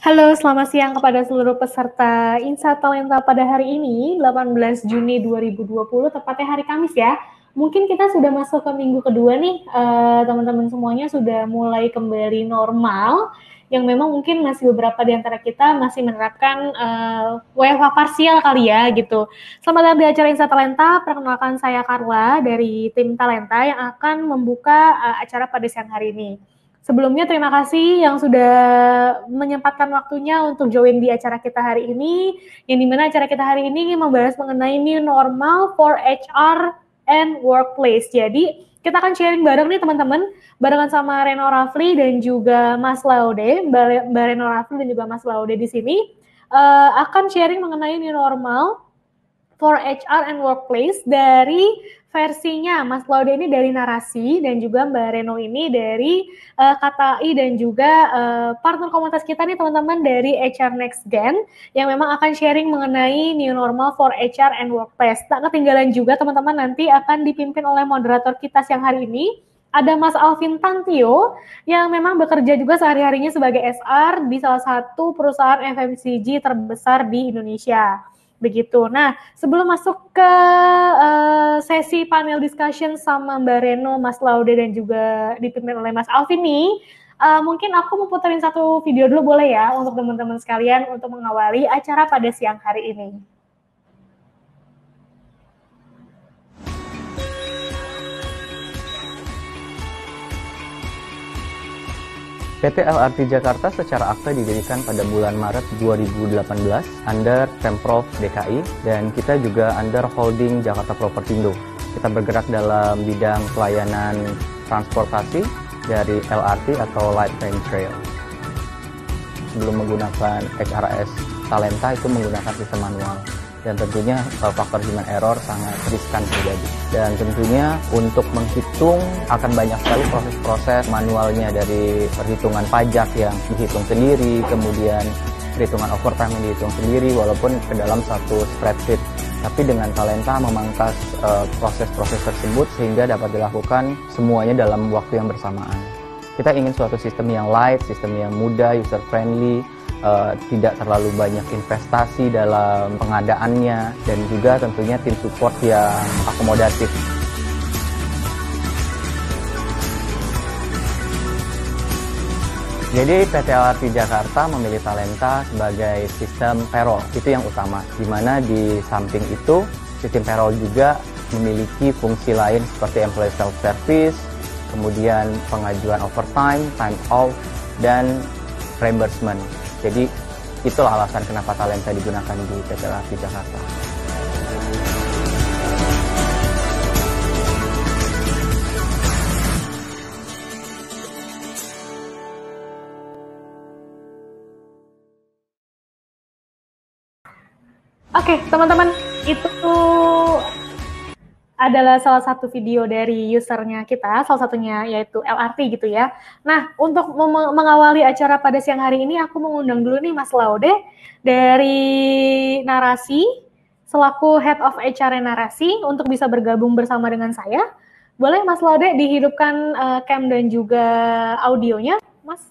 Halo, selamat siang kepada seluruh peserta Insight Talenta pada hari ini, 18 Juni 2020, tepatnya hari Kamis ya. Mungkin kita sudah masuk ke minggu kedua nih, teman-teman semuanya sudah mulai kembali normal, yang memang mungkin masih beberapa di antara kita masih menerapkan WFH parsial kali ya gitu. Selamat datang di acara Insight Talenta, perkenalkan saya Carla dari tim Talenta yang akan membuka acara pada siang hari ini. Sebelumnya terima kasih yang sudah menyempatkan waktunya untuk join di acara kita hari ini, yang dimana acara kita hari ini membahas mengenai new normal for HR and workplace. Jadi kita akan sharing bareng nih teman-teman, barengan sama Reno Rafli dan juga Mas Laude, Mbak Reno Rafli dan juga Mas Laude di sini akan sharing mengenai new normal for HR and Workplace dari versinya Mas Laude ini dari narasi dan juga Mbak Reno ini dari KTI dan juga partner komunitas kita nih teman-teman dari HR Next Gen yang memang akan sharing mengenai new normal for HR and Workplace. Tak ketinggalan juga teman-teman nanti akan dipimpin oleh moderator kita siang hari ini. Ada Mas Alvin Tantio yang memang bekerja juga sehari-harinya sebagai SR di salah satu perusahaan FMCG terbesar di Indonesia. Begitu. Nah, sebelum masuk ke sesi panel discussion sama Mbak Reno, Mas Laude, dan juga dipimpin oleh Mas Alvin nih, mungkin aku mau puterin satu video dulu boleh ya untuk teman-teman sekalian untuk mengawali acara pada siang hari ini. PT LRT Jakarta secara akta didirikan pada bulan Maret 2018 under Pemprov DKI dan kita juga under holding Jakarta Propertindo. Kita bergerak dalam bidang pelayanan transportasi dari LRT atau Light Rail Trail. Sebelum menggunakan HRS Talenta itu menggunakan sistem manual. Dan tentunya faktor human error sangat riskan terjadi. Dan tentunya untuk menghitung akan banyak sekali proses-proses manualnya dari perhitungan pajak yang dihitung sendiri, kemudian perhitungan overtime yang dihitung sendiri walaupun ke dalam satu spreadsheet. Tapi dengan Talenta memangkas proses-proses tersebut sehingga dapat dilakukan semuanya dalam waktu yang bersamaan. Kita ingin suatu sistem yang light, sistem yang mudah, user-friendly, tidak terlalu banyak investasi dalam pengadaannya, dan juga tentunya tim support yang akomodatif. Jadi PT LRT Jakarta memilih Talenta sebagai sistem payroll, itu yang utama. Di mana di samping itu, sistem payroll juga memiliki fungsi lain seperti employee self-service, kemudian pengajuan overtime, time off, dan reimbursement. Jadi itulah alasan kenapa Talenta digunakan di PT LRT Jakarta. Oke, teman-teman, itu adalah salah satu video dari usernya kita, salah satunya yaitu LRT gitu ya. Nah, untuk mengawali acara pada siang hari ini, aku mengundang dulu nih Mas Laude dari Narasi, selaku Head of HR Narasi, untuk bisa bergabung bersama dengan saya. Boleh Mas Laude dihidupkan cam dan juga audionya, Mas?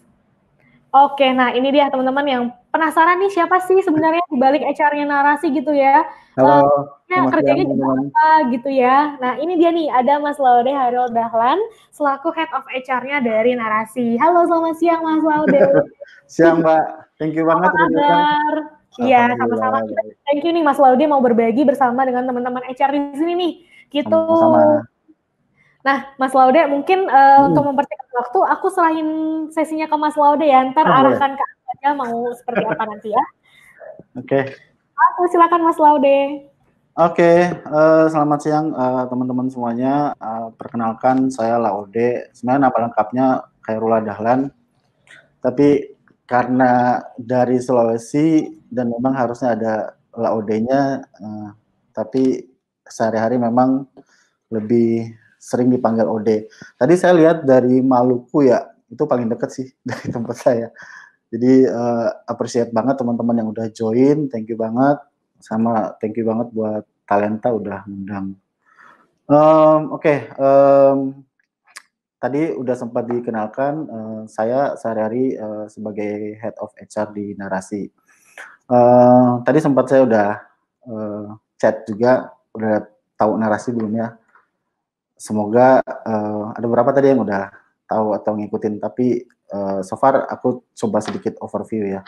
Oke, nah ini dia teman-teman yang penasaran nih siapa sih sebenarnya di balik HR-nya Narasi gitu ya. Halo, Kerjanya juga apa gitu ya. Nah ini dia nih, ada Mas Laude Hairul Dahlan selaku Head of HR-nya dari Narasi. Halo, selamat siang Mas Laude. Siang Mbak, thank you banget. Apa kabar? Iya, sama-sama. Thank you nih Mas Laude mau berbagi bersama dengan teman-teman HR di sini nih. Gitu. Sama-sama. Nah, Mas Laude, mungkin untuk mempersingkat waktu, aku serahin sesinya ke Mas Laude ya. Ntar arahkan ke aku aja mau seperti apa nanti ya. Oke. Aku silakan Mas Laude. Oke, selamat siang teman-teman semuanya. Perkenalkan saya Laude. Sebenarnya nama lengkapnya Khairullah Dahlan. Tapi karena dari Sulawesi dan memang harusnya ada Laude-nya, tapi sehari-hari memang lebih sering dipanggil Ode. Tadi saya lihat dari Maluku ya, itu paling dekat sih dari tempat saya. Jadi appreciate banget teman-teman yang udah join, thank you banget. Sama thank you banget buat Talenta udah ngundang. Oke. tadi udah sempat dikenalkan, saya sehari-hari sebagai Head of HR di Narasi. Tadi sempat saya udah chat juga, udah tahu Narasi belum ya? Semoga ada beberapa tadi yang udah tahu atau ngikutin, tapi so far aku coba sedikit overview ya.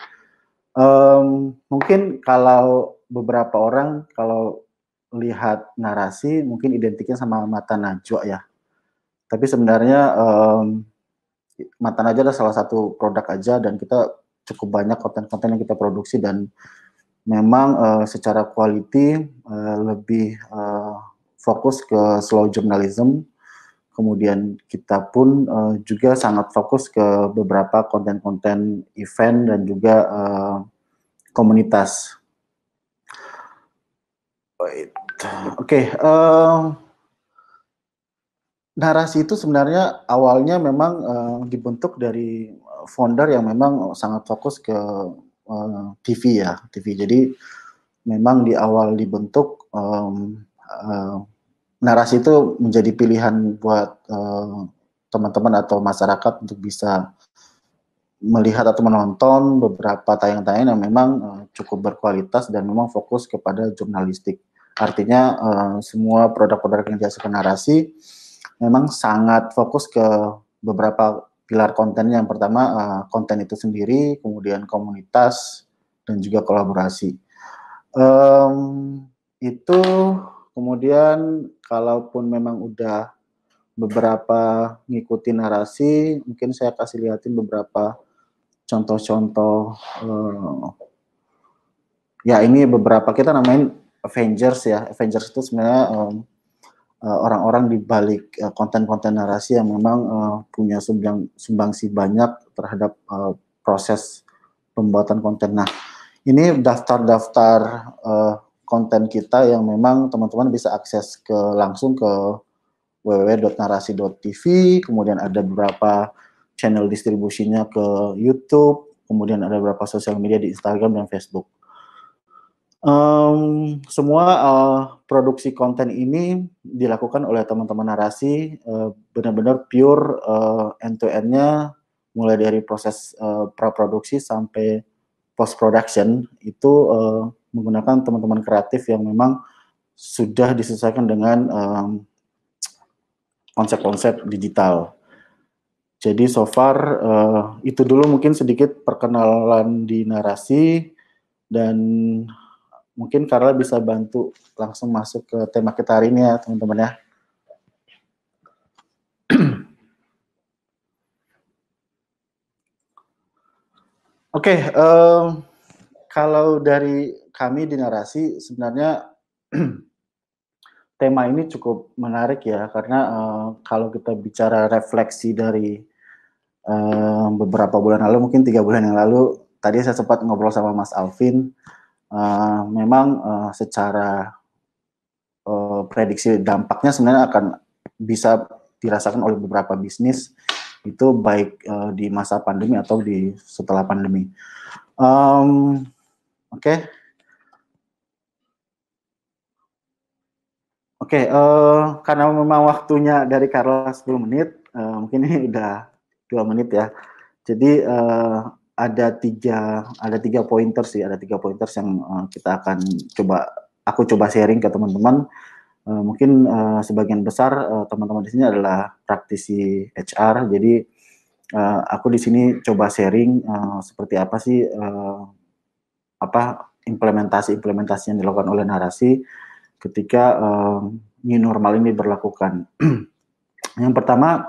Mungkin kalau beberapa orang kalau lihat Narasi mungkin identiknya sama Mata Najwa ya. Tapi sebenarnya Mata Najwa adalah salah satu produk aja, dan kita cukup banyak konten-konten yang kita produksi, dan memang secara quality lebih fokus ke slow journalism. Kemudian kita pun juga sangat fokus ke beberapa konten-konten event dan juga komunitas. Oke, Narasi itu sebenarnya awalnya memang dibentuk dari founder yang memang sangat fokus ke TV ya, TV. Jadi memang di awal dibentuk Narasi itu menjadi pilihan buat teman-teman atau masyarakat untuk bisa melihat atau menonton beberapa tayangan-tayangan yang memang cukup berkualitas dan memang fokus kepada jurnalistik. Artinya semua produk-produk yang dihasilkan Narasi memang sangat fokus ke beberapa pilar kontennya. Yang pertama konten itu sendiri, kemudian komunitas, dan juga kolaborasi. Itu kemudian kalaupun memang udah beberapa ngikutin Narasi, mungkin saya kasih lihatin beberapa contoh-contoh. Ya ini beberapa kita namain Avengers ya. Avengers itu sebenarnya orang-orang di balik konten-konten Narasi yang memang punya sumbangsi banyak terhadap proses pembuatan konten. Nah, ini daftar-daftar konten kita yang memang teman-teman bisa akses langsung ke www.narasi.tv, kemudian ada beberapa channel distribusinya ke YouTube, kemudian ada beberapa sosial media di Instagram dan Facebook. Semua produksi konten ini dilakukan oleh teman-teman Narasi, benar-benar pure end-to-end-nya, mulai dari proses praproduksi sampai post-production, itu menggunakan teman-teman kreatif yang memang sudah disesuaikan dengan konsep-konsep digital. Jadi so far itu dulu mungkin sedikit perkenalan di Narasi, dan mungkin Carla bisa bantu langsung masuk ke tema kita hari ini ya teman-teman ya. Oke, kalau dari kami di Narasi sebenarnya tema ini cukup menarik ya, karena kalau kita bicara refleksi dari beberapa bulan lalu, mungkin 3 bulan yang lalu, tadi saya sempat ngobrol sama Mas Alvin, memang secara prediksi dampaknya sebenarnya akan bisa dirasakan oleh beberapa bisnis, itu baik di masa pandemi atau di setelah pandemi. Oke, karena memang waktunya dari Carla 10 menit, mungkin ini udah 2 menit ya. Jadi ada tiga pointers sih, ada 3 pointers yang kita akan aku coba sharing ke teman-teman. Mungkin sebagian besar teman-teman di sini adalah praktisi HR, jadi aku di sini coba sharing seperti apa sih implementasi yang dilakukan oleh Narasi ketika new normal ini berlakukan. Yang pertama,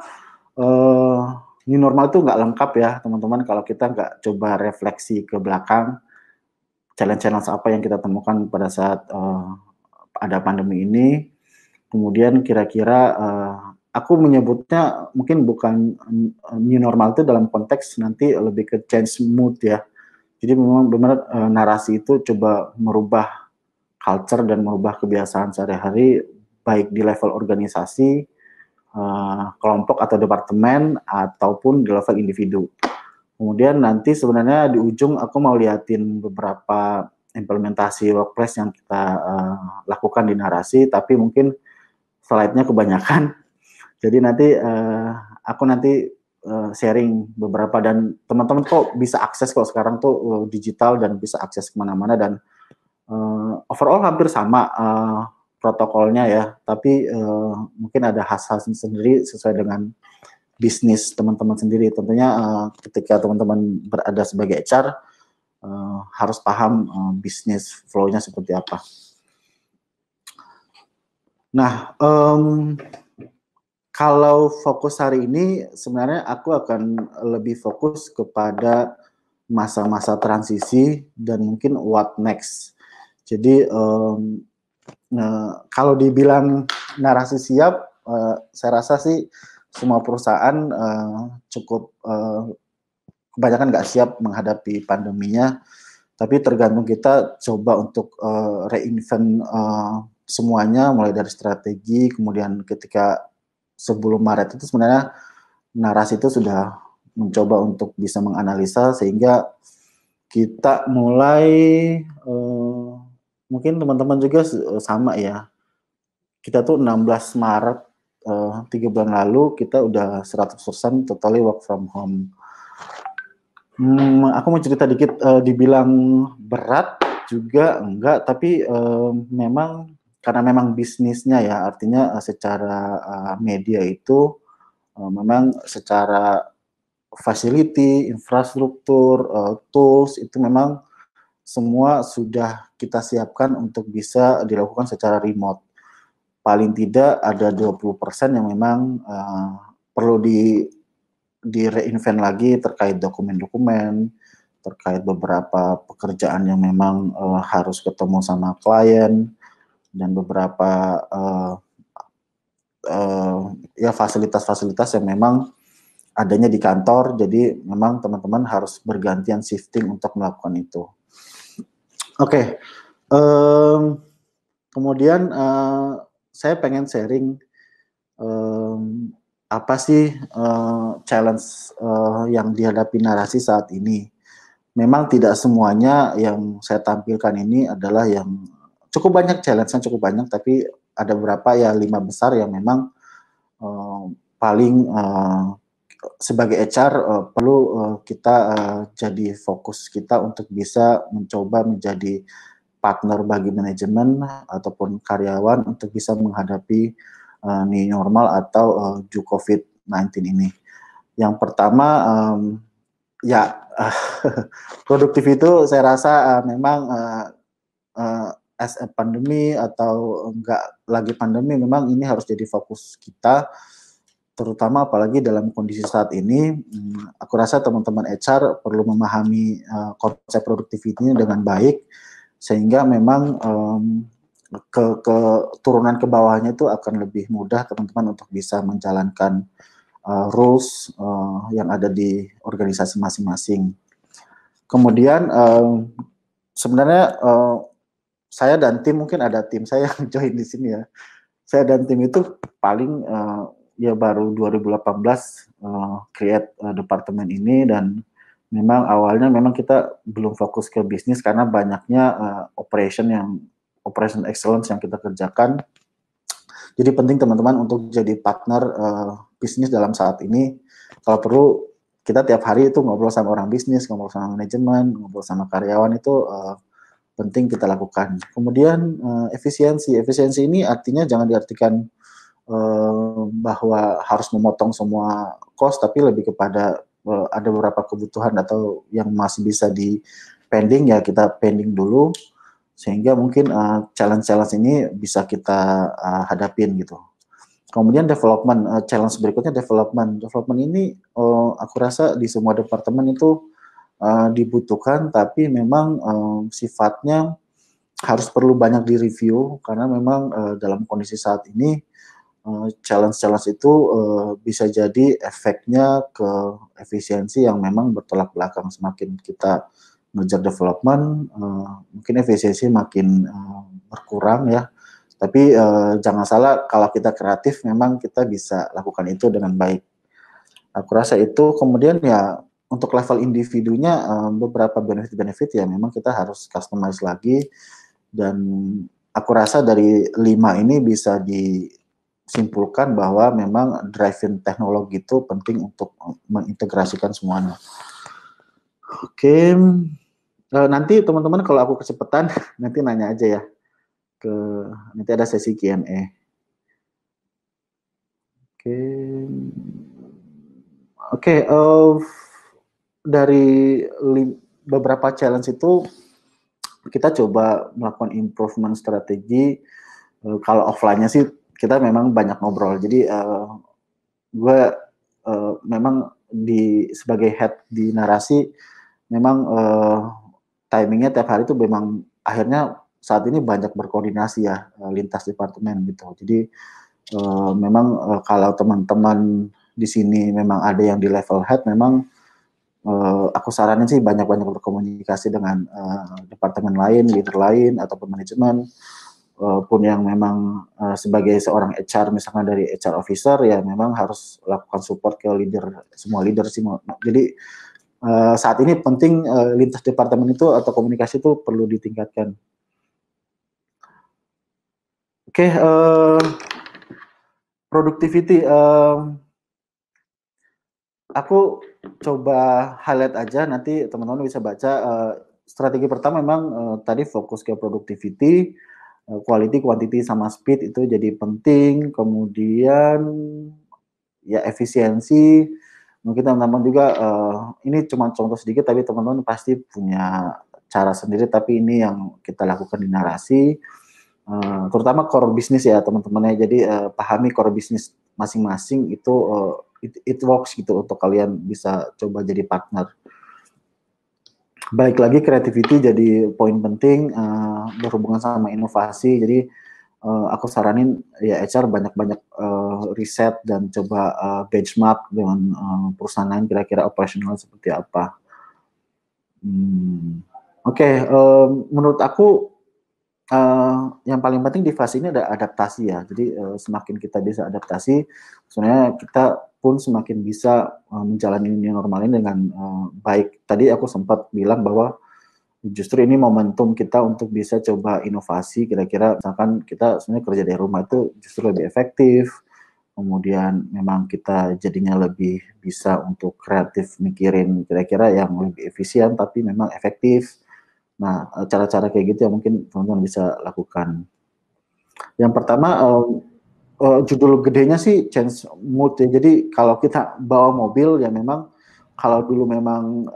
new normal itu nggak lengkap ya teman-teman kalau kita nggak coba refleksi ke belakang, challenge-challenge apa yang kita temukan pada saat ada pandemi ini. Kemudian kira-kira aku menyebutnya mungkin bukan new normal itu dalam konteks nanti lebih ke change mood ya. Jadi memang benar Narasi itu coba merubah culture dan merubah kebiasaan sehari-hari, baik di level organisasi, kelompok atau departemen, ataupun di level individu. Kemudian nanti sebenarnya di ujung aku mau liatin beberapa implementasi workplace yang kita lakukan di Narasi, tapi mungkin slide-nya kebanyakan. Jadi nanti aku nanti sharing beberapa, dan teman-teman kok bisa akses kok sekarang tuh digital dan bisa akses kemana-mana, dan overall hampir sama protokolnya ya, tapi mungkin ada khas-khas sendiri sesuai dengan bisnis teman-teman sendiri. Tentunya ketika teman-teman berada sebagai HR harus paham bisnis flow-nya seperti apa. Nah, kalau fokus hari ini sebenarnya aku akan lebih fokus kepada masa-masa transisi dan mungkin what next. Jadi kalau dibilang narasi siap, saya rasa sih semua perusahaan cukup kebanyakan nggak siap menghadapi pandeminya, tapi tergantung kita coba untuk reinvent semuanya, mulai dari strategi, kemudian ketika sebelum Maret itu sebenarnya narasi itu sudah mencoba untuk bisa menganalisa, sehingga kita mulai mungkin teman-teman juga sama ya, kita tuh 16 Maret 3 bulan lalu kita udah 100% totally work from home. Aku mau cerita dikit, dibilang berat juga enggak, tapi memang karena memang bisnisnya ya, artinya secara media itu memang secara facility, infrastruktur, tools itu memang semua sudah kita siapkan untuk bisa dilakukan secara remote. Paling tidak ada 20% yang memang perlu di reinvent lagi terkait dokumen-dokumen, terkait beberapa pekerjaan yang memang harus ketemu sama klien, dan beberapa ya fasilitas-fasilitas yang memang adanya di kantor. Jadi memang teman-teman harus bergantian shifting untuk melakukan itu. Oke, kemudian saya pengen sharing apa sih challenge yang dihadapi narasi saat ini. Memang tidak semuanya yang saya tampilkan ini adalah yang cukup banyak, challenge-nya cukup banyak, tapi ada beberapa ya 5 besar yang memang paling sebagai HR perlu kita jadi fokus kita untuk bisa mencoba menjadi partner bagi manajemen ataupun karyawan untuk bisa menghadapi new normal atau COVID-19 ini. Yang pertama ya produktif itu saya rasa memang as a pandemi atau enggak lagi pandemi, memang ini harus jadi fokus kita, terutama apalagi dalam kondisi saat ini. Aku rasa teman-teman HR perlu memahami konsep produktivitinya dengan baik, sehingga memang ke turunan ke bawahnya itu akan lebih mudah teman-teman untuk bisa menjalankan rules yang ada di organisasi masing-masing. Kemudian sebenarnya saya dan tim, mungkin ada tim saya yang join di sini ya. Saya dan tim itu paling ya baru 2018 create departemen ini, dan memang awalnya memang kita belum fokus ke bisnis karena banyaknya operation excellence yang kita kerjakan. Jadi penting teman-teman untuk jadi partner bisnis dalam saat ini. Kalau perlu kita tiap hari itu ngobrol sama orang bisnis, ngobrol sama manajemen, ngobrol sama karyawan, itu penting kita lakukan. Kemudian efisiensi ini artinya jangan diartikan bahwa harus memotong semua cost, tapi lebih kepada ada beberapa kebutuhan atau yang masih bisa di pending, ya kita pending dulu, sehingga mungkin challenge-challenge ini bisa kita hadapin gitu. Kemudian development, challenge berikutnya development ini aku rasa di semua departemen itu dibutuhkan, tapi memang sifatnya harus perlu banyak direview, karena memang dalam kondisi saat ini challenge itu bisa jadi efeknya ke efisiensi yang memang bertolak belakang. Semakin kita ngejar development, mungkin efisiensi makin berkurang ya. Tapi jangan salah, kalau kita kreatif memang kita bisa lakukan itu dengan baik. Aku rasa itu. Kemudian ya untuk level individunya beberapa benefit ya memang kita harus customize lagi, dan aku rasa dari 5 ini bisa simpulkan bahwa memang drive-in teknologi itu penting untuk mengintegrasikan semuanya. Oke, nanti teman-teman kalau aku kecepatan nanti nanya aja ya, nanti ada sesi Q&A. Oke, dari beberapa challenge itu kita coba melakukan improvement strategi. Kalau offline-nya sih kita memang banyak ngobrol. Jadi gue memang sebagai head di narasi memang timingnya tiap hari itu memang akhirnya saat ini banyak berkoordinasi ya lintas departemen gitu. Jadi memang kalau teman-teman di sini memang ada yang di level head, memang aku saranin sih banyak-banyak berkomunikasi dengan departemen lain, leader lain ataupun manajemen, pun yang memang sebagai seorang HR misalnya dari HR officer ya memang harus lakukan support ke semua leader sih. Jadi saat ini penting lintas departemen itu atau komunikasi itu perlu ditingkatkan. Oke, productivity. Aku coba highlight aja, nanti teman-teman bisa baca. Strategi pertama memang tadi fokus ke productivity, quality, quantity, sama speed itu jadi penting. Kemudian ya efisiensi. Mungkin teman-teman juga ini cuma contoh sedikit, tapi teman-teman pasti punya cara sendiri. Tapi ini yang kita lakukan di narasi, terutama core bisnis ya teman-temannya. Jadi pahami core bisnis masing-masing itu. It works gitu untuk kalian bisa coba jadi partner. Balik lagi creativity jadi poin penting, berhubungan sama inovasi. Jadi aku saranin ya HR banyak-banyak riset dan coba benchmark dengan perusahaan lain kira-kira operasional seperti apa. Oke, menurut aku yang paling penting di fase ini ada adaptasi ya. Jadi semakin kita bisa adaptasi, sebenarnya kita pun semakin bisa menjalani new normal ini dengan baik. Tadi aku sempat bilang bahwa justru ini momentum kita untuk bisa coba inovasi. Kira-kira misalkan kita sebenarnya kerja dari rumah itu justru lebih efektif. Kemudian memang kita jadinya lebih bisa untuk kreatif mikirin kira-kira yang lebih efisien tapi memang efektif. Nah, cara-cara kayak gitu yang mungkin teman-teman bisa lakukan. Yang pertama, judul gedenya sih change mood ya. Jadi kalau kita bawa mobil ya memang kalau dulu memang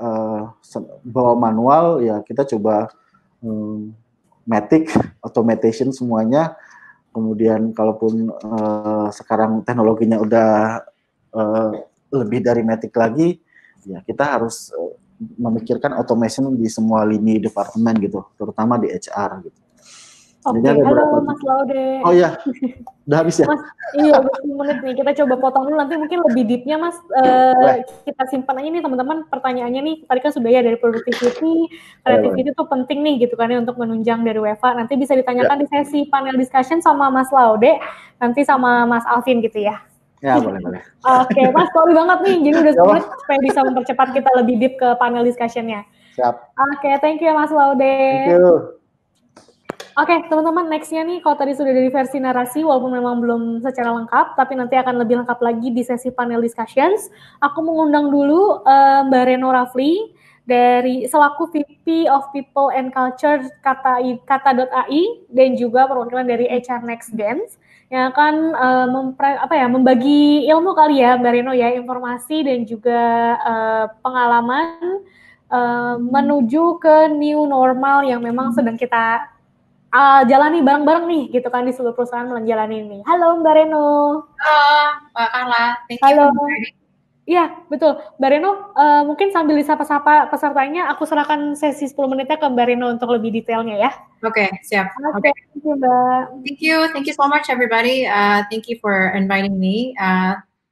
bawa manual ya kita coba matic, automation semuanya. Kemudian kalaupun sekarang teknologinya udah lebih dari matic lagi, ya kita harus memikirkan automation di semua lini departemen gitu, terutama di HR gitu. Oke, halo Mas Laude. Oh iya, udah habis ya? Mas, iya, 20 menit nih, kita coba potong dulu, nanti mungkin lebih deep-nya Mas, kita simpan aja nih teman-teman pertanyaannya nih, tadi kan sudah ya dari productivity, creativity itu penting nih gitu kan ya untuk menunjang dari WFA, nanti bisa ditanyakan di sesi panel discussion sama Mas Laude, nanti sama Mas Alvin gitu ya. Ya, boleh. Oke, Mas, sorry banget nih, jadi udah 10 menit supaya bisa mempercepat kita lebih deep ke panel discussion-nya. Siap. Oke, thank you Mas Laude. Thank you. Oke, teman-teman, next-nya nih, kalau tadi sudah dari versi narasi, walaupun memang belum secara lengkap, tapi nanti akan lebih lengkap lagi di sesi panel discussions. Aku mengundang dulu Mbak Reno Rafli, dari selaku VP of People and Culture Kata.ai, dan juga perwakilan dari HR Next Dance, yang akan membagi ilmu kali ya, Mbak Reno ya, informasi dan juga pengalaman menuju ke new normal yang memang sedang kita jalani bareng-bareng nih, gitu kan, di seluruh perusahaan menjalani ini. Halo Mbak Reno. Halo Mbak Carla, thank you. Halo. Iya, betul. Mbak Reno, mungkin sambil disapa-sapa pesertanya, aku serahkan sesi 10 menitnya ke Mbak Reno untuk lebih detailnya ya. Oke, siap. Oke, thank you Mbak. Thank you so much everybody. Thank you for inviting me.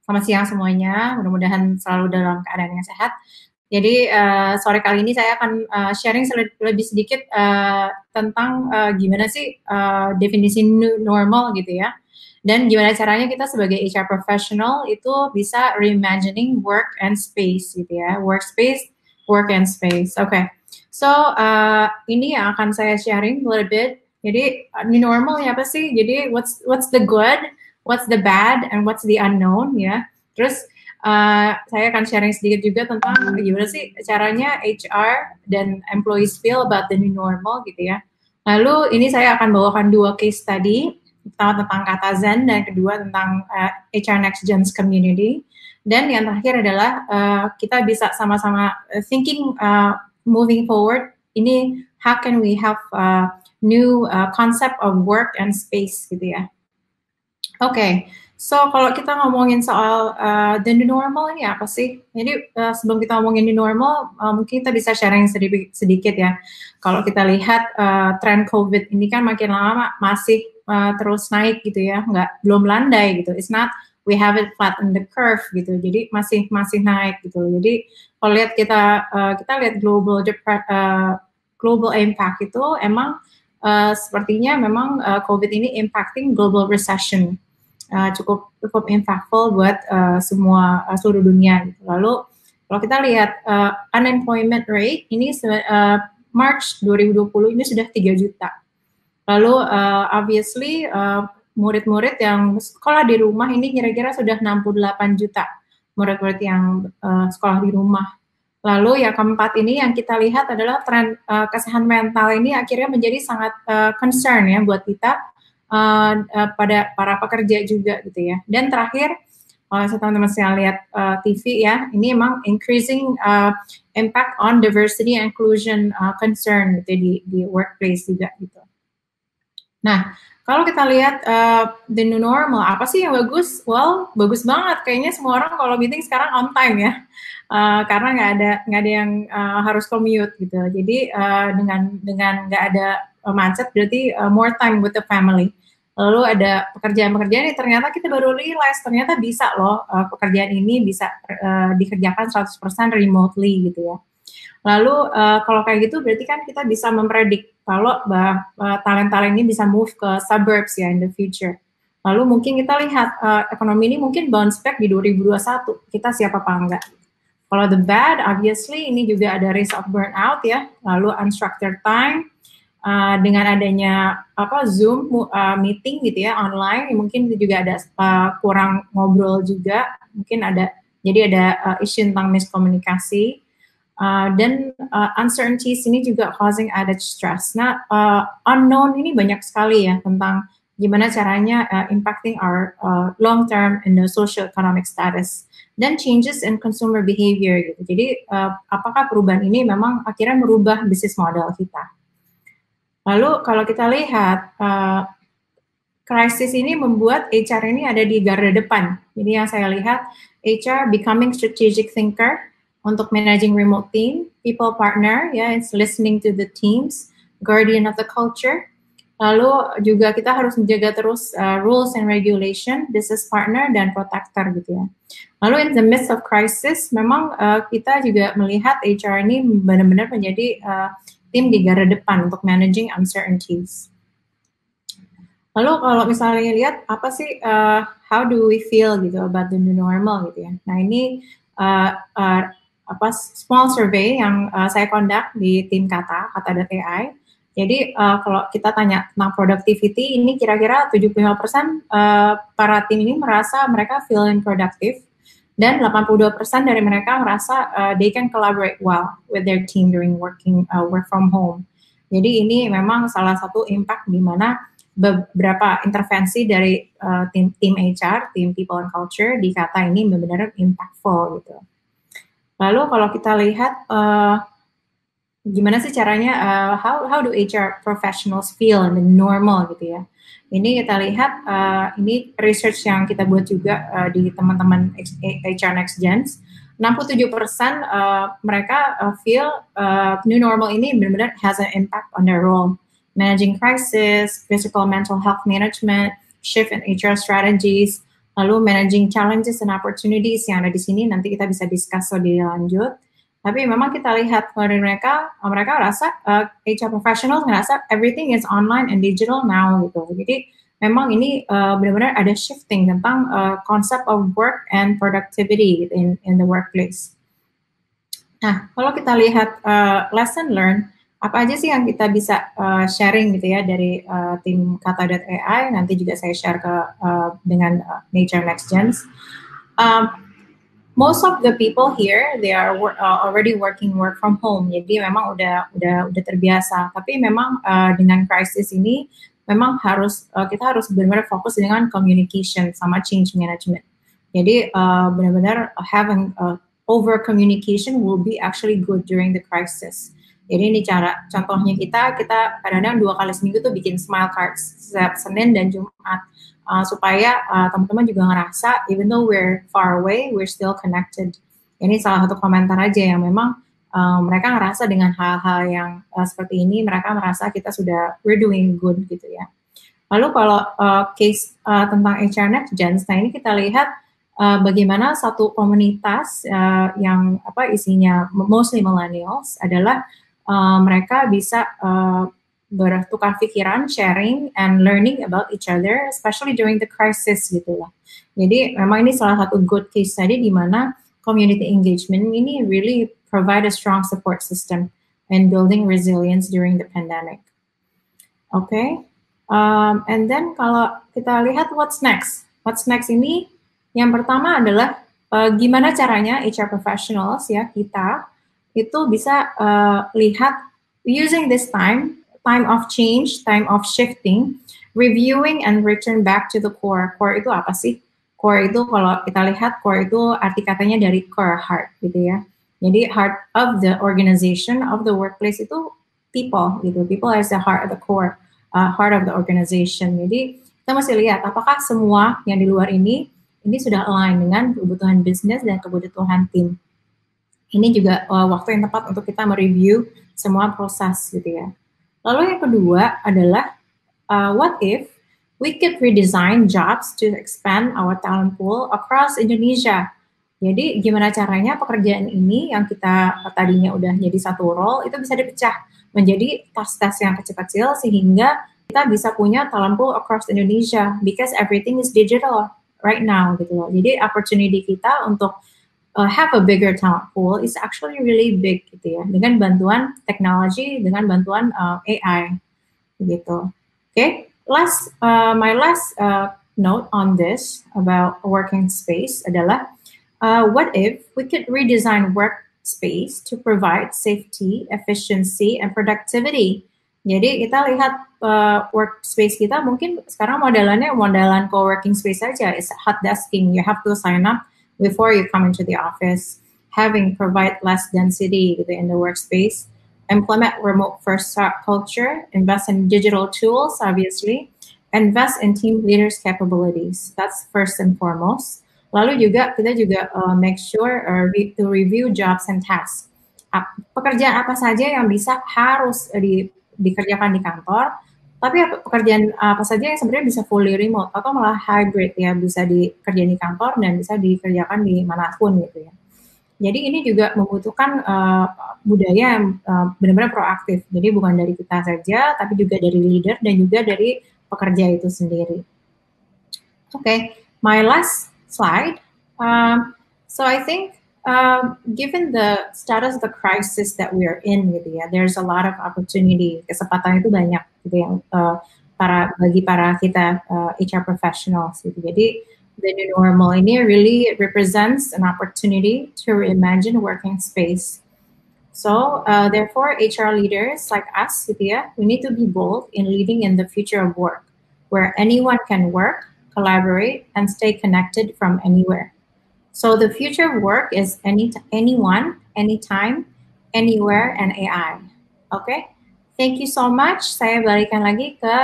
Selamat siang semuanya, mudah-mudahan selalu dalam keadaan yang sehat. Jadi sore kali ini saya akan sharing lebih sedikit tentang gimana sih definisi new normal gitu ya. Dan gimana caranya kita sebagai HR professional itu bisa reimagining work and space gitu ya. Workspace, work and space. Oke. So ini yang akan saya sharing a little bit. Jadi new normal ya apa sih? Jadi what's the good? what's the bad and what's the unknown ya. Terus saya akan sharing sedikit juga tentang gimana sih caranya HR dan employees feel about the new normal gitu ya. Lalu ini saya akan bawakan 2 case study, pertama tentang kata Zen dan kedua tentang HR Next Gen's community. Dan yang terakhir adalah kita bisa sama-sama thinking moving forward, ini how can we have new concept of work and space gitu ya. Oke. So, kalau kita ngomongin soal the new normal ini apa sih? Jadi, sebelum kita ngomongin new normal, mungkin kita bisa sharing sedikit ya. Kalau kita lihat tren COVID ini kan makin lama masih terus naik gitu ya, belum landai gitu. It's not, we haven't flattened the curve gitu. Jadi, masih naik gitu. Jadi, kalau lihat kita lihat global impact itu emang sepertinya memang COVID ini impacting global recession. Cukup impactful buat seluruh dunia gitu. Lalu kalau kita lihat unemployment rate ini March 2020 ini sudah 3 juta. Lalu obviously murid-murid yang sekolah di rumah ini kira-kira sudah 68 juta murid-murid yang sekolah di rumah. Lalu yang keempat ini yang kita lihat adalah tren kesehatan mental ini akhirnya menjadi sangat concern ya buat kita. Pada para pekerja juga gitu ya. Dan terakhir, kalau teman-teman saya lihat TV ya, ini emang increasing impact on diversity and inclusion concern gitu di workplace juga gitu. Nah, kalau kita lihat the new normal, apa sih yang bagus? Well, bagus banget. Kayaknya semua orang kalau meeting sekarang on time ya, karena nggak ada yang harus commute gitu. Jadi dengan nggak ada macet berarti more time with the family. Lalu ada pekerjaan-pekerjaan yang ternyata kita baru realize ternyata bisa loh pekerjaan ini bisa dikerjakan 100% remotely gitu ya. Lalu kalau kayak gitu berarti kan kita bisa mempredik kalau talent-talent ini bisa move ke suburbs ya in the future. Lalu mungkin kita lihat ekonomi ini mungkin bounce back di 2021. Kita siap apa enggak? Kalau the bad, obviously ini juga ada risk of burnout ya. Lalu unstructured time. Dengan adanya Zoom meeting gitu ya online, mungkin juga ada kurang ngobrol juga, mungkin ada isu tentang miskomunikasi dan uncertainties ini juga causing added stress. Nah, unknown ini banyak sekali ya tentang gimana caranya impacting our long term in the social economic status dan changes in consumer behavior gitu. Jadi apakah perubahan ini memang akhirnya merubah bisnis model kita? Lalu kalau kita lihat, krisis ini membuat HR ini ada di garda depan. Jadi yang saya lihat, HR becoming strategic thinker untuk managing remote team, people partner, ya, it's listening to the teams, guardian of the culture. Lalu juga kita harus menjaga terus rules and regulation, business partner, dan protector gitu ya. Lalu in the midst of crisis, memang kita juga melihat HR ini benar-benar menjadi tim di garda depan untuk managing uncertainties. Lalu kalau misalnya lihat apa sih how do we feel gitu about the new normal gitu ya. Nah ini small survey yang saya conduct di tim kata.ai. Jadi kalau kita tanya tentang productivity ini kira-kira 75% para tim ini merasa mereka feeling productive. Dan 82% dari mereka merasa they can collaborate well with their team during work from home. Jadi ini memang salah satu impact di mana beberapa intervensi dari tim HR, tim people and culture di kata ini benar-benar impactful gitu. Lalu kalau kita lihat gimana sih caranya how do HR professionals feel in the normal gitu ya. Ini kita lihat, ini research yang kita buat juga di teman-teman HR Next Gens. 67% mereka feel new normal ini benar-benar has an impact on their role. Managing crisis, physical mental health management, shift in HR strategies, lalu managing challenges and opportunities yang ada di sini. Nanti kita bisa discuss lebih lanjut. Tapi memang kita lihat dari mereka rasa HR professional ngerasa everything is online and digital now gitu. Jadi memang ini benar-benar ada shifting tentang concept of work and productivity in the workplace. Nah, kalau kita lihat lesson learned, Apa aja sih yang kita bisa sharing gitu ya dari tim Kata.ai, nanti juga saya share ke dengan HR Next Gens. Most of the people here they are already work from home, jadi memang udah terbiasa. Tapi memang dengan krisis ini memang kita harus benar-benar fokus dengan communication sama change management. Jadi benar-benar having over communication will be actually good during the crisis. Jadi ini contohnya kita kadang-kadang 2 kali seminggu tuh bikin smile cards setiap Senin dan Jumat. Supaya teman-teman juga ngerasa even though we're far away, we're still connected. Ini salah satu komentar aja yang memang mereka ngerasa dengan hal-hal yang seperti ini, mereka merasa we're doing good gitu ya. Lalu kalau case tentang HR Next Gens, nah ini kita lihat bagaimana satu komunitas yang isinya mostly millennials adalah mereka bisa bertukar pikiran, sharing, and learning about each other, especially during the crisis gitu lah. Jadi memang ini salah satu good case study di mana community engagement ini really provide a strong support system and building resilience during the pandemic. Okay, and then kalau kita lihat what's next ini yang pertama adalah gimana caranya HR professionals ya kita itu bisa lihat using this time of change, time of shifting, reviewing and return back to the core. Core itu apa sih? Core itu kalau kita lihat core itu arti katanya dari core, heart gitu ya. Jadi heart of the organization, of the workplace itu people gitu. People as the heart of the core, heart of the organization. Jadi kita mesti lihat apakah semua yang di luar ini sudah align dengan kebutuhan bisnis dan kebutuhan tim. Ini juga waktu yang tepat untuk kita mereview semua proses gitu ya. Lalu yang kedua adalah what if we could redesign jobs to expand our talent pool across Indonesia. Jadi gimana caranya pekerjaan ini yang kita tadinya udah jadi satu role itu bisa dipecah menjadi task-task yang kecil-kecil sehingga kita bisa punya talent pool across Indonesia because everything is digital right now gitu loh. Jadi opportunity kita untuk have a bigger talent pool is actually really big gitu ya, dengan bantuan teknologi, dengan bantuan AI gitu. Okay, my last note on this about working space adalah what if we could redesign workspace to provide safety, efficiency, and productivity. Jadi kita lihat workspace kita mungkin sekarang modelan co-working space saja, is hot desking, you have to sign up before you come into the office, provide less density in the workspace, implement remote first culture, invest in digital tools, obviously, invest in team leaders' capabilities. That's first and foremost. Lalu kita juga make sure to review jobs and tasks. Pekerjaan apa saja yang harus dikerjakan di kantor, tapi pekerjaan apa saja yang sebenarnya bisa fully remote atau malah hybrid ya, bisa dikerjain di kantor dan bisa dikerjakan di manapun gitu ya. Jadi ini juga membutuhkan budaya yang benar-benar proaktif. Jadi bukan dari kita saja, tapi juga dari leader dan juga dari pekerja itu sendiri. Okay, my last slide. So I think given the status of the crisis that we are in gitu ya, there's a lot of opportunity, kesempatan itu banyak gitu yang bagi para kita HR professionals gitu. Jadi the new normal ini really represents an opportunity to reimagine working space. So therefore HR leaders like us gitu ya, we need to be bold in leading in the future of work, where anyone can work, collaborate, and stay connected from anywhere. So the future of work is anyone, anytime, anywhere, and AI. Okay? Thank you so much. Saya balikan lagi ke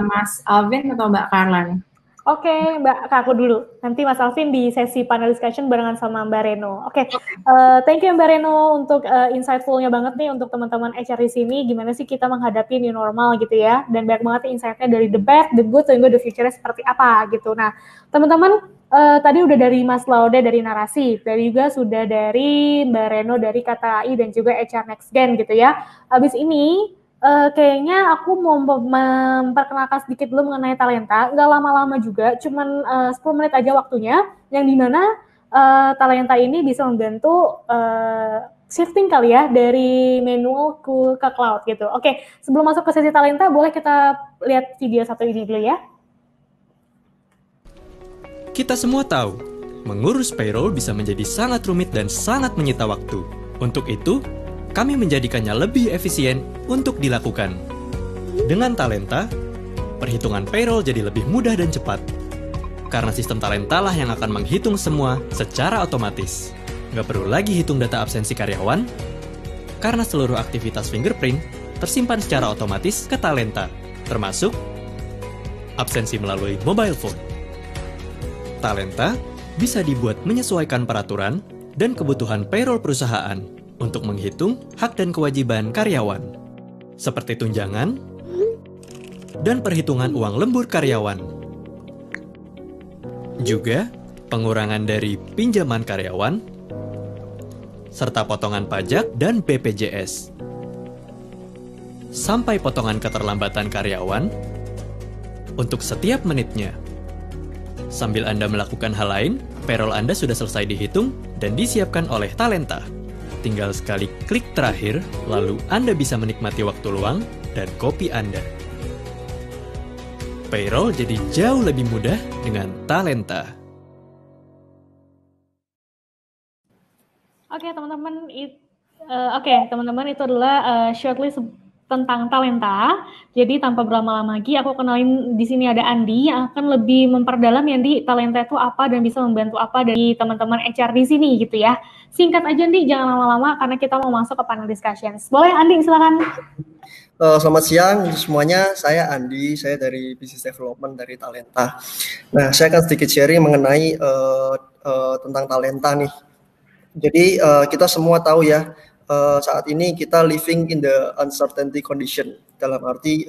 Mas Alvin atau Mbak Carla nih. Oke, Mbak, ke aku dulu. Nanti Mas Alvin di sesi panel discussion barengan sama Mbak Reno. Oke, thank you Mbak Reno untuk insightful-nya banget nih untuk teman-teman HR di sini. Gimana sih kita menghadapi new normal gitu ya. Dan banyak banget insight-nya dari the bad, the good, sehingga the future-nya seperti apa gitu. Nah, teman-teman, tadi udah dari Mas Laude dari narasi, dari juga sudah dari Mbak Reno dari KTAI dan juga HR Next Gen gitu ya. Habis ini, kayaknya aku mau memperkenalkan sedikit dulu mengenai talenta, nggak lama-lama juga, cuman 10 menit aja waktunya, yang dimana talenta ini bisa membantu shifting kali ya dari manual ke cloud gitu. Oke, sebelum masuk ke sesi talenta, boleh kita lihat video satu ini dulu ya. Kita semua tahu, mengurus payroll bisa menjadi sangat rumit dan sangat menyita waktu. Untuk itu, kami menjadikannya lebih efisien untuk dilakukan. Dengan Talenta, perhitungan payroll jadi lebih mudah dan cepat. Karena sistem Talenta lah yang akan menghitung semua secara otomatis. Nggak perlu lagi hitung data absensi karyawan, karena seluruh aktivitas fingerprint tersimpan secara otomatis ke Talenta, termasuk absensi melalui mobile phone. Talenta bisa dibuat menyesuaikan peraturan dan kebutuhan payroll perusahaan untuk menghitung hak dan kewajiban karyawan, seperti tunjangan dan perhitungan uang lembur karyawan. Juga pengurangan dari pinjaman karyawan, serta potongan pajak dan BPJS. Sampai potongan keterlambatan karyawan untuk setiap menitnya. Sambil Anda melakukan hal lain, payroll Anda sudah selesai dihitung dan disiapkan oleh Talenta. Tinggal sekali klik terakhir, lalu Anda bisa menikmati waktu luang dan kopi Anda. Payroll jadi jauh lebih mudah dengan Talenta. Oke teman-teman, itu adalah shortlist tentang Talenta. Jadi tanpa berlama-lama lagi, aku kenalin di sini ada Andi yang akan lebih memperdalam ya, Andi, Talenta itu apa dan bisa membantu apa dari teman-teman HR di sini gitu ya. Singkat aja, Andi, jangan lama-lama karena kita mau masuk ke panel discussions. Boleh, Andi, silakan. Selamat siang semuanya, saya Andi, saya dari Business Development dari Talenta. Nah, saya akan sedikit sharing mengenai tentang Talenta nih. Jadi kita semua tahu ya, saat ini kita living in the uncertainty condition. Dalam arti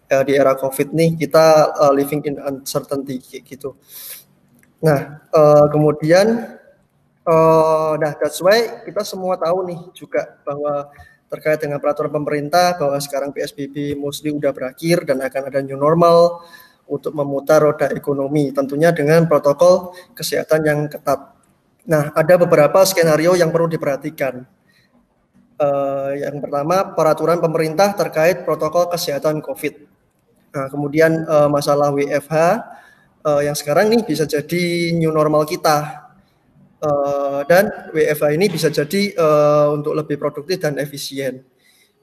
di era COVID nih kita living in uncertainty gitu. Nah, kemudian that's why kita semua tahu nih juga bahwa terkait dengan peraturan pemerintah bahwa sekarang PSBB mostly udah berakhir dan akan ada new normal untuk memutar roda ekonomi, tentunya dengan protokol kesehatan yang ketat. Nah, ada beberapa skenario yang perlu diperhatikan. Yang pertama, peraturan pemerintah terkait protokol kesehatan COVID. Nah, kemudian masalah WFH yang sekarang nih bisa jadi new normal kita. Dan WFH ini bisa jadi untuk lebih produktif dan efisien.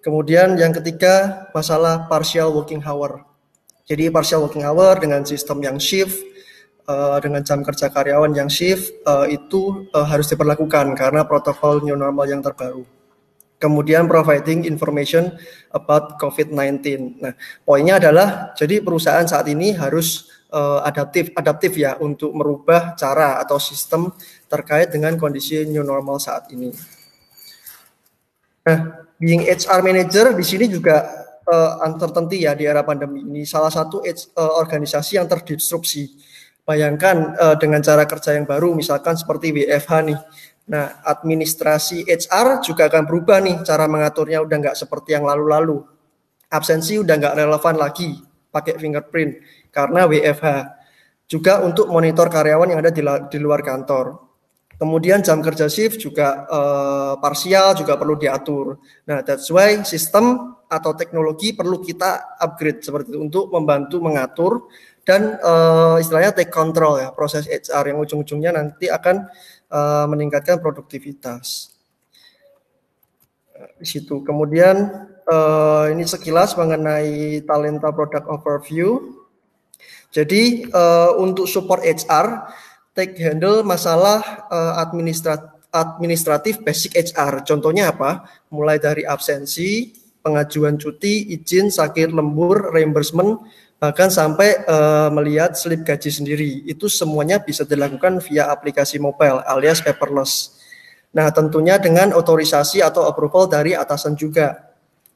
Kemudian yang ketiga, masalah partial working hour. Jadi partial working hour dengan sistem yang shift, dengan jam kerja karyawan yang shift, itu harus diperlakukan karena protokol new normal yang terbaru. Kemudian providing information about COVID-19. Nah, poinnya adalah jadi perusahaan saat ini harus adaptif ya untuk merubah cara atau sistem terkait dengan kondisi new normal saat ini. Nah, being HR manager di sini juga uncertainty ya di era pandemi ini. Salah satu organisasi yang terdisrupsi. Bayangkan dengan cara kerja yang baru, misalkan seperti WFH nih. Nah, administrasi HR juga akan berubah nih, cara mengaturnya udah nggak seperti yang lalu-lalu. Absensi udah nggak relevan lagi pakai fingerprint karena WFH. Juga untuk monitor karyawan yang ada di luar kantor. Kemudian jam kerja shift juga parsial juga perlu diatur. Nah, that's why sistem atau teknologi perlu kita upgrade seperti itu untuk membantu mengatur dan istilahnya take control ya proses HR yang ujung-ujungnya nanti akan meningkatkan produktivitas. Di situ. Kemudian ini sekilas mengenai Talenta Product Overview. Jadi untuk support HR, take handle masalah administratif basic HR. Contohnya apa? Mulai dari absensi, pengajuan cuti, izin, sakit, lembur, reimbursement, bahkan sampai melihat slip gaji sendiri. Itu semuanya bisa dilakukan via aplikasi mobile alias paperless. Nah, tentunya dengan otorisasi atau approval dari atasan juga.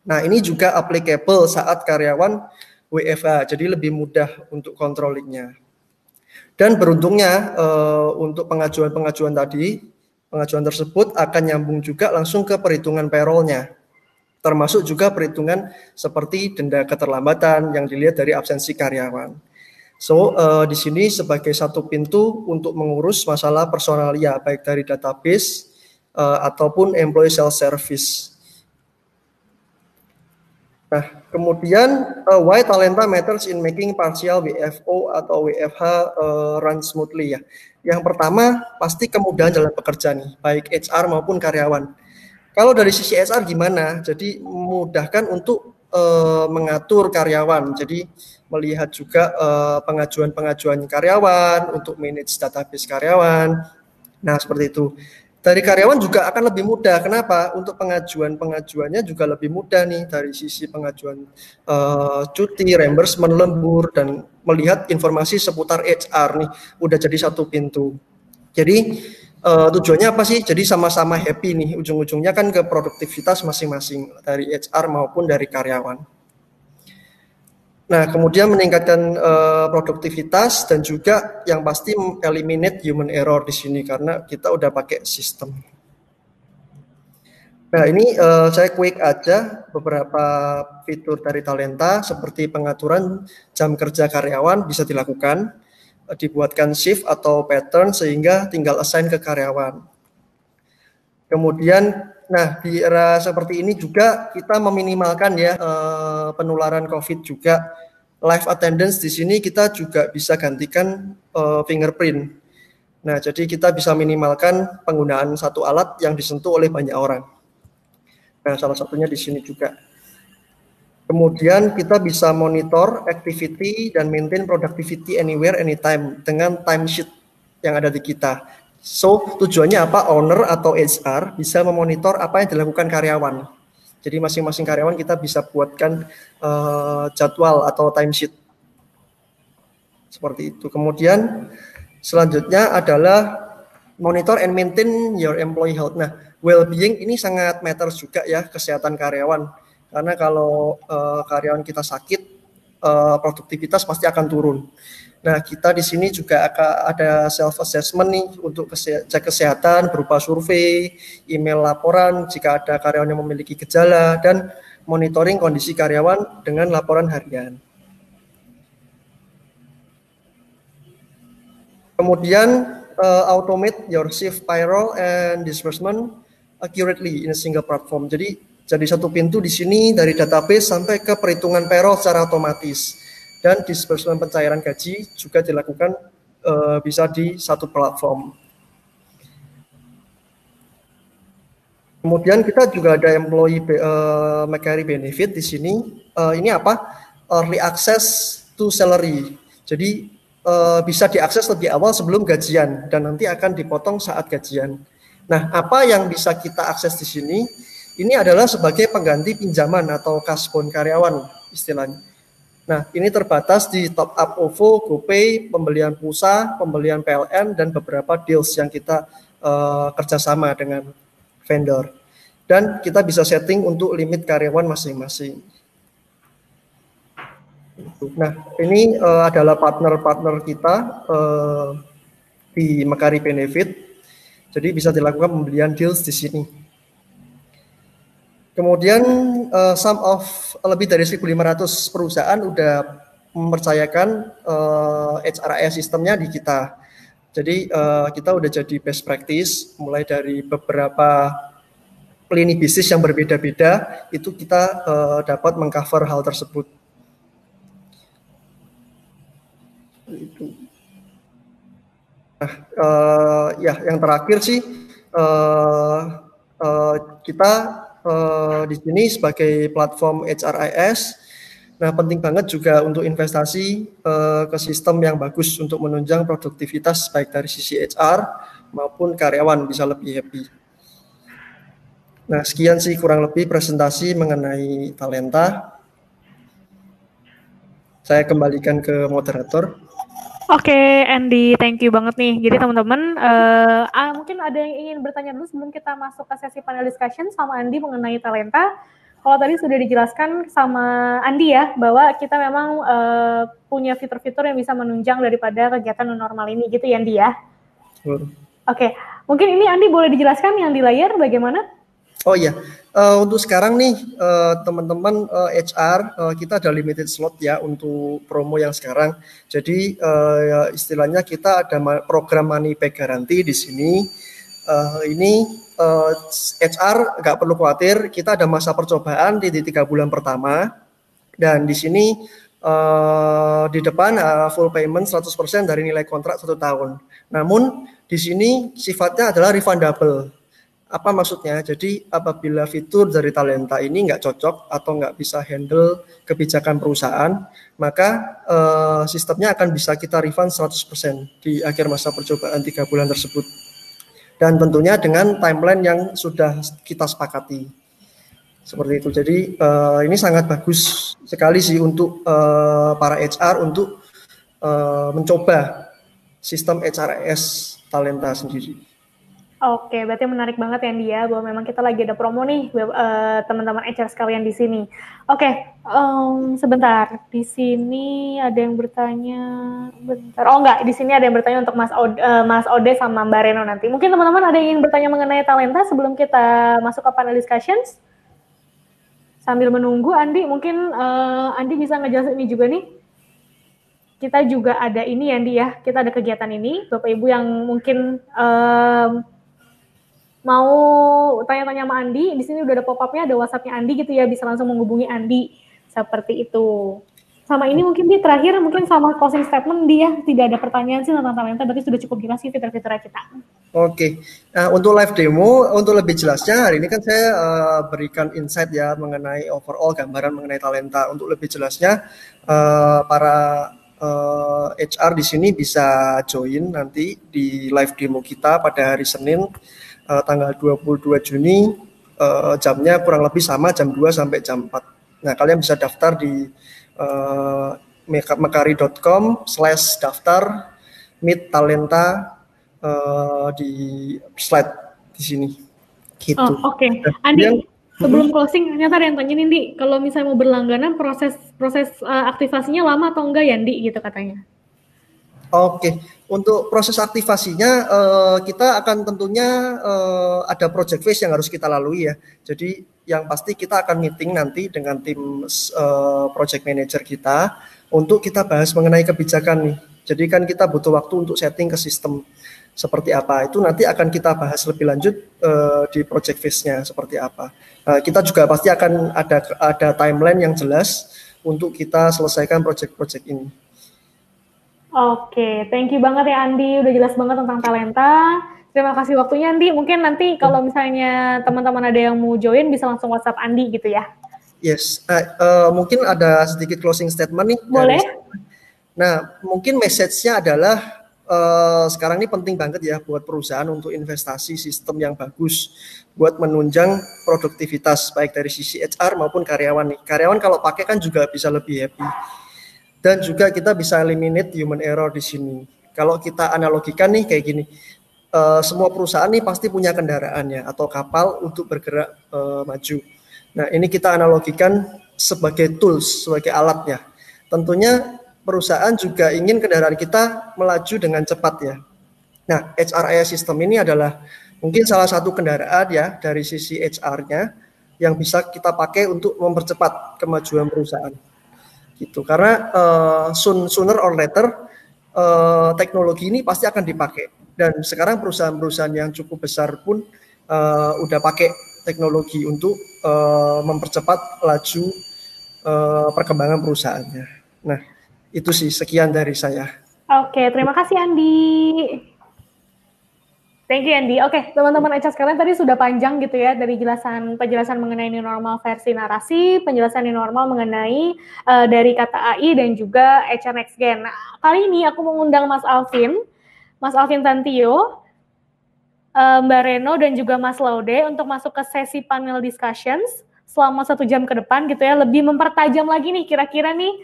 Nah, ini juga applicable saat karyawan WFH, jadi lebih mudah untuk controllingnya. Dan beruntungnya untuk pengajuan tadi, pengajuan tersebut akan nyambung juga langsung ke perhitungan payroll-nya. Termasuk juga perhitungan seperti denda keterlambatan yang dilihat dari absensi karyawan. So, di sini sebagai satu pintu untuk mengurus masalah personalia, baik dari database, ataupun employee self-service. Nah, kemudian why Talenta matters in making partial WFO atau WFH run smoothly ya. Yang pertama pasti kemudahan dalam bekerja nih, baik HR maupun karyawan. Kalau dari sisi HR gimana? Jadi memudahkan untuk mengatur karyawan. Jadi melihat juga pengajuan-pengajuan karyawan untuk manage database karyawan. Nah, seperti itu. Dari karyawan juga akan lebih mudah. Kenapa? Untuk pengajuannya juga lebih mudah nih dari sisi pengajuan cuti, reimbursement, lembur, dan melihat informasi seputar HR nih. Udah jadi satu pintu. Jadi tujuannya apa sih? Jadi sama-sama happy nih. Ujung-ujungnya kan ke produktivitas masing-masing dari HR maupun dari karyawan. Nah, kemudian meningkatkan produktivitas dan juga yang pasti eliminate human error di sini karena kita udah pakai sistem. Nah, ini saya quick aja beberapa fitur dari Talenta seperti pengaturan jam kerja karyawan bisa dilakukan, dibuatkan shift atau pattern sehingga tinggal assign ke karyawan. Kemudian, nah di era seperti ini juga kita meminimalkan ya penularan COVID juga. Live attendance di sini kita juga bisa gantikan fingerprint. Nah, jadi kita bisa minimalkan penggunaan satu alat yang disentuh oleh banyak orang. Nah, salah satunya di sini juga. Kemudian kita bisa monitor activity dan maintain productivity anywhere, anytime dengan timesheet yang ada di kita. So, tujuannya apa? Owner atau HR bisa memonitor apa yang dilakukan karyawan. Jadi masing-masing karyawan kita bisa buatkan jadwal atau timesheet. Seperti itu. Kemudian selanjutnya adalah monitor and maintain your employee health. Nah, well-being ini sangat matters juga ya, kesehatan karyawan. Karena kalau karyawan kita sakit, produktivitas pasti akan turun. Nah, kita di sini juga akan ada self-assessment nih untuk cek kesehatan berupa survei, email laporan jika ada karyawan yang memiliki gejala, dan monitoring kondisi karyawan dengan laporan harian. Kemudian, automate your shift payroll and disbursement accurately in a single platform. Jadi satu pintu di sini dari database sampai ke perhitungan payroll secara otomatis. Dan disbursement pencairan gaji juga dilakukan bisa di satu platform. Kemudian kita juga ada employee carry benefit di sini. Ini apa? Early access to salary. Jadi bisa diakses lebih awal sebelum gajian dan nanti akan dipotong saat gajian. Nah, apa yang bisa kita akses di sini? Ini adalah sebagai pengganti pinjaman atau kasbon karyawan istilahnya. Nah, ini terbatas di top up OVO, GoPay, pembelian pulsa, pembelian PLN, dan beberapa deals yang kita kerjasama dengan vendor. Dan kita bisa setting untuk limit karyawan masing-masing. Nah, ini adalah partner-partner kita di Mekari Benefit. Jadi bisa dilakukan pembelian deals di sini. Kemudian lebih dari 1.500 perusahaan udah mempercayakan HRIS sistemnya di kita. Jadi kita udah jadi best practice mulai dari beberapa lini bisnis yang berbeda-beda itu kita dapat mengcover hal tersebut. Nah, ya yang terakhir sih kita di sini sebagai platform HRIS. Nah, penting banget juga untuk investasi ke sistem yang bagus untuk menunjang produktivitas baik dari sisi HR maupun karyawan bisa lebih happy. Nah, sekian sih kurang lebih presentasi mengenai Talenta. Saya kembalikan ke moderator. Oke, Andy, thank you banget nih. Jadi teman-teman, mungkin ada yang ingin bertanya dulu sebelum kita masuk ke sesi panel discussion sama Andy mengenai Talenta. Kalau tadi sudah dijelaskan sama Andy ya, bahwa kita memang punya fitur-fitur yang bisa menunjang daripada kegiatan normal ini gitu ya, Andy ya? Oke, mungkin ini Andy boleh dijelaskan yang di layar bagaimana? Oh iya, untuk sekarang nih teman-teman HR kita ada limited slot ya untuk promo yang sekarang. Jadi istilahnya kita ada program money back guarantee di sini. Ini HR nggak perlu khawatir, kita ada masa percobaan di 3 bulan pertama, dan di sini di depan full payment 100% dari nilai kontrak 1 tahun. Namun di sini sifatnya adalah refundable. Apa maksudnya? Jadi apabila fitur dari Talenta ini nggak cocok atau nggak bisa handle kebijakan perusahaan, maka sistemnya akan bisa kita refund 100% di akhir masa percobaan 3 bulan tersebut. Dan tentunya dengan timeline yang sudah kita sepakati. Seperti itu. Jadi ini sangat bagus sekali sih untuk para HR untuk mencoba sistem HRIS Talenta sendiri. Oke, berarti menarik banget ya Dia, bahwa memang kita lagi ada promo nih teman-teman HR sekalian di sini. Oke, sebentar. Di sini ada yang bertanya. Bentar. Oh enggak, di sini ada yang bertanya untuk Mas Ode sama Mbak Reno nanti. Mungkin teman-teman ada yang ingin bertanya mengenai Talenta sebelum kita masuk ke panel discussions? Sambil menunggu, Andi, mungkin Andi bisa ngejelasin ini juga nih. Kita juga ada ini ya, Andi ya. Kita ada kegiatan ini. Bapak Ibu yang mungkin mau tanya-tanya sama Andi, di sini udah ada pop-up-nya, ada WhatsApp-nya Andi gitu ya, bisa langsung menghubungi Andi. Seperti itu. Sama ini mungkin di terakhir, mungkin sama closing statement dia, tidak ada pertanyaan sih tentang Talenta, berarti sudah cukup jelas sih fitur-fiturnya kita. Oke, nah untuk live demo, untuk lebih jelasnya hari ini kan saya berikan insight ya mengenai overall gambaran mengenai Talenta. Untuk lebih jelasnya, para HR di sini bisa join nanti di live demo kita pada hari Senin, tanggal 22 Juni, jamnya kurang lebih sama jam 2 sampai jam 4. Nah, kalian bisa daftar di mekari.com/daftar meet Talenta di slide di sini. Gitu. Oh, oke. Andi, sebelum closing, ternyata ada yang tanya nih, Di, kalau misalnya mau berlangganan, proses aktivasinya lama atau enggak ya, Di, gitu katanya. Oke, untuk proses aktivasinya kita akan tentunya ada project phase yang harus kita lalui ya. Jadi yang pasti kita akan meeting nanti dengan tim project manager kita untuk kita bahas mengenai kebijakan nih. Jadi kan kita butuh waktu untuk setting ke sistem seperti apa. Itu nanti akan kita bahas lebih lanjut di project phase-nya seperti apa. Kita juga pasti akan ada timeline yang jelas untuk kita selesaikan project-project ini. Oke, thank you banget ya Andi, udah jelas banget tentang Talenta. Terima kasih waktunya Andi. Mungkin nanti kalau misalnya teman-teman ada yang mau join bisa langsung WhatsApp Andi gitu ya. Yes, mungkin ada sedikit closing statement nih. Boleh. Nah, mungkin message-nya adalah sekarang ini penting banget ya buat perusahaan untuk investasi sistem yang bagus buat menunjang produktivitas baik dari sisi HR maupun karyawan nih. Karyawan kalau pakai kan juga bisa lebih happy. Dan juga kita bisa eliminate human error di sini. Kalau kita analogikan nih kayak gini, semua perusahaan nih pasti punya kendaraannya atau kapal untuk bergerak maju. Nah ini kita analogikan sebagai tools, sebagai alatnya. Tentunya perusahaan juga ingin kendaraan kita melaju dengan cepat ya. Nah HRIS system ini adalah mungkin salah satu kendaraan ya dari sisi HR-nya yang bisa kita pakai untuk mempercepat kemajuan perusahaan. Gitu. Karena sooner or later teknologi ini pasti akan dipakai dan sekarang perusahaan-perusahaan yang cukup besar pun udah pakai teknologi untuk mempercepat laju perkembangan perusahaannya. Nah itu sih sekian dari saya. Oke, terima kasih Andi. Thank you Andi. Oke, teman-teman HR sekalian tadi sudah panjang gitu ya dari penjelasan mengenai new normal versi narasi, penjelasan new normal mengenai dari kata AI dan juga HR Next Gen. Nah, kali ini aku mengundang Mas Alvin Tantio, Mbak Reno dan juga Mas Laude untuk masuk ke sesi panel discussions selama 1 jam ke depan gitu ya, lebih mempertajam lagi nih kira-kira nih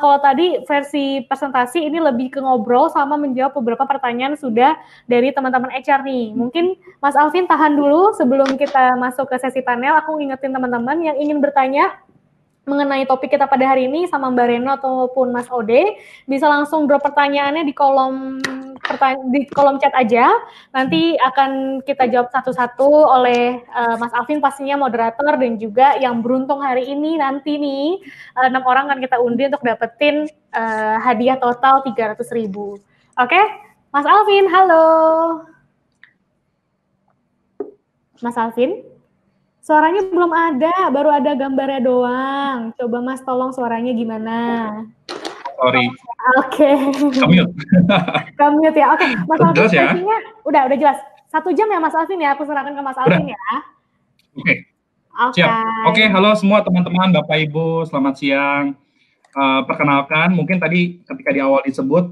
kalau tadi versi presentasi ini lebih ke ngobrol sama menjawab beberapa pertanyaan sudah dari teman-teman HR nih. Mungkin Mas Alvin tahan dulu sebelum kita masuk ke sesi panel, aku ngingetin teman-teman yang ingin bertanya mengenai topik kita pada hari ini sama Mbak Reno ataupun Mas Ode, bisa langsung drop pertanyaannya di kolom chat aja. Nanti akan kita jawab satu-satu oleh Mas Alvin pastinya moderator dan juga yang beruntung hari ini nanti nih 6 orang kan kita undi untuk dapetin hadiah total 300.000. Oke? Mas Alvin, halo. Mas Alvin? Suaranya belum ada, baru ada gambarnya doang. Coba Mas tolong suaranya gimana? Sorry. Oke. Kemute. Kemute ya. Oke, Mas Alvin Jelas ya? sesinya udah jelas. 1 jam ya Mas Alvin ya, aku serahkan ke Mas Alvin ya. Oke. Siap. Oke, halo semua teman-teman, Bapak Ibu, selamat siang. Perkenalkan, mungkin tadi ketika di awal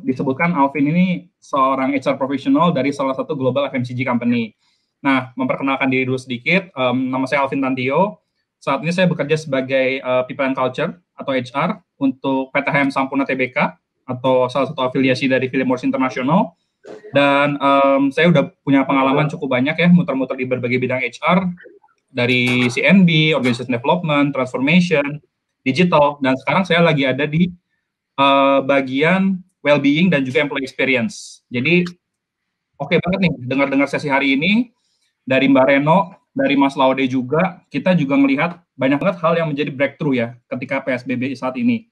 disebutkan Alvin ini seorang HR professional dari salah satu global FMCG company. Nah, memperkenalkan diri dulu sedikit, nama saya Alvin Tantio. Saat ini saya bekerja sebagai People and Culture atau HR untuk PTHM Sampurna Tbk atau salah satu afiliasi dari Philip Morris International. Dan saya udah punya pengalaman cukup banyak ya, muter-muter di berbagai bidang HR, dari CNB, Organization Development, Transformation, Digital, dan sekarang saya lagi ada di bagian well-being dan juga employee experience. Jadi, oke banget nih dengar-dengar sesi hari ini, dari Mbak Reno, dari Mas Laude juga, kita juga melihat banyak banget hal yang menjadi breakthrough ya, ketika PSBB saat ini.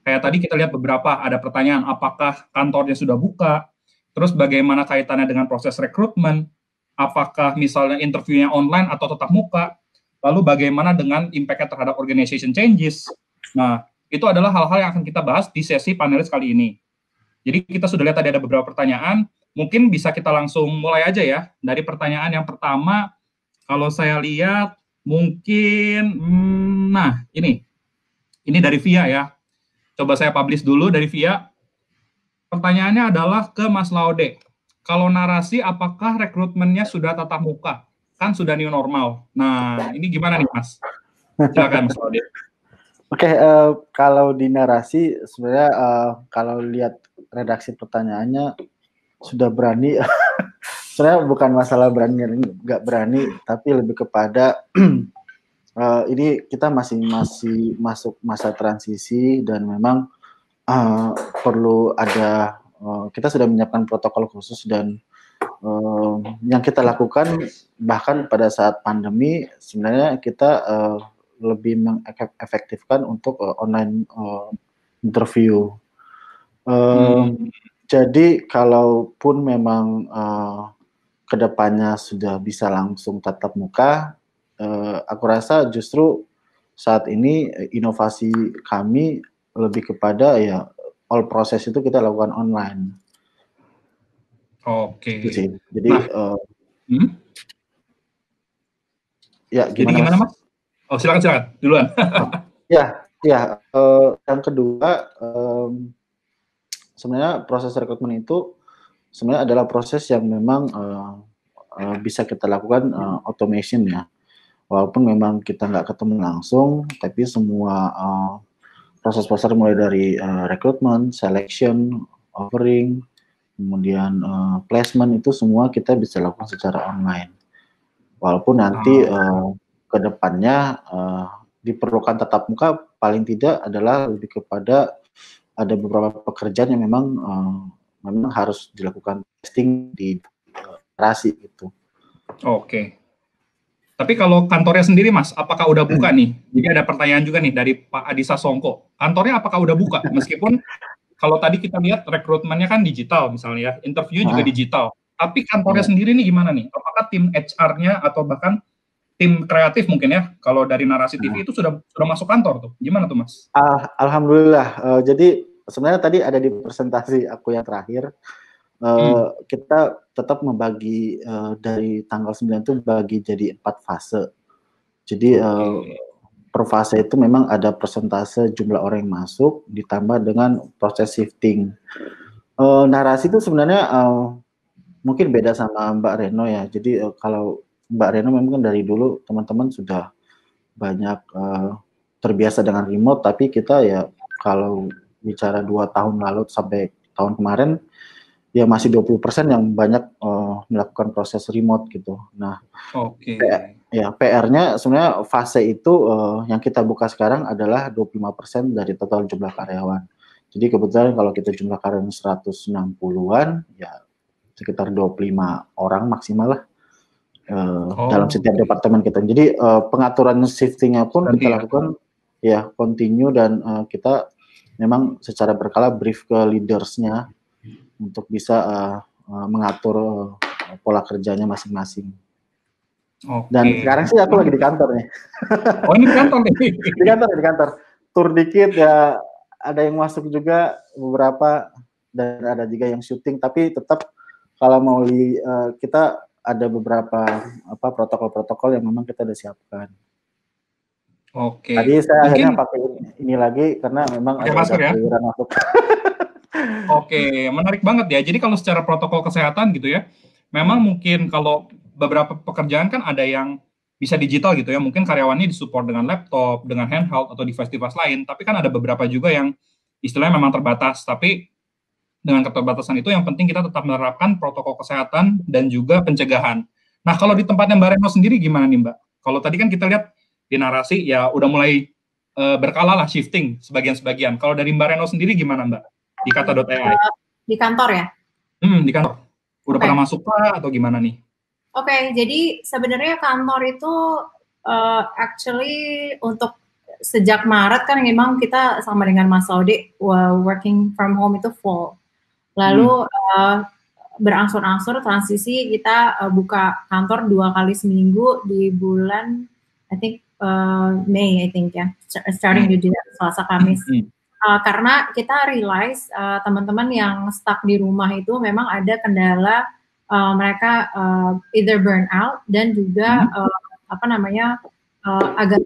Kayak tadi kita lihat beberapa, ada pertanyaan, apakah kantornya sudah buka, terus bagaimana kaitannya dengan proses rekrutmen, apakah misalnya interviewnya online atau tetap muka, lalu bagaimana dengan impact-nya terhadap organization changes. Nah, itu adalah hal-hal yang akan kita bahas di sesi panelis kali ini. Jadi kita sudah lihat tadi ada beberapa pertanyaan, mungkin bisa kita langsung mulai aja ya. Dari pertanyaan yang pertama, kalau saya lihat mungkin, nah ini dari Via ya. Coba saya publish dulu dari Via. Pertanyaannya adalah ke Mas Laude. Kalau narasi, apakah rekrutmennya sudah tatap muka? Kan sudah new normal. Nah, ini gimana nih, Mas? Silakan, Mas Laude. Oke, kalau di narasi, sebenarnya kalau lihat redaksi pertanyaannya, sudah berani. Sebenarnya bukan masalah berani, nggak berani, tapi lebih kepada ini kita masih masuk masa transisi dan memang perlu ada kita sudah menyiapkan protokol khusus dan yang kita lakukan bahkan pada saat pandemi sebenarnya kita lebih mengefektifkan untuk online interview. Jadi kalaupun memang kedepannya sudah bisa langsung tatap muka, aku rasa justru saat ini inovasi kami lebih kepada ya all proses itu kita lakukan online. Oke. Jadi ya gimana Mas? Oh silakan duluan. Yang kedua sebenarnya proses rekrutmen itu sebenarnya adalah proses yang memang bisa kita lakukan automation ya. Walaupun memang kita nggak ketemu langsung, tapi semua proses-proses mulai dari rekrutmen, selection, offering, kemudian placement itu semua kita bisa lakukan secara online. Walaupun nanti ke depannya diperlukan tatap muka, paling tidak adalah lebih kepada ada beberapa pekerjaan yang memang harus dilakukan testing di narasi gitu. Oke. Tapi kalau kantornya sendiri, Mas, apakah udah buka nih? Jadi ada pertanyaan juga nih dari Pak Adisa Songko. Kantornya apakah udah buka? Meskipun kalau tadi kita lihat rekrutmennya kan digital misalnya ya, interview juga digital. Tapi kantornya sendiri nih gimana nih? Apakah tim HR-nya atau bahkan tim kreatif mungkin ya? Kalau dari Narasi TV itu sudah masuk kantor tuh. Gimana tuh, Mas? Alhamdulillah. Jadi sebenarnya tadi ada di presentasi aku yang terakhir. Kita tetap membagi dari tanggal 9 itu bagi jadi 4 fase. Jadi per fase itu memang ada persentase jumlah orang yang masuk ditambah dengan proses shifting. Narasi itu sebenarnya mungkin beda sama Mbak Reno ya. Jadi kalau Mbak Reno memang dari dulu teman-teman sudah banyak terbiasa dengan remote, tapi kita ya kalau bicara 2 tahun lalu sampai tahun kemarin ya masih 20% yang banyak melakukan proses remote gitu. Nah, PR-nya sebenarnya fase itu yang kita buka sekarang adalah 25% dari total jumlah karyawan. Jadi kebetulan kalau kita jumlah karyawan 160-an, ya sekitar 25 orang maksimal lah dalam setiap departemen kita. Jadi pengaturan shifting-nya pun kita lakukan ya continue dan kita memang secara berkala brief ke leaders-nya untuk bisa mengatur pola kerjanya masing-masing. Oke. Dan sekarang sih aku lagi di kantor nih. Oh, ini di kantor nih? Di kantor. Tur dikit ya, ada yang masuk juga beberapa, dan ada juga yang syuting, tapi tetap kalau mau kita ada beberapa protokol-protokol yang memang kita udah siapkan. Oke. Tadi saya akhirnya pakai ini lagi karena memang ada masker ya? masuk. Oke, menarik banget ya. Jadi kalau secara protokol kesehatan gitu ya, memang mungkin kalau beberapa pekerjaan kan ada yang bisa digital gitu ya, mungkin karyawannya disupport dengan laptop, dengan handheld atau device-device lain, tapi kan ada beberapa juga yang istilahnya memang terbatas, tapi dengan keterbatasan itu yang penting kita tetap menerapkan protokol kesehatan dan juga pencegahan. Nah, kalau di tempatnya Mbak Reno sendiri gimana nih Mbak? Kalau tadi kan kita lihat di narasi ya udah mulai berkala lah shifting sebagian-sebagian. Kalau dari Mbak Reno sendiri gimana Mbak? Di kata.ai. Di kantor ya? Di kantor. Udah pernah masuk Pak atau gimana nih? Oke, jadi sebenarnya kantor itu actually untuk sejak Maret kan memang kita sama dengan Mas Laude working from home itu full. Lalu berangsur-angsur transisi kita buka kantor 2 kali seminggu di bulan I think May I think ya, starting to do that, Selasa Kamis. Karena kita realize teman-teman yang stuck di rumah itu memang ada kendala mereka either burn out dan juga agak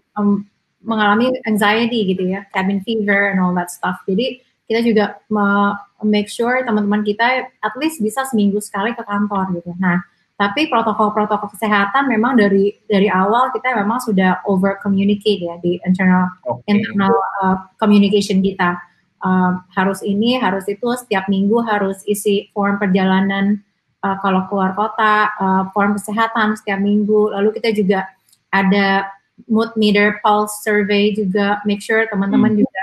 mengalami anxiety gitu ya, cabin fever and all that stuff. Jadi kita juga make sure teman-teman kita at least bisa seminggu sekali ke kantor gitu. Nah, tapi protokol-protokol kesehatan memang dari awal kita memang sudah over communicate ya di internal communication kita. Harus ini, harus itu, setiap minggu harus isi form perjalanan kalau keluar kota, form kesehatan setiap minggu. Lalu kita juga ada mood meter, pulse survey juga, make sure teman-teman juga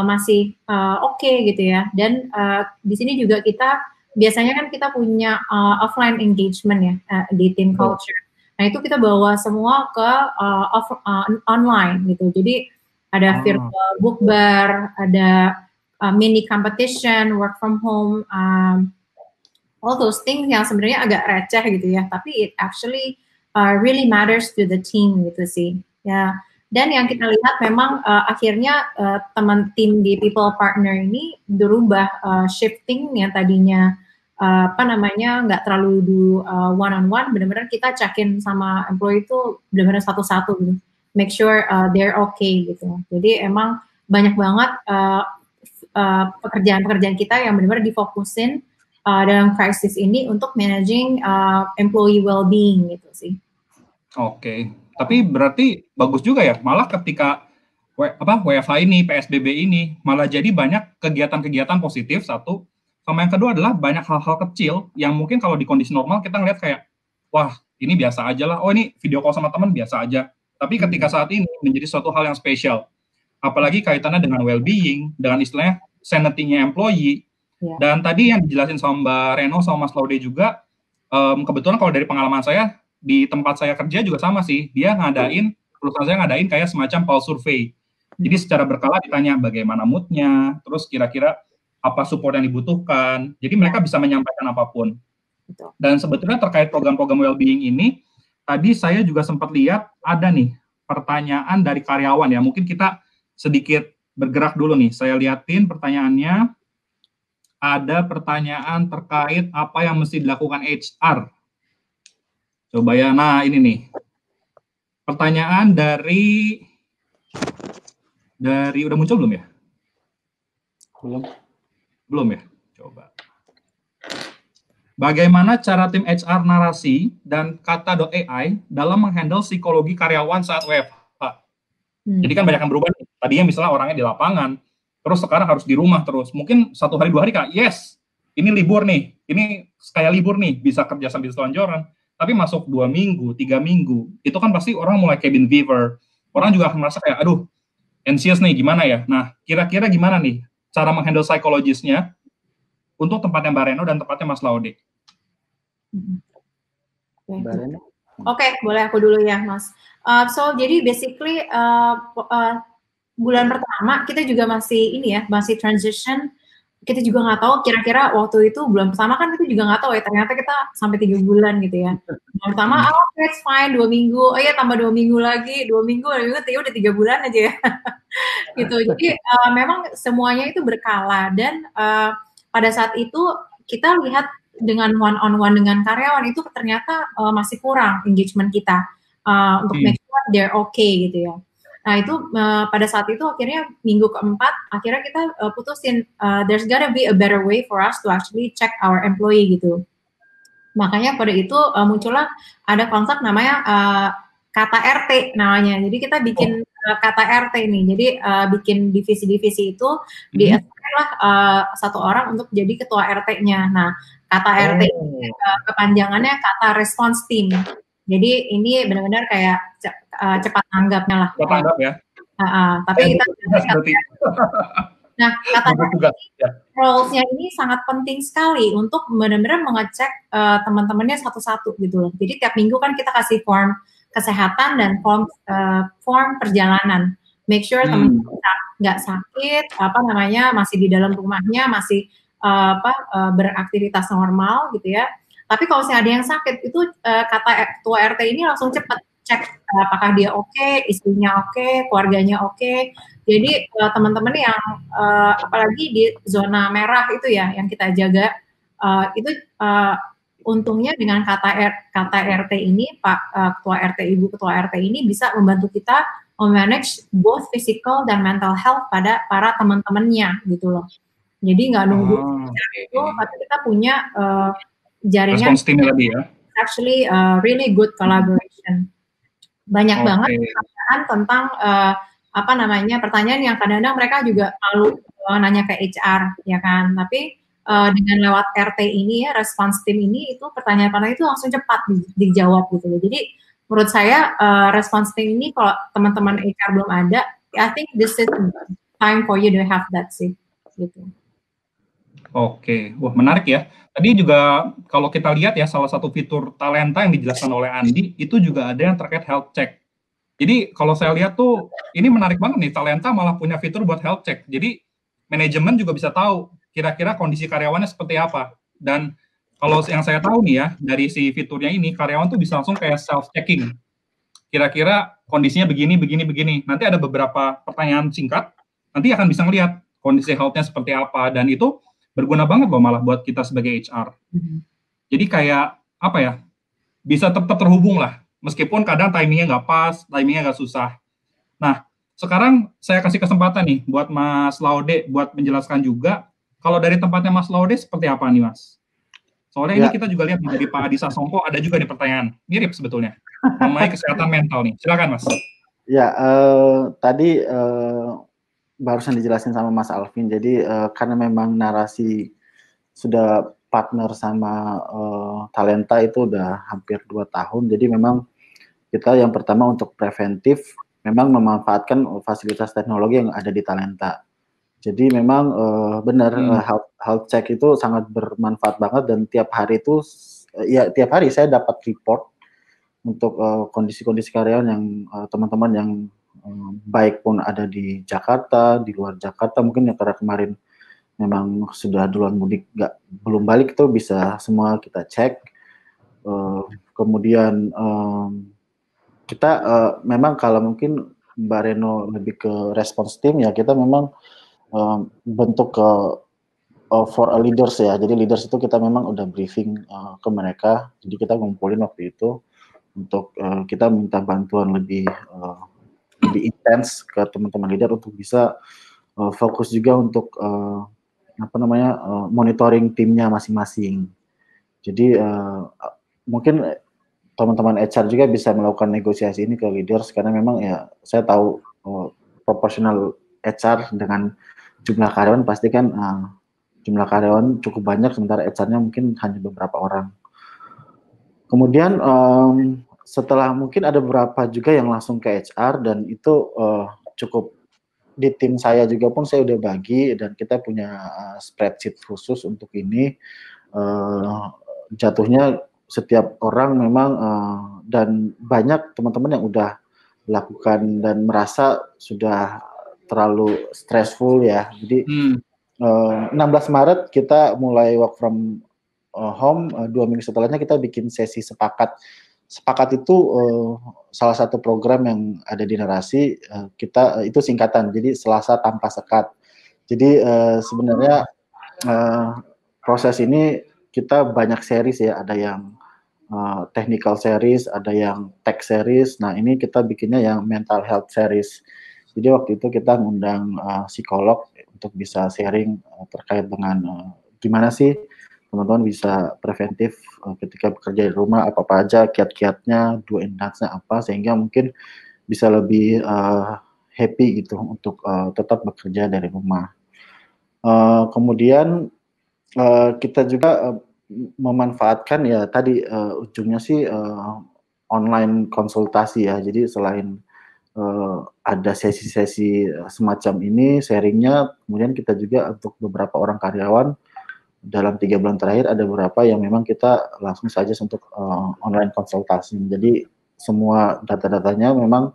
masih oke gitu ya. Dan di sini juga kita biasanya kan kita punya offline engagement ya di team culture. Nah itu kita bawa semua ke online gitu. Jadi ada virtual bookbar, ada mini competition, work from home, all those things yang sebenarnya agak receh gitu ya. Tapi it actually really matters to the team gitu sih. Ya. Dan yang kita lihat memang akhirnya teman tim di people partner ini berubah shifting yang tadinya nggak terlalu do one on one, benar-benar kita check-in sama employee itu benar-benar satu-satu gitu, make sure they're okay gitu. Jadi emang banyak banget pekerjaan-pekerjaan kita yang benar-benar difokusin dalam krisis ini untuk managing employee well-being gitu sih. Oke. Tapi berarti bagus juga ya, malah ketika WFH ini, PSBB ini, malah jadi banyak kegiatan-kegiatan positif, satu. Sama yang kedua adalah banyak hal-hal kecil yang mungkin kalau di kondisi normal kita ngeliat kayak, wah ini biasa aja lah, oh ini video call sama teman biasa aja. Tapi ketika saat ini menjadi suatu hal yang spesial. Apalagi kaitannya dengan well-being, dengan istilahnya sanity-nya employee. Dan tadi yang dijelasin sama Mbak Reno sama Mas Laude juga, kebetulan kalau dari pengalaman saya, di tempat saya kerja juga sama sih, perusahaan saya ngadain kayak semacam pulse survey. Jadi secara berkala ditanya bagaimana mood-nya, terus kira-kira apa support yang dibutuhkan. Jadi mereka bisa menyampaikan apapun. Dan sebetulnya terkait program-program well-being ini, tadi saya juga sempat lihat ada nih pertanyaan dari karyawan ya. Mungkin kita sedikit bergerak dulu nih. Saya liatin pertanyaannya. Ada pertanyaan terkait apa yang mesti dilakukan HR. Coba ya, nah ini nih. Pertanyaan dari udah muncul belum ya? Belum ya? Coba. Bagaimana cara tim HR narasi dan kata.ai dalam menghandle psikologi karyawan saat WFH? Jadi kan banyak yang berubah. Tadinya misalnya orangnya di lapangan, terus sekarang harus di rumah terus. Mungkin 1 hari 2 hari Kak, yes, ini libur nih. Ini kayak libur nih, bisa kerja sambil selonjoran. Tapi masuk 2 minggu, 3 minggu, itu kan pasti orang mulai cabin fever. Orang juga akan merasa kayak, aduh, anxious nih, gimana ya? Nah, kira-kira gimana nih cara menghandle psikologisnya untuk tempatnya Mbak Reno dan tempatnya Mas Laude? Oke, boleh aku dulu ya, Mas. Jadi basically bulan pertama kita juga masih transition kita juga nggak tahu kira-kira waktu itu bulan pertama kan kita juga nggak tahu ya, ternyata kita sampai 3 bulan gitu ya. Bulan pertama, okay, it's fine, 2 minggu, oh iya tambah 2 minggu lagi, 2 minggu, udah 3 bulan aja ya. Gitu. Jadi memang semuanya itu berkala dan pada saat itu kita lihat dengan one on one dengan karyawan itu ternyata masih kurang engagement kita untuk make sure they're okay gitu ya. Nah itu pada saat itu akhirnya minggu keempat akhirnya kita putusin there's gotta be a better way for us to actually check our employee gitu. Makanya pada itu muncullah ada konsep namanya kata RT namanya. Jadi kita bikin kata RT nih. Jadi bikin divisi-divisi itu di-assign lah satu orang untuk jadi ketua RT-nya. Nah kata RT ini kepanjangannya kata response team. Jadi ini benar-benar kayak cepat tanggapnya lah. Cepat tanggap ya. Tapi kita nah kata roles-nya ini sangat penting sekali untuk benar-benar mengecek teman-temannya satu-satu gitu loh. Jadi tiap minggu kan kita kasih form kesehatan dan form perjalanan. Make sure teman-teman nggak sakit, masih di dalam rumahnya, masih beraktivitas normal gitu ya. Tapi kalau misalnya ada yang sakit, itu kata ketua RT ini langsung cepat cek apakah dia oke, istrinya oke, keluarganya oke. Jadi teman-teman yang apalagi di zona merah itu ya, yang kita jaga, itu untungnya dengan kata RT ini, Pak Ketua RT, Ibu Ketua RT ini bisa membantu kita memanage both physical dan mental health pada para teman-temannya gitu loh. Jadi nggak nunggu itu, tapi kita punya jaringan actually really good collaboration. Banyak banget pertanyaan tentang pertanyaan yang kadang-kadang mereka juga malu nanya ke HR ya kan. Tapi dengan lewat RT ini ya, response team ini, itu pertanyaan-pertanyaan itu langsung cepat dijawab gitu. Jadi menurut saya response team ini kalau teman-teman HR belum ada, I think this is time for you to have that sih gitu. Oke, wah menarik ya. Tadi juga kalau kita lihat ya, salah satu fitur Talenta yang dijelaskan oleh Andi, itu juga ada yang terkait health check. Jadi kalau saya lihat tuh, ini menarik banget nih, Talenta malah punya fitur buat health check. Jadi manajemen juga bisa tahu kira-kira kondisi karyawannya seperti apa. Dan kalau yang saya tahu nih ya, dari si fiturnya ini, karyawan tuh bisa langsung kayak self-checking. Kira-kira kondisinya begini. Nanti ada beberapa pertanyaan singkat, nanti akan bisa ngelihat kondisi health-nya seperti apa. Dan itu berguna banget loh malah buat kita sebagai HR. Jadi kayak apa ya, bisa tetap terhubung lah, meskipun kadang timingnya nggak pas, timingnya nggak susah. Nah, sekarang saya kasih kesempatan nih buat Mas Laude buat menjelaskan juga, kalau dari tempatnya Mas Laude seperti apa nih Mas? Soalnya ini kita juga lihat dari Pak Adi Sasongko ada juga nih pertanyaan, mirip sebetulnya, mengenai kesehatan mental nih. Silakan Mas. Ya, tadi barusan dijelasin sama Mas Alvin. Jadi karena memang narasi sudah partner sama Talenta itu udah hampir 2 tahun. Jadi memang kita yang pertama untuk preventif memang memanfaatkan fasilitas teknologi yang ada di Talenta. Jadi memang benar health check itu sangat bermanfaat banget, dan tiap hari itu tiap hari saya dapat report untuk kondisi-kondisi karyawan yang teman-teman yang baik pun ada di Jakarta, di luar Jakarta, mungkin ya karena kemarin memang sudah duluan mudik belum balik, itu bisa semua kita cek. Kemudian kita memang kalau mungkin Mbak Reno lebih ke response team ya, kita memang bentuk ke for a leaders ya. Jadi leaders itu kita memang udah briefing ke mereka. Jadi kita ngumpulin waktu itu untuk kita minta bantuan lebih intens ke teman-teman leader untuk bisa fokus juga untuk monitoring timnya masing-masing. Jadi mungkin teman-teman HR juga bisa melakukan negosiasi ini ke leaders, karena memang ya saya tahu proporsional HR dengan jumlah karyawan pasti kan jumlah karyawan cukup banyak, sementara HR-nya mungkin hanya beberapa orang. Kemudian setelah mungkin ada beberapa juga yang langsung ke HR, dan itu cukup di tim saya juga pun saya udah bagi, dan kita punya spreadsheet khusus untuk ini. Jatuhnya setiap orang memang dan banyak teman-teman yang udah lakukan dan merasa sudah terlalu stressful ya. Jadi 16 Maret kita mulai work from home, 2 minggu setelahnya kita bikin sesi sepakat. Sepakat itu salah satu program yang ada di Narasi, kita itu singkatan, jadi Selasa Tanpa Sekat. Jadi sebenarnya proses ini kita banyak series ya, ada yang technical series, ada yang tech series. Nah ini kita bikinnya yang mental health series. Jadi waktu itu kita ngundang psikolog untuk bisa sharing terkait dengan gimana sih teman-teman bisa preventif ketika bekerja di rumah, apa-apa aja kiat-kiatnya, do and don'ts-nya apa, sehingga mungkin bisa lebih happy gitu untuk tetap bekerja dari rumah. Kemudian kita juga memanfaatkan ya tadi ujungnya sih online konsultasi ya. Jadi selain ada sesi-sesi semacam ini sharingnya, kemudian kita juga untuk beberapa orang karyawan dalam 3 bulan terakhir ada beberapa yang memang kita langsung saja untuk online konsultasi. Jadi semua data-datanya memang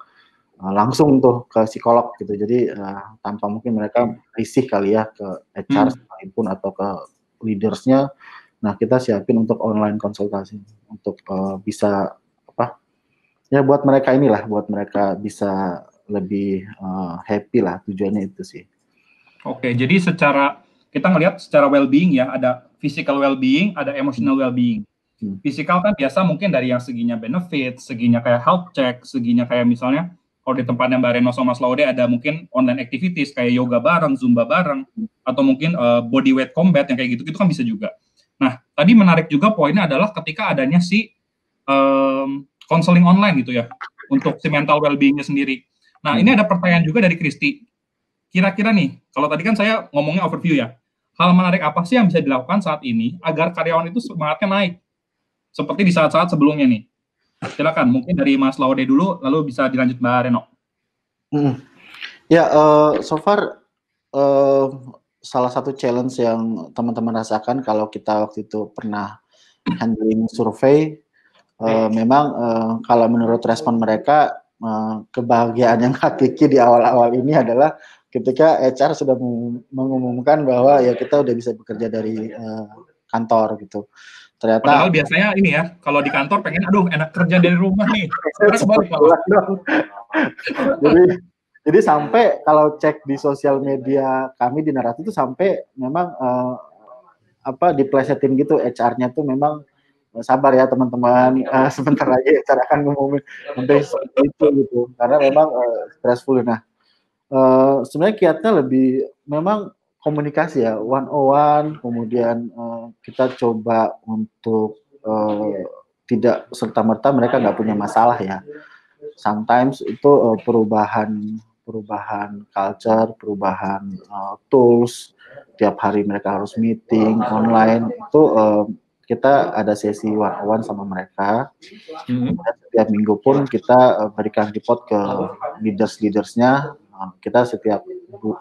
langsung tuh ke psikolog gitu. Jadi tanpa mungkin mereka risih kali ya ke HR sekalipun atau ke leadersnya. Nah kita siapin untuk online konsultasi untuk bisa apa ya buat mereka inilah, buat mereka bisa lebih happy lah, tujuannya itu sih. Oke, jadi secara kita ngelihat secara well-being ya, ada physical well-being, ada emotional well-being. Physical kan biasa mungkin dari yang seginya benefit, seginya kayak health check, seginya kayak misalnya kalau di tempatnya Mbak Reno sama Mas Laude ada mungkin online activities kayak yoga bareng, zumba bareng, atau mungkin body weight combat yang kayak gitu kan bisa juga. Nah, tadi menarik juga poinnya adalah ketika adanya si counseling online gitu ya, untuk si mental well-being-nya sendiri. Nah, ini ada pertanyaan juga dari Kristi. Kira-kira nih, kalau tadi kan saya ngomongnya overview ya, hal menarik apa sih yang bisa dilakukan saat ini agar karyawan itu semangatnya naik? Seperti di saat-saat sebelumnya nih. Silakan, mungkin dari Mas Laude dulu, lalu bisa dilanjut Mbak Reno. Ya, so far salah satu challenge yang teman-teman rasakan kalau kita waktu itu pernah handling survei, memang kalau menurut respon mereka, kebahagiaan yang hakiki di awal-awal ini adalah ketika HR sudah mengumumkan bahwa ya kita udah bisa bekerja dari kantor gitu. Ternyata padahal biasanya ini ya, kalau di kantor pengen aduh enak kerja dari rumah nih. Jadi sampai kalau cek di sosial media kami di Narasi itu sampai memang diplesetin gitu HR-nya tuh memang sabar ya teman-teman, sebentar lagi HR akan ngumumin sampai seperti itu gitu. Karena memang stressful. Nah, sebenarnya kiatnya lebih memang komunikasi ya, one-on-one, kemudian kita coba untuk tidak serta-merta mereka nggak punya masalah ya. Sometimes itu perubahan culture, perubahan tools, tiap hari mereka harus meeting online, itu kita ada sesi one-on-one sama mereka. Setiap minggu pun kita berikan report ke leaders-leadersnya. Kita setiap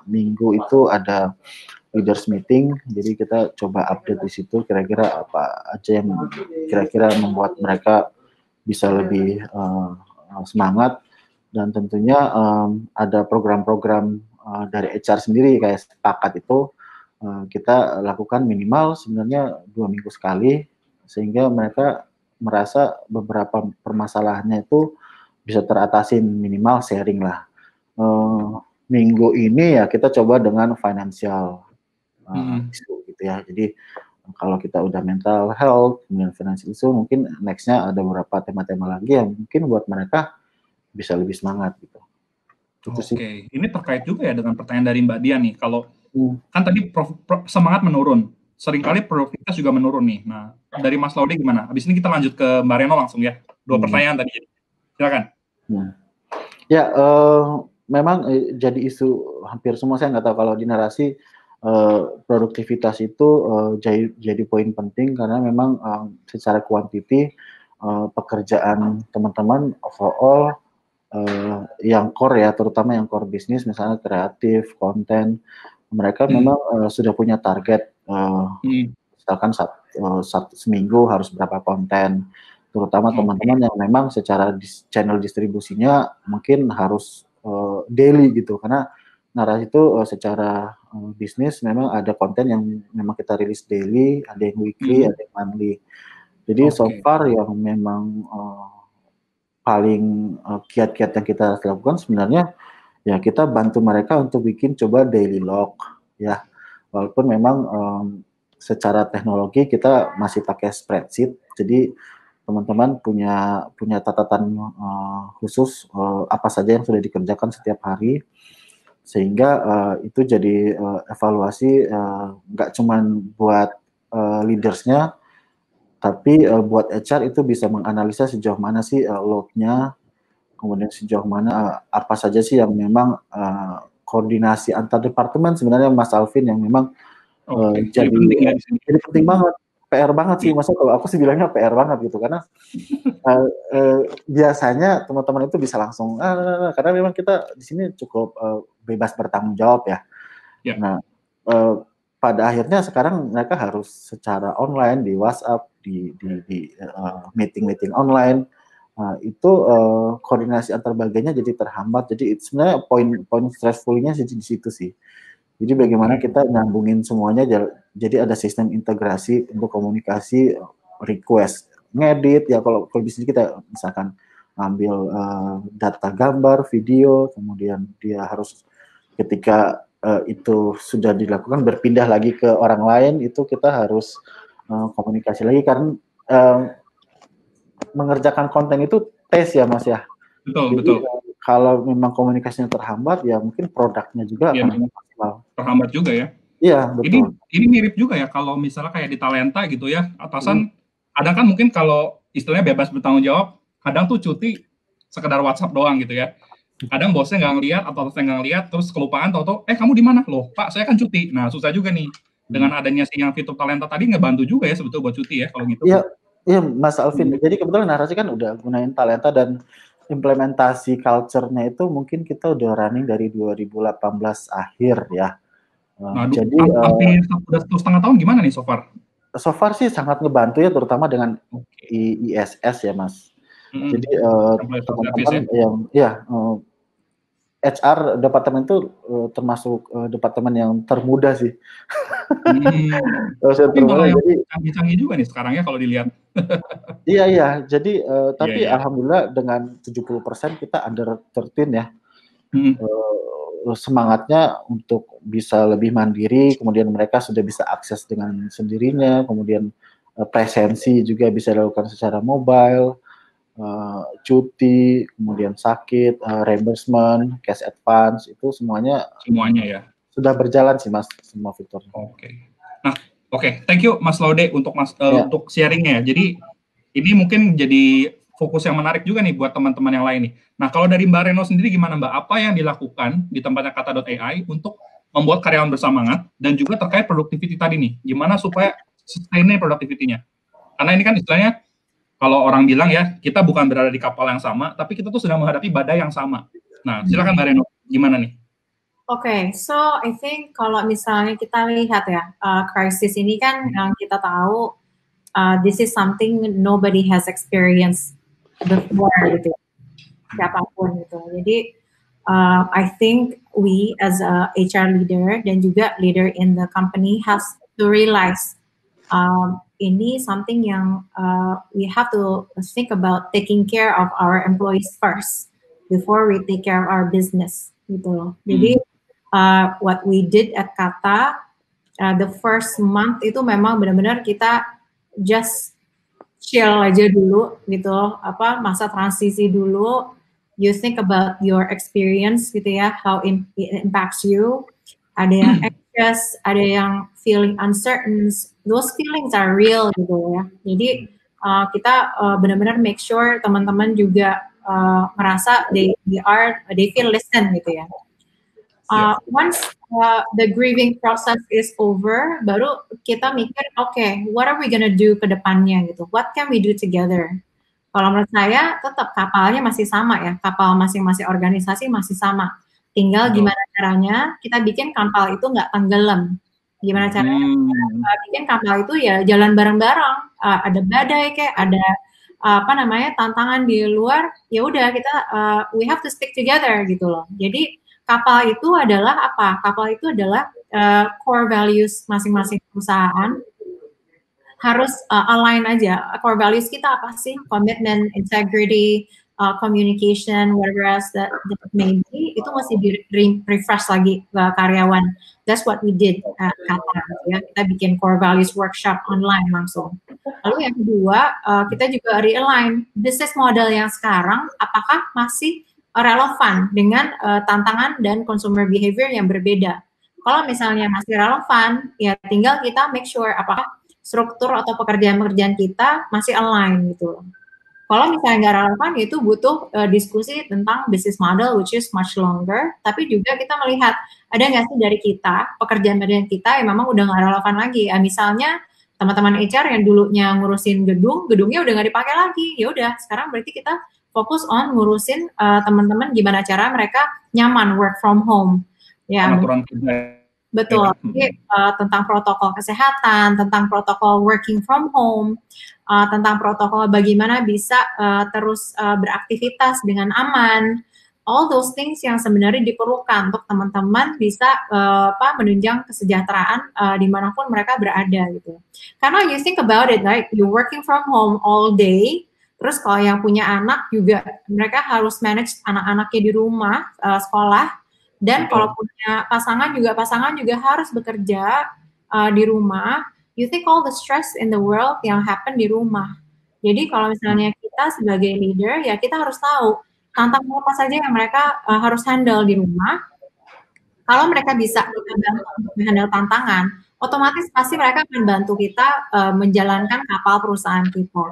minggu itu ada leaders meeting, jadi kita coba update di situ kira-kira apa aja yang kira-kira membuat mereka bisa lebih semangat, dan tentunya ada program-program dari HR sendiri kayak sepakat itu kita lakukan minimal sebenarnya 2 minggu sekali, sehingga mereka merasa beberapa permasalahannya itu bisa teratasin, minimal sharing lah. Minggu ini ya kita coba dengan financial issue gitu ya. Jadi kalau kita udah mental health, kemudian financial issue, mungkin nextnya ada beberapa tema-tema lagi yang mungkin buat mereka bisa lebih semangat gitu. Oke, ini terkait juga ya dengan pertanyaan dari Mbak Dian nih. Kalau kan tadi semangat menurun, seringkali produktivitas juga menurun nih. Nah, dari Mas Laude gimana? Habis ini kita lanjut ke Mbak Reno langsung ya. 2 pertanyaan tadi. Silakan. Ya, memang jadi isu hampir semua, saya nggak tahu kalau di Narasi produktivitas itu jadi poin penting karena memang secara kuantiti pekerjaan teman-teman overall yang core ya, terutama yang core bisnis misalnya kreatif, konten, mereka memang sudah punya target, misalkan seminggu harus berapa konten, terutama teman-teman yang memang secara channel distribusinya mungkin harus daily gitu, karena narasi itu secara bisnis memang ada konten yang memang kita rilis daily, ada yang weekly, ada yang monthly. Jadi so far yang memang paling kiat-kiat yang kita lakukan sebenarnya ya kita bantu mereka untuk bikin coba daily log ya. Walaupun memang secara teknologi kita masih pakai spreadsheet, jadi teman-teman punya catatan khusus apa saja yang sudah dikerjakan setiap hari, sehingga itu jadi evaluasi nggak cuman buat leadersnya, tapi buat HR itu bisa menganalisa sejauh mana sih load-nya, kemudian sejauh mana apa saja sih yang memang koordinasi antar departemen sebenarnya Mas Alvin yang memang jadi penting banget, PR banget sih. Masa kalau aku sih bilangnya PR banget gitu, karena biasanya teman-teman itu bisa langsung karena memang kita di sini cukup bebas bertanggung jawab ya. Nah pada akhirnya sekarang mereka harus secara online di WhatsApp, di meeting online. Itu koordinasi antar bagiannya jadi terhambat. Jadi sebenarnya poin stressfulnya di situ sih. Jadi bagaimana kita nyambungin semuanya, jadi ada sistem integrasi untuk komunikasi, request, ngedit ya, kalau di sini kita misalkan ambil data gambar, video, kemudian dia harus ketika itu sudah dilakukan berpindah lagi ke orang lain, itu kita harus komunikasi lagi karena mengerjakan konten itu tes ya Mas ya. Betul. Kalau memang komunikasinya terhambat ya mungkin produknya juga akan terhambat juga ya. Iya, betul. Ini mirip juga ya kalau misalnya kayak di talenta gitu ya, atasan kadang kan mungkin kalau istilahnya bebas bertanggung jawab, kadang tuh cuti sekedar WhatsApp doang gitu ya. Kadang bosnya nggak ngeliat atau atasnya nggak ngeliat, terus kelupaan tau-tau, kamu di mana? Loh, Pak, saya kan cuti. Nah, susah juga nih. Dengan adanya si yang fitur talenta tadi ngebantu juga ya sebetulnya buat cuti ya kalau gitu. Iya, Mas Alvin. Jadi kebetulan narasi kan udah gunain talenta dan implementasi culture-nya itu mungkin kita udah running dari 2018 akhir ya. Nah, jadi hampir udah 1,5 tahun gimana nih so far? So far sih sangat ngebantu ya, terutama dengan ISS ya Mas. Jadi teman-teman yang HR departemen itu termasuk departemen yang termuda sih. Tapi malah yang canggih-canggih juga nih sekarang ya kalau dilihat. Iya. Jadi tapi alhamdulillah dengan 70% kita under 13 ya. Semangatnya untuk bisa lebih mandiri, kemudian mereka sudah bisa akses dengan sendirinya, kemudian presensi juga bisa dilakukan secara mobile, cuti, kemudian sakit, reimbursement, cash advance, itu semuanya ya sudah berjalan sih Mas, semua fiturnya. Nah, thank you Mas Laude untuk untuk sharingnya. Jadi ini mungkin jadi fokus yang menarik juga nih buat teman-teman yang lain nih. Nah, kalau dari Mbak Reno sendiri gimana Mbak? Apa yang dilakukan di tempatnya Kata.ai untuk membuat karyawan bersemangat dan juga terkait productivity tadi nih? Gimana supaya sustain productivity-nya? Karena ini kan istilahnya kalau orang bilang ya, kita bukan berada di kapal yang sama, tapi kita tuh sedang menghadapi badai yang sama. Nah, silakan Mbak Reno, gimana nih? So I think kalau misalnya kita lihat ya, krisis ini kan yang kita tahu, this is something nobody has experienced before gitu, siapapun gitu. Jadi I think we as a HR leader dan juga leader in the company has to realize ini something yang we have to think about taking care of our employees first before we take care of our business gitu loh. Jadi what we did at Kata the first month itu memang benar-benar kita just chill aja dulu gitu loh, masa transisi dulu. You think about your experience gitu ya, how it impacts you. Ada yang anxious, ada yang feeling uncertain. Those feelings are real gitu ya. Jadi kita benar-benar make sure teman-teman juga merasa they feel listen gitu ya. Once the grieving process is over, baru kita mikir, what are we gonna do ke depannya gitu? What can we do together? Kalau menurut saya, tetap kapalnya masih sama ya. Kapal masing-masing organisasi masih sama. Tinggal gimana caranya kita bikin kapal itu nggak tenggelam. Gimana caranya kita bikin kapal itu ya jalan bareng-bareng. Ada badai kayak ada tantangan di luar. Ya udah kita we have to stick together gitu loh. Jadi kapal itu adalah apa? Kapal itu adalah core values masing-masing perusahaan harus align aja. Core values kita apa sih? Commitment, integrity, communication, whatever else that may be, itu masih di-refresh lagi ke karyawan. That's what we did at Kata. Ya. Kita bikin core values workshop online langsung. Lalu yang kedua, kita juga realign business model yang sekarang, apakah masih relevan dengan tantangan dan consumer behavior yang berbeda. Kalau misalnya masih relevan, ya tinggal kita make sure apakah struktur atau pekerjaan-pekerjaan kita masih align gitu. Kalau misalnya nggak relevan, itu butuh diskusi tentang business model which is much longer. Tapi juga kita melihat ada nggak sih dari kita pekerjaan-pekerjaan kita yang memang udah nggak relevan lagi. Misalnya teman-teman HR yang dulunya ngurusin gedungnya udah nggak dipakai lagi. Ya udah, sekarang berarti kita fokus on ngurusin teman-teman gimana cara mereka nyaman work from home. Ya. Betul, jadi tentang protokol kesehatan, tentang protokol working from home, tentang protokol bagaimana bisa terus beraktivitas dengan aman, all those things yang sebenarnya diperlukan untuk teman-teman bisa menunjang kesejahteraan dimanapun mereka berada gitu. Karena you think about it, right? You working from home all day, terus kalau yang punya anak juga mereka harus manage anak-anaknya di rumah, sekolah. Dan kalau punya pasangan juga harus bekerja di rumah. You think all the stress in the world yang happen di rumah. Jadi kalau misalnya kita sebagai leader, ya kita harus tahu tantangan apa saja yang mereka harus handle di rumah. Kalau mereka bisa bantu untuk handle tantangan, otomatis pasti mereka akan bantu kita menjalankan kapal perusahaan kita.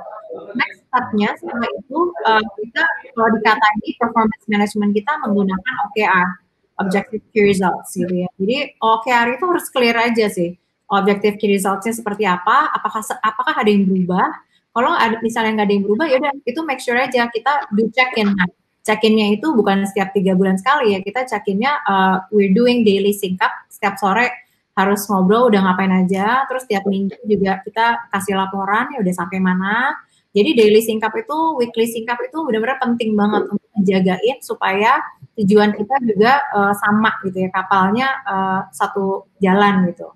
Next step-nya setelah itu kita kalau dikatai performance management kita menggunakan OKR. Objective key results gitu ya. Jadi OKR itu harus clear aja sih. Objective key results-nya seperti apa? Apakah ada yang berubah? Kalau misalnya nggak ada yang berubah, ya udah itu make sure aja kita do check-in. Nah, check-in-nya itu bukan setiap 3 bulan sekali ya. Kita check-in-nya we're doing daily sync up. Setiap sore harus ngobrol udah ngapain aja. Terus tiap minggu juga kita kasih laporan ya udah sampai mana. Jadi daily sync up itu, weekly sync up itu benar-benar penting banget untuk menjagain supaya tujuan kita juga sama gitu ya, kapalnya satu jalan gitu.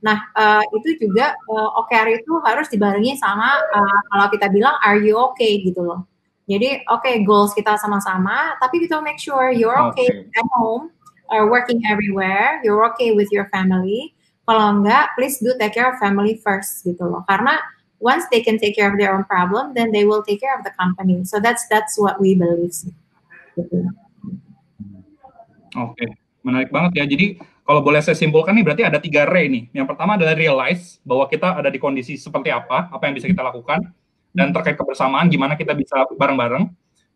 Nah, itu juga OKR itu harus dibarengi sama kalau kita bilang are you okay gitu loh. Jadi goals kita sama-sama, tapi kita make sure you're okay at home, working everywhere, you're okay with your family. Kalau enggak, please do take care of family first gitu loh. Karena once they can take care of their own problem, then they will take care of the company. So that's what we believe. Gitu. Oke, menarik banget ya. Jadi kalau boleh saya simpulkan nih berarti ada 3 R nih. Yang pertama adalah realize bahwa kita ada di kondisi seperti apa yang bisa kita lakukan, dan terkait kebersamaan gimana kita bisa bareng-bareng.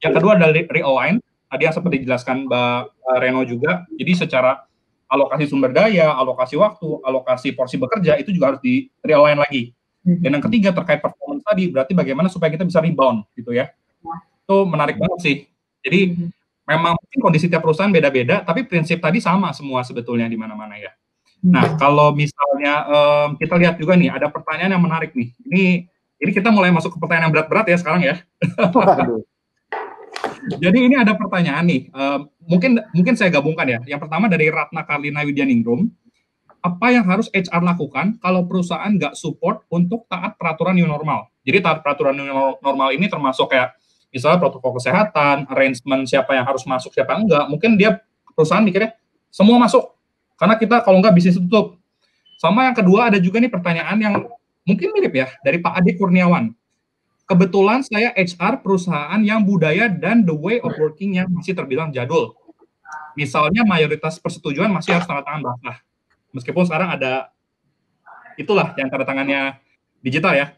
Yang kedua adalah realign, tadi yang seperti dijelaskan Mbak Reno juga. Jadi secara alokasi sumber daya, alokasi waktu, alokasi porsi bekerja itu juga harus di realign lagi. Dan yang ketiga terkait performance tadi, berarti bagaimana supaya kita bisa rebound gitu ya. Itu menarik banget sih. Jadi memang mungkin kondisi tiap perusahaan beda-beda, tapi prinsip tadi sama semua sebetulnya di mana-mana ya. Nah, kalau misalnya kita lihat juga nih, ada pertanyaan yang menarik nih. Ini kita mulai masuk ke pertanyaan yang berat-berat ya sekarang ya. Jadi ini ada pertanyaan nih, mungkin saya gabungkan ya. Yang pertama dari Ratna Karlina Widyaningrum. Apa yang harus HR lakukan kalau perusahaan nggak support untuk taat peraturan new normal? Jadi taat peraturan new normal ini termasuk kayak misalnya protokol kesehatan, arrangement siapa yang harus masuk, siapa enggak. Mungkin dia perusahaan mikirnya semua masuk, karena kita kalau enggak bisnis tutup. Sama yang kedua ada juga nih pertanyaan yang mungkin mirip ya, dari Pak Ade Kurniawan. Kebetulan saya HR perusahaan yang budaya dan the way of working-nya masih terbilang jadul. Misalnya mayoritas persetujuan masih harus tanda tangan basah. Meskipun sekarang ada itulah yang tanda tangannya digital ya.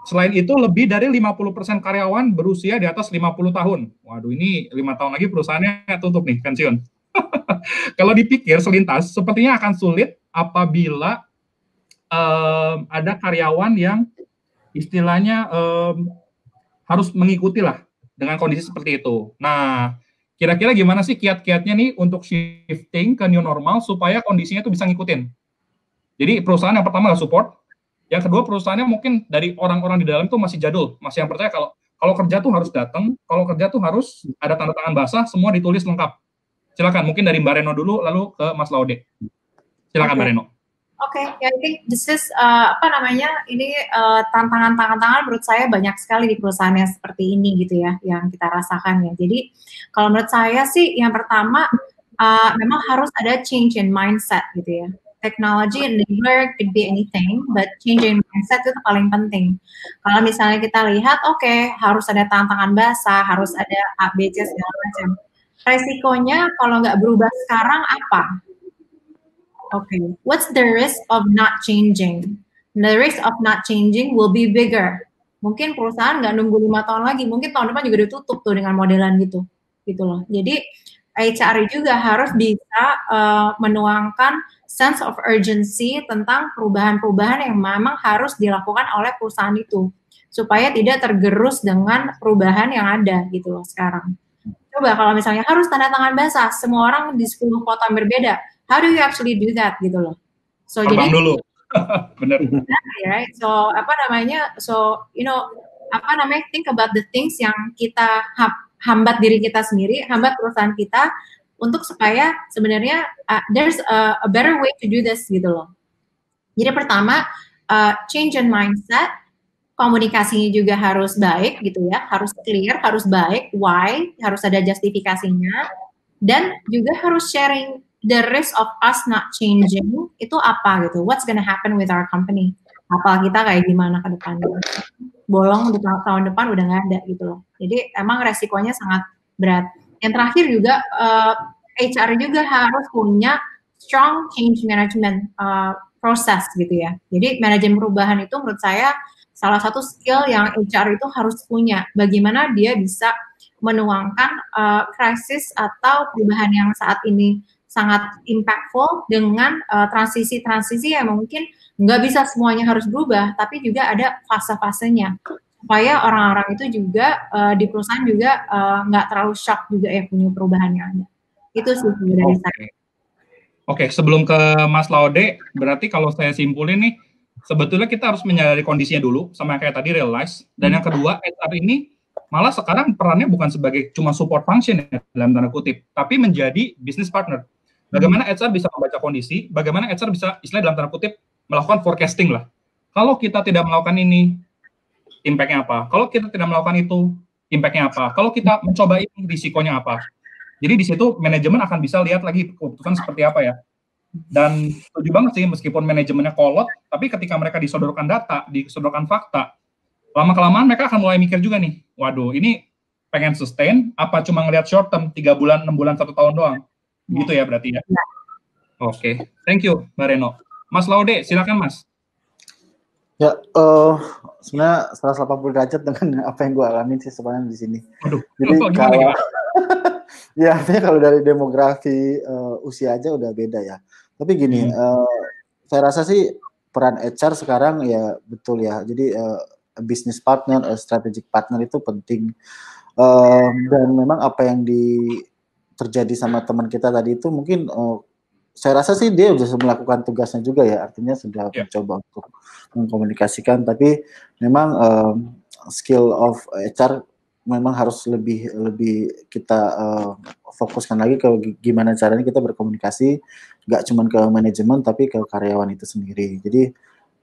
Selain itu lebih dari 50% karyawan berusia di atas 50 tahun. Waduh, ini 5 tahun lagi perusahaannya tutup nih, pensiun. Kalau dipikir selintas, sepertinya akan sulit apabila ada karyawan yang istilahnya harus mengikuti lah dengan kondisi seperti itu. Nah, kira-kira gimana sih kiat-kiatnya nih untuk shifting ke new normal supaya kondisinya itu bisa ngikutin? Jadi perusahaan yang pertama nggak support, yang kedua perusahaannya mungkin dari orang-orang di dalam itu masih jadul, masih yang percaya kalau kerja tuh harus datang, kalau kerja tuh harus ada tanda tangan basah, semua ditulis lengkap. Silakan, mungkin dari Mbak Reno dulu, lalu ke Mas Laude. Silakan Mbak Reno. Oke, I think this is ini tantangan menurut saya banyak sekali di perusahaan yang seperti ini gitu ya, yang kita rasakan ya. Jadi kalau menurut saya sih yang pertama memang harus ada change in mindset gitu ya. Technology enabler could be anything, but change in mindset itu paling penting. Kalau misalnya kita lihat, harus ada tantangan basah, harus ada ABC segala macam. Resikonya kalau nggak berubah sekarang apa? What's the risk of not changing? The risk of not changing will be bigger. Mungkin perusahaan nggak nunggu 5 tahun lagi, mungkin tahun depan juga ditutup tuh dengan modelan gitu loh. Jadi HR juga harus bisa menuangkan sense of urgency tentang perubahan-perubahan yang memang harus dilakukan oleh perusahaan itu, supaya tidak tergerus dengan perubahan yang ada gitu loh sekarang. Coba kalau misalnya harus tanda tangan basah, semua orang di 10 kota berbeda, how do you actually do that gitu loh? So Terbang jadi dulu. Benar. Right? So think about the things yang kita hambat diri kita sendiri, hambat perusahaan kita untuk supaya sebenarnya there's a better way to do this gitu loh. Jadi pertama change in mindset, komunikasinya juga harus baik gitu ya, harus clear, harus baik, why, harus ada justifikasinya, dan juga harus sharing the risk of us not changing itu apa gitu, what's gonna happen with our company, apa kita kayak gimana ke depannya, bolong di tahun depan udah nggak ada gitu loh. Jadi emang resikonya sangat berat. Yang terakhir juga HR juga harus punya strong change management process gitu ya. Jadi manajemen perubahan itu menurut saya salah satu skill yang HR itu harus punya. Bagaimana dia bisa menuangkan krisis atau perubahan yang saat ini sangat impactful dengan transisi-transisi yang mungkin nggak bisa semuanya harus berubah, tapi juga ada fase-fasenya. Supaya orang-orang itu juga di perusahaan juga nggak terlalu shock juga ya punya perubahan yang ada. Itu sih dari saya. Oke, sebelum ke Mas Laude, berarti kalau saya simpulin nih, sebetulnya kita harus menyadari kondisinya dulu, sama kayak tadi realize. Dan yang kedua, HR ini malah sekarang perannya bukan sebagai cuma support function ya, dalam tanda kutip, tapi menjadi business partner. Bagaimana HR bisa membaca kondisi, bagaimana HR bisa, istilah dalam tanda kutip, melakukan forecasting lah. Kalau kita tidak melakukan ini, impact-nya apa? Kalau kita tidak melakukan itu, impact-nya apa? Kalau kita mencoba ini, risikonya apa? Jadi di situ manajemen akan bisa lihat lagi keputusan seperti apa ya. Dan setuju banget sih, meskipun manajemennya kolot, tapi ketika mereka disodorkan data, disodorkan fakta, lama-kelamaan mereka akan mulai mikir juga nih, waduh ini pengen sustain, apa cuma ngelihat short term, 3 bulan, 6 bulan, 1 tahun doang. Gitu ya berarti ya. Oke, thank you Mbak Reno. Mas Laude, silakan Mas. Ya, sebenarnya 180 derajat dengan apa yang gue alami sih sebenarnya di sini. Aduh, jadi gimana? Ya artinya kalau dari demografi usia aja udah beda ya. Tapi gini, saya rasa sih peran HR sekarang ya betul ya. Jadi business partner, strategic partner itu penting. Dan memang apa yang terjadi sama teman kita tadi itu mungkin saya rasa sih dia sudah melakukan tugasnya juga ya, artinya sudah mencoba untuk mengkomunikasikan, tapi memang skill of HR memang harus lebih kita fokuskan lagi ke gimana caranya kita berkomunikasi, nggak cuma ke manajemen tapi ke karyawan itu sendiri. Jadi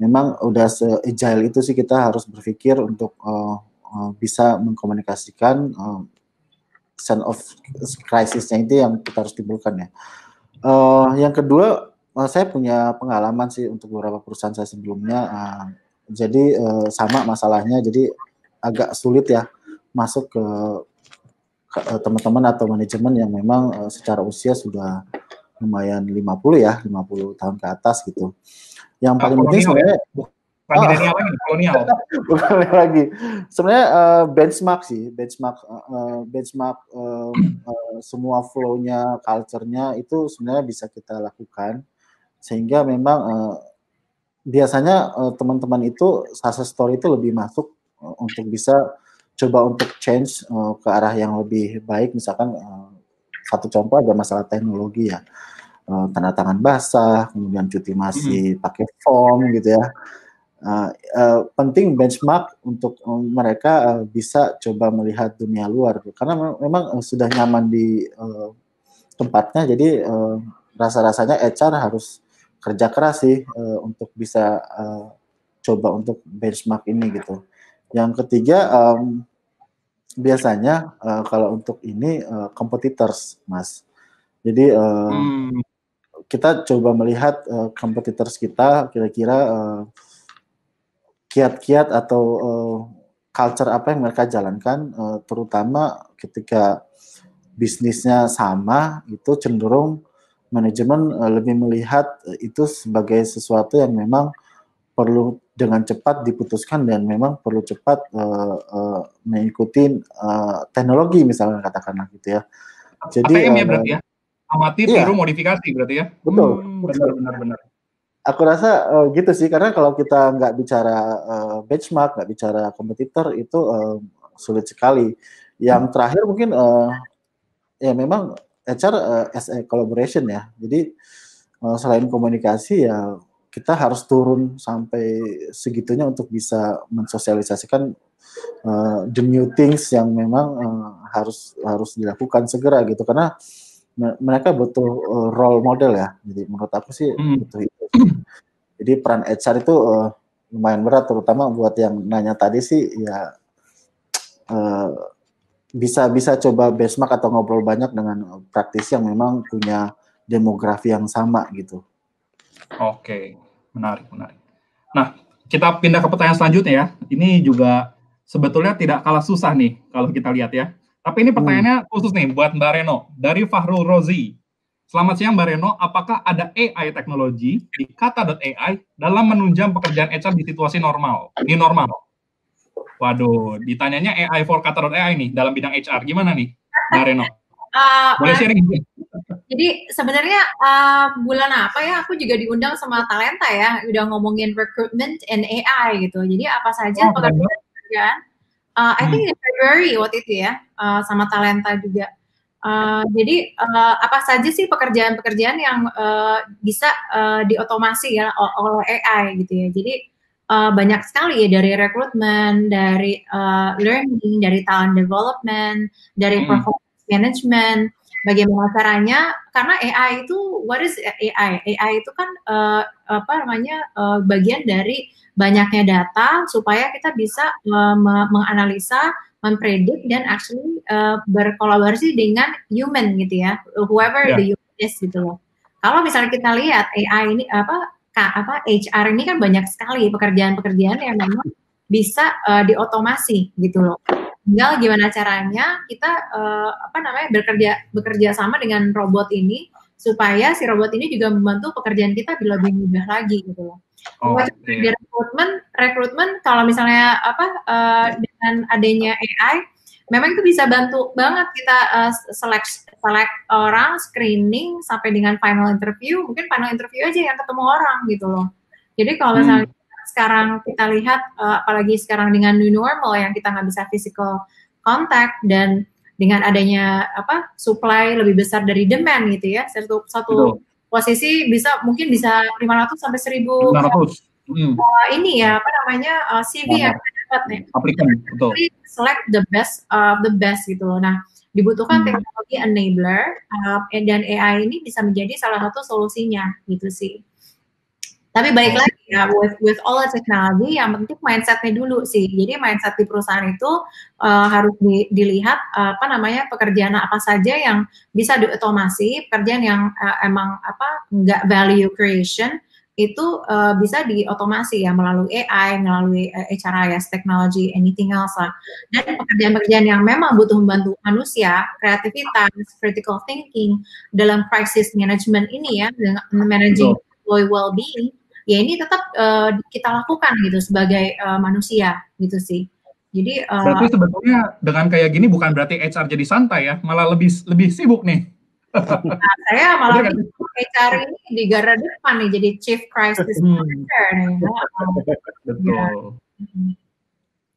memang udah se-agile itu sih kita harus berpikir untuk bisa mengkomunikasikan sense of crisis-nya itu yang kita harus timbulkan ya. Yang kedua, saya punya pengalaman sih untuk beberapa perusahaan saya sebelumnya. Jadi sama masalahnya, jadi agak sulit ya masuk ke teman-teman atau manajemen yang memang secara usia sudah lumayan 50 tahun ke atas gitu. Yang paling penting sebenarnya bukan lagi. Sebenarnya benchmark semua flow-nya, culture-nya itu sebenarnya bisa kita lakukan sehingga memang biasanya teman-teman itu success story itu lebih masuk untuk bisa coba untuk change ke arah yang lebih baik. Misalkan satu contoh ada masalah teknologi ya, tanda tangan basah, kemudian cuti masih pakai form gitu ya. Penting benchmark untuk mereka bisa coba melihat dunia luar karena memang sudah nyaman di tempatnya. Jadi rasa-rasanya HR harus kerja keras sih untuk bisa coba untuk benchmark ini gitu. Yang ketiga biasanya kalau untuk ini competitors, Mas. Jadi kita coba melihat competitors kita kira-kira kiat-kiat atau culture apa yang mereka jalankan, terutama ketika bisnisnya sama, itu cenderung manajemen lebih melihat itu sebagai sesuatu yang memang perlu dengan cepat diputuskan dan memang perlu cepat mengikuti teknologi misalnya katakanlah gitu ya. Jadi ATM ya berarti ya, amati, tiru, modifikasi berarti ya. Betul. Benar. Aku rasa gitu sih, karena kalau kita nggak bicara benchmark, nggak bicara kompetitor itu sulit sekali. Yang terakhir mungkin ya memang HR as a collaboration ya. Jadi selain komunikasi ya kita harus turun sampai segitunya untuk bisa mensosialisasikan the new things yang memang harus dilakukan segera gitu, karena mereka butuh role model ya. Jadi menurut aku sih butuh itu. Jadi peran HR itu lumayan berat, terutama buat yang nanya tadi sih ya bisa coba benchmark atau ngobrol banyak dengan praktisi yang memang punya demografi yang sama gitu. Oke, menarik. Nah, kita pindah ke pertanyaan selanjutnya ya. Ini juga sebetulnya tidak kalah susah nih kalau kita lihat ya. Tapi ini pertanyaannya khusus nih buat Mbak Reno dari Fahrul Rozi. Selamat siang Mbak Reno, apakah ada AI teknologi di Kata.ai dalam menunjang pekerjaan HR di situasi normal? Waduh, ditanyanya AI for Kata.ai nih dalam bidang HR. Gimana nih Mbak Reno? Boleh sharing? Jadi sebenarnya bulan apa ya aku juga diundang sama Talenta ya, udah ngomongin recruitment and AI gitu. Jadi apa saja pekerjaan I think in February waktu itu ya, sama Talenta juga. Jadi apa saja sih pekerjaan-pekerjaan yang bisa diotomasi ya oleh AI gitu ya. Jadi banyak sekali ya, dari rekrutmen, dari learning, dari talent development, dari performance management. Bagaimana caranya? Karena AI itu, what is AI? AI itu kan bagian dari banyaknya data supaya kita bisa menganalisa, mempredik dan actually berkolaborasi dengan human gitu ya, whoever the human is gitu loh. Kalau misalnya kita lihat AI ini HR ini kan banyak sekali pekerjaan-pekerjaan yang memang bisa diotomasi gitu loh. Tinggal gimana caranya kita bekerja sama dengan robot ini supaya si robot ini juga membantu pekerjaan kita lebih mudah lagi gitu loh. Di rekrutmen kalau misalnya dengan adanya AI memang itu bisa bantu banget kita select orang, screening sampai dengan final interview. Mungkin final interview aja yang ketemu orang gitu loh. Jadi kalau misalnya sekarang kita lihat apalagi sekarang dengan new normal yang kita nggak bisa physical contact dan dengan adanya supply lebih besar dari demand gitu ya, satu posisi mungkin bisa 500 sampai 1000 ini ya CV yang kita dapat nih. Aplikan, betul. Select the best of the best gitu. Nah, dibutuhkan teknologi enabler dan AI ini bisa menjadi salah satu solusinya gitu sih. Tapi balik lagi ya, with all the technology, yang penting mindset-nya dulu sih. Jadi mindset di perusahaan itu harus dilihat pekerjaan apa saja yang bisa diotomasi, pekerjaan yang emang nggak value creation itu bisa diotomasi ya melalui AI, melalui HRIS technology, anything else lah. Dan pekerjaan-pekerjaan yang memang butuh membantu manusia, kreativitas, critical thinking dalam crisis management ini ya, dengan managing employee well-being, ya ini tetap kita lakukan gitu sebagai manusia gitu sih. Jadi berarti sebetulnya dengan kayak gini bukan berarti HR jadi santai ya, malah lebih sibuk nih. Nah, saya malah HR ini di garda depan nih, jadi Chief Crisis Manager nih. Betul.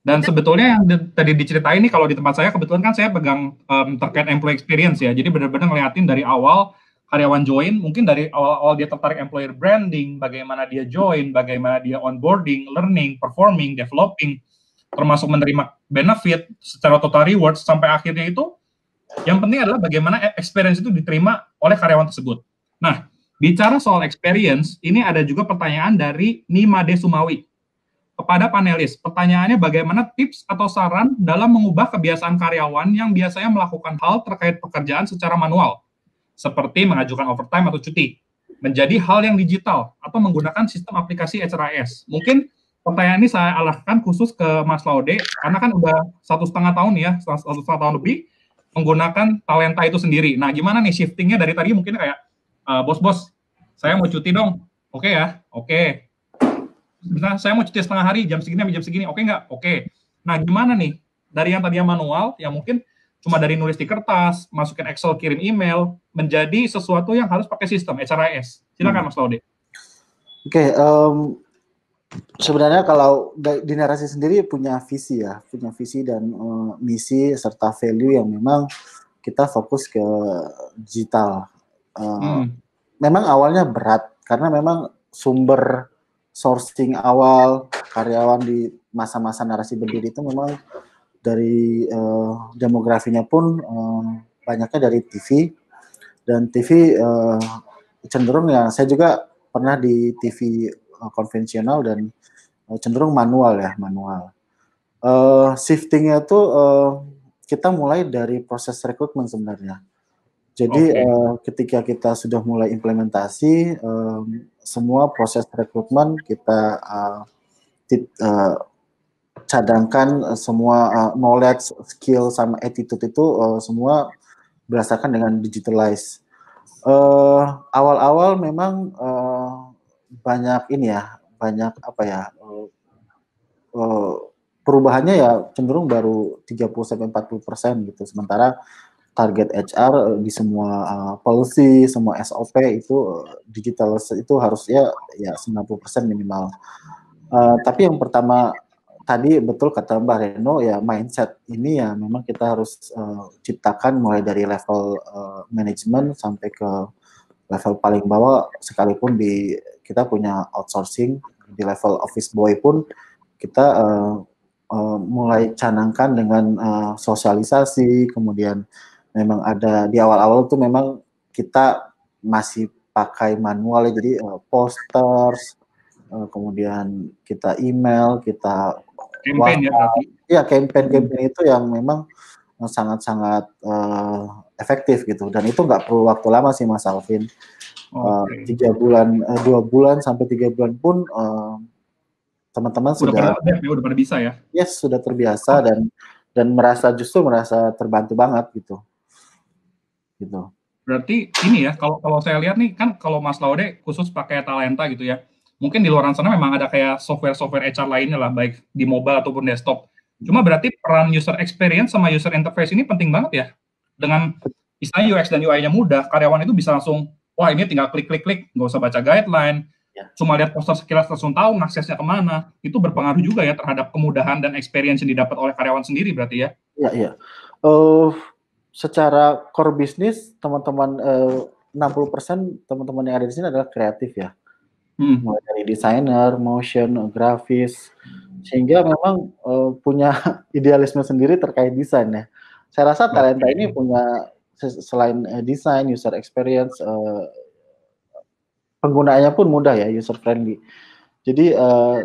Dan sebetulnya yang tadi diceritain nih, kalau di tempat saya kebetulan kan saya pegang terkait employee experience ya, jadi benar-benar ngeliatin dari awal karyawan join, mungkin dari awal-awal dia tertarik employer branding, bagaimana dia join, bagaimana dia onboarding, learning, performing, developing, termasuk menerima benefit secara total reward, sampai akhirnya itu yang penting adalah bagaimana experience itu diterima oleh karyawan tersebut. Nah, bicara soal experience, ini ada juga pertanyaan dari Nimade Sumawi. Kepada panelis, pertanyaannya bagaimana tips atau saran dalam mengubah kebiasaan karyawan yang biasanya melakukan hal terkait pekerjaan secara manual, seperti mengajukan overtime atau cuti, menjadi hal yang digital atau menggunakan sistem aplikasi HRIS. Mungkin pertanyaan ini saya alahkan khusus ke Mas Laude, karena kan udah 1,5 tahun ya, 1,5 tahun lebih menggunakan talenta itu sendiri. Nah, gimana nih shiftingnya dari tadi mungkin kayak, bos, saya mau cuti dong, oke ya, oke. Misalnya saya mau cuti setengah hari, jam segini sampai jam segini, oke nggak? Oke. Nah, gimana nih? Dari yang tadinya manual, yang mungkin cuma dari nulis di kertas, masukin Excel, kirim email, menjadi sesuatu yang harus pakai sistem, HRIS. Silakan Mas Laude. Oke, sebenarnya kalau di narasi sendiri punya visi ya, punya visi dan misi serta value yang memang kita fokus ke digital. Memang awalnya berat, karena memang sumber sourcing awal karyawan di masa-masa narasi berdiri itu memang dari demografinya pun banyaknya dari TV, dan TV cenderung ya, saya juga pernah di TV konvensional dan cenderung manual. Shiftingnya tuh kita mulai dari proses rekrutmen sebenarnya. Jadi ketika kita sudah mulai implementasi, semua proses rekrutmen kita cadangkan semua knowledge, skill, sama attitude itu semua berdasarkan dengan digitalize. Awal-awal memang banyak perubahannya ya cenderung baru 30-40% gitu. Sementara target HR di semua policy, semua SOP itu digital itu harusnya ya 90% minimal. Tapi yang pertama tadi betul kata Mbak Reno ya, mindset ini ya memang kita harus ciptakan mulai dari level manajemen sampai ke level paling bawah, sekalipun kita punya outsourcing di level office boy pun kita mulai canangkan dengan sosialisasi. Kemudian memang ada di awal-awal tuh memang kita masih pakai manual ya, jadi posters, kemudian kita email, kita campaign ya campaign itu yang memang sangat-sangat efektif gitu, dan itu nggak perlu waktu lama sih Mas Alvin. 3 bulan, 2 bulan sampai 3 bulan pun teman-teman sudah pada bisa ya. Yes, sudah terbiasa dan justru merasa terbantu banget gitu. Berarti ini ya, kalau saya lihat nih kan, kalau Mas Laude khusus pakai talenta gitu ya, mungkin di luar sana memang ada kayak software HR lainnya lah, baik di mobile ataupun desktop. Cuma berarti peran user experience sama user interface ini penting banget ya. Dengan istilahnya UX dan UI-nya mudah, karyawan itu bisa langsung, wah ini tinggal klik, nggak usah baca guideline, cuma lihat poster sekilas langsung tahu aksesnya kemana. Itu berpengaruh juga ya terhadap kemudahan dan experience yang didapat oleh karyawan sendiri berarti ya? Iya. Secara core bisnis, teman-teman 60% teman-teman yang ada di sini adalah kreatif ya. Mulai dari desainer, motion, grafis, sehingga memang punya idealisme sendiri terkait desain ya. Saya rasa talenta ini punya, selain desain, user experience, penggunaannya pun mudah ya, user friendly. Jadi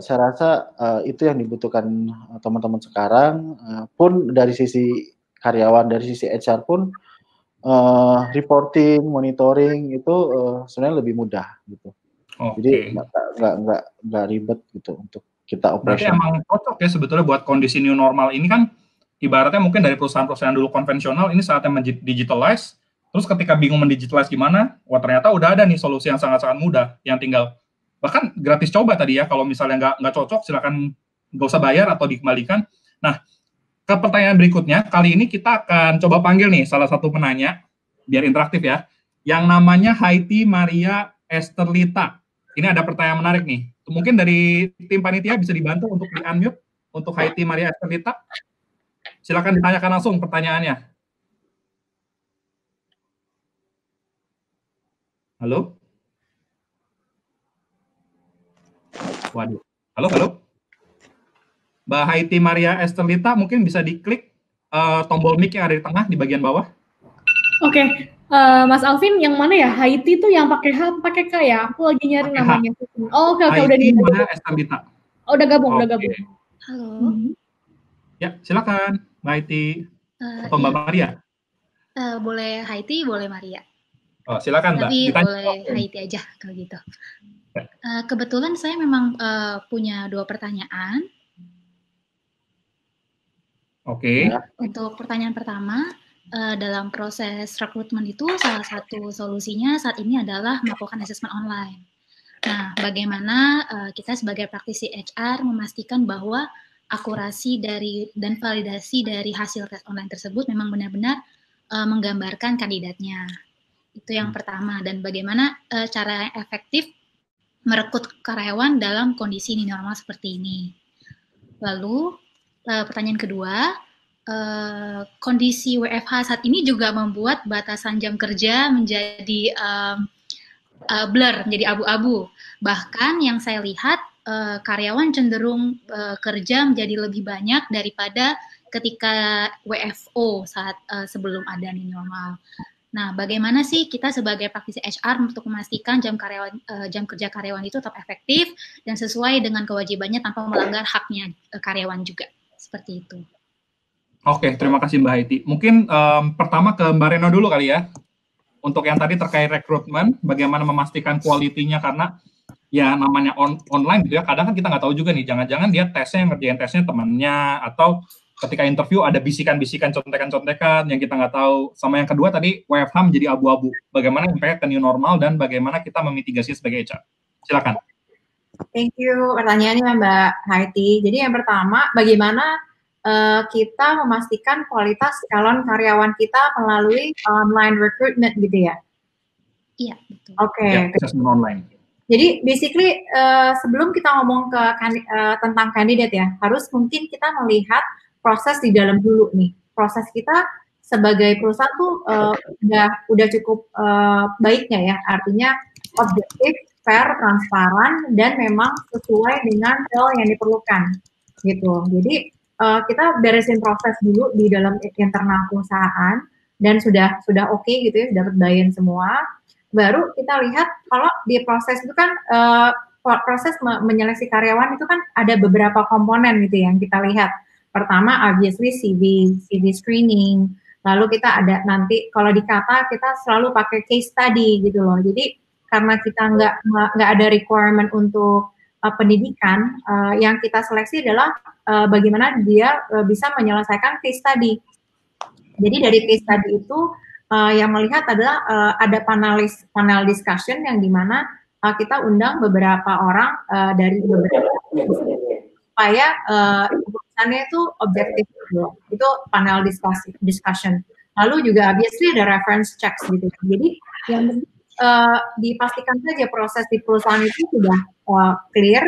saya rasa itu yang dibutuhkan teman-teman sekarang, pun dari sisi karyawan, dari sisi HR pun reporting, monitoring itu sebenarnya lebih mudah gitu. Jadi nggak ribet gitu untuk kita operasi. Berarti emang cocok ya sebetulnya buat kondisi new normal ini kan, ibaratnya mungkin dari perusahaan-perusahaan dulu konvensional, ini saatnya mendigitalize, terus ketika bingung mendigitalize gimana, wah ternyata udah ada nih solusi yang sangat-sangat mudah, yang tinggal bahkan gratis coba tadi ya, kalau misalnya nggak cocok silakan nggak usah bayar atau dikembalikan. Nah, ke pertanyaan berikutnya, kali ini kita akan coba panggil nih salah satu penanya, biar interaktif ya, yang namanya Haiti Maria Esterlita. Ini ada pertanyaan menarik nih, mungkin dari tim panitia bisa dibantu untuk di-unmute untuk Haiti Maria Esterlita. Silakan ditanyakan langsung pertanyaannya. Halo? Waduh. Halo? Mbak Haiti Maria Esterlita, mungkin bisa diklik tombol mic yang ada di tengah di bagian bawah. Oke. Mas Alvin, yang mana ya? Haiti tuh yang pakai H, pakai K ya? Aku lagi nyari Pakai namanya. Oh, oke, Haiti udah nih. mana Estambita. Oh, udah gabung. Halo. Ya, silakan Mbak Haiti atau Mbak Maria. Boleh Haiti, boleh Maria. Oh, silakan Mbak. Tapi Ditanya. boleh Haiti aja kalau gitu. Kebetulan saya memang punya 2 pertanyaan. Oke. Untuk pertanyaan pertama, dalam proses rekrutmen itu salah satu solusinya saat ini adalah melakukan assessment online. Nah, bagaimana kita sebagai praktisi HR memastikan bahwa akurasi dan validasi dari hasil tes online tersebut memang benar-benar menggambarkan kandidatnya. Itu yang pertama. Dan bagaimana cara efektif merekrut karyawan dalam kondisi new normal seperti ini. Lalu, pertanyaan kedua, kondisi WFH saat ini juga membuat batasan jam kerja menjadi blur, menjadi abu-abu. Bahkan yang saya lihat, karyawan cenderung kerja menjadi lebih banyak daripada ketika WFO saat sebelum ada new normal. Nah, bagaimana sih kita sebagai praktisi HR untuk memastikan jam kerja karyawan itu tetap efektif dan sesuai dengan kewajibannya tanpa melanggar haknya karyawan juga, seperti itu. Oke, terima kasih Mbak Haiti. Mungkin pertama ke Mbak Reno dulu kali ya. Untuk yang tadi terkait rekrutmen, bagaimana memastikan kualitinya, karena ya namanya online gitu ya, kadang kan kita nggak tahu juga nih, jangan-jangan dia ngerjain tesnya temannya, atau ketika interview ada bisikan-bisikan, contekan-contekan yang kita nggak tahu. Sama yang kedua tadi, WFH menjadi abu-abu. Bagaimana impact ke new normal dan bagaimana kita memitigasi sebagai HR. Silakan. Thank you pertanyaannya Mbak Haiti. Jadi yang pertama, bagaimana kita memastikan kualitas calon karyawan kita melalui online recruitment gitu ya? Iya, betul. Oke. Assessment online. Jadi basically sebelum kita ngomong ke tentang kandidat ya, harus mungkin kita melihat proses di dalam dulu nih. Proses kita sebagai perusahaan tuh udah cukup baiknya ya, artinya objektif, fair, transparan, dan memang sesuai dengan hal yang diperlukan gitu. Jadi kita beresin proses dulu di dalam internal perusahaan dan sudah oke gitu ya, sudah buy-in semua. Baru kita lihat kalau di proses itu kan proses menyeleksi karyawan itu kan ada beberapa komponen gitu yang kita lihat. Pertama obviously CV screening, lalu kita ada nanti kalau di Kata kita selalu pakai case study gitu loh. Jadi karena kita nggak ada requirement untuk pendidikan, yang kita seleksi adalah bagaimana dia bisa menyelesaikan case study. Jadi dari case study itu yang melihat adalah ada panel discussion yang dimana kita undang beberapa orang dari beberapa supaya urusannya itu objektif gitu. Itu panel discussion. Lalu juga obviously ada reference checks gitu. Jadi yang dipastikan saja proses di perusahaan itu sudah clear.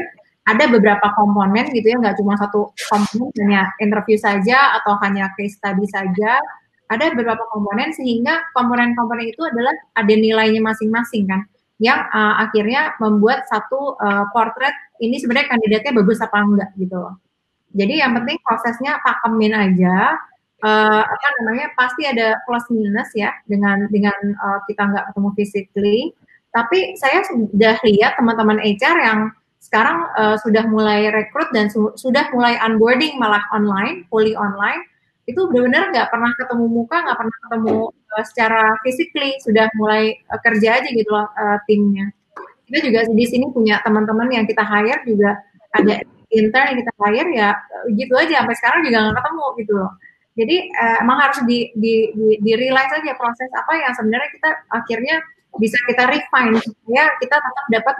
Ada beberapa komponen gitu ya, nggak cuma satu komponen hanya interview saja atau hanya case study saja. Ada beberapa komponen sehingga komponen-komponen itu adalah ada nilainya masing-masing kan, yang akhirnya membuat satu portrait ini sebenarnya kandidatnya bagus apa enggak gitu loh. Jadi yang penting prosesnya pakemin aja, pasti ada plus minus ya dengan kita nggak ketemu physically. Tapi saya sudah lihat teman-teman HR yang sekarang sudah mulai rekrut dan sudah mulai onboarding malah online, fully online. Itu benar-benar nggak pernah ketemu muka, nggak pernah ketemu secara physically, sudah mulai kerja aja gitu loh timnya. Kita juga di sini punya teman-teman yang kita hire juga ada intern yang kita hire ya gitu aja sampai sekarang juga nggak ketemu gitu loh. Jadi emang harus di realize aja proses apa yang sebenarnya kita akhirnya bisa kita refine supaya kita tetap dapat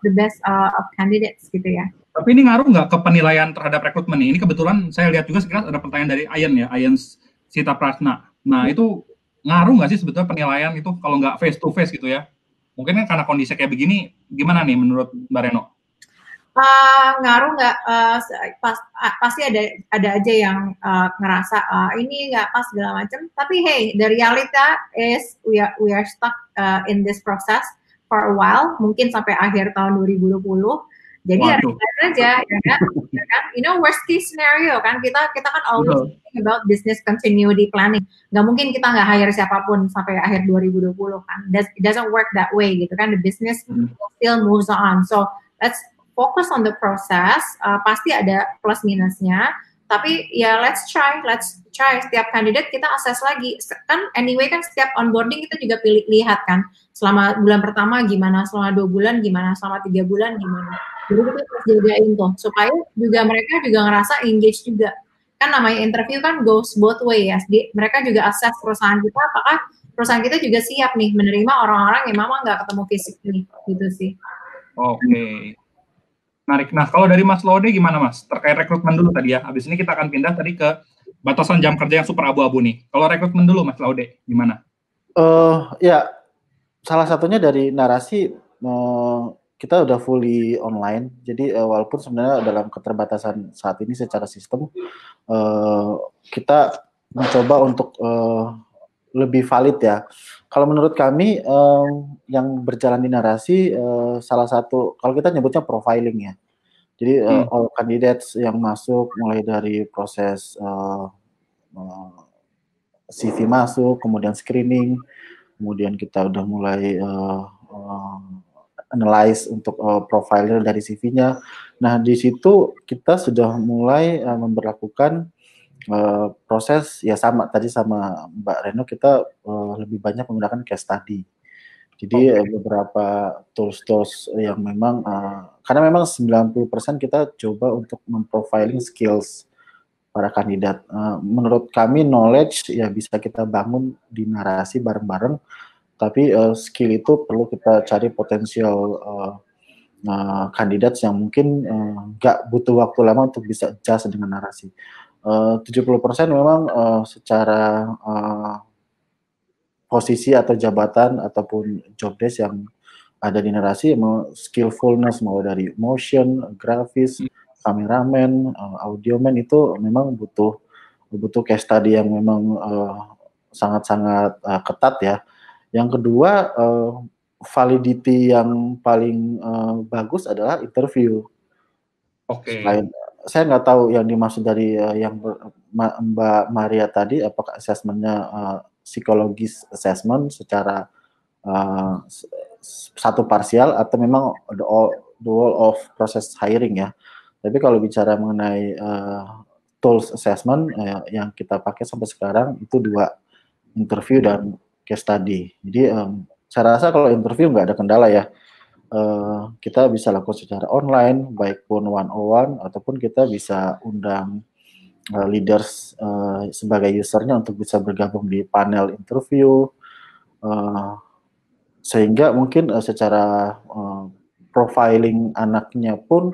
the best of candidates gitu ya. Tapi ini ngaruh nggak ke penilaian terhadap rekrutmen ini? Ini kebetulan saya lihat juga sekilas ada pertanyaan dari Ayan Sita Prasna. Nah itu ngaruh nggak sih sebetulnya penilaian itu kalau nggak face to face gitu ya? Mungkin kan karena kondisi kayak begini, gimana nih menurut Mbak Reno? Ngaruh nggak? Pasti ada aja yang ngerasa ini nggak pas segala macam. Tapi hey, the realita is we are stuck in this process for a while, mungkin sampai akhir tahun 2020. Jadi harus aja, ya kan? You know, worst case scenario kan, kita kan always thinking about business continuity planning. Nggak mungkin kita nggak hire siapapun sampai akhir 2020 kan. It doesn't work that way gitu kan. The business still moves on. So let's focus on the process. Pasti ada plus minusnya. Tapi ya let's try. Setiap kandidat kita assess lagi. Kan anyway kan setiap onboarding kita juga lihat kan. Selama bulan pertama gimana, selama 2 bulan gimana, selama 3 bulan gimana. Jadi kita terus jagain tuh supaya juga mereka juga ngerasa engage juga. Kan namanya interview kan goes both way ya. Jadi mereka juga assess perusahaan kita apakah perusahaan kita juga siap nih menerima orang-orang yang memang nggak ketemu fisik nih gitu sih. Oke. Menarik. Nah, kalau dari Mas Laude gimana Mas? Terkait rekrutmen dulu tadi ya. Habis ini kita akan pindah tadi ke batasan jam kerja yang super abu-abu nih. Kalau rekrutmen dulu Mas Laude gimana? Ya, salah satunya dari narasi kita udah fully online. Jadi walaupun sebenarnya dalam keterbatasan saat ini secara sistem, kita mencoba untuk lebih valid ya. Kalau menurut kami yang berjalan di narasi salah satu, kalau kita nyebutnya profiling ya. Jadi all candidates yang masuk mulai dari proses CV masuk, kemudian screening, kemudian kita udah mulai analyze untuk profiler dari CV-nya. Nah, di situ kita sudah mulai memberlakukan proses ya sama tadi sama Mbak Reno, kita lebih banyak menggunakan case study. Jadi beberapa tools yang memang karena memang 90% kita coba untuk memprofiling skills para kandidat. Menurut kami knowledge ya bisa kita bangun di narasi bareng-bareng, tapi skill itu perlu kita cari potensial kandidat yang mungkin nggak butuh waktu lama untuk bisa adjust dengan narasi. 70% memang secara posisi atau jabatan ataupun job desk yang ada di narasi, skillfulness mulai dari motion, grafis, kameramen, audioman itu memang butuh case study yang memang sangat-sangat ketat ya. Yang kedua, validity yang paling bagus adalah interview. Saya nggak tahu yang dimaksud dari yang Mbak Maria tadi, apakah assessment-nya psikologis assessment secara satu parsial atau memang the whole of process hiring ya. Tapi kalau bicara mengenai tools assessment yang kita pakai sampai sekarang itu 2, interview dan case study. Jadi saya rasa kalau interview nggak ada kendala ya. Kita bisa lakukan secara online, baik pun one-on-one ataupun kita bisa undang leaders sebagai usernya untuk bisa bergabung di panel interview, sehingga mungkin secara profiling anaknya pun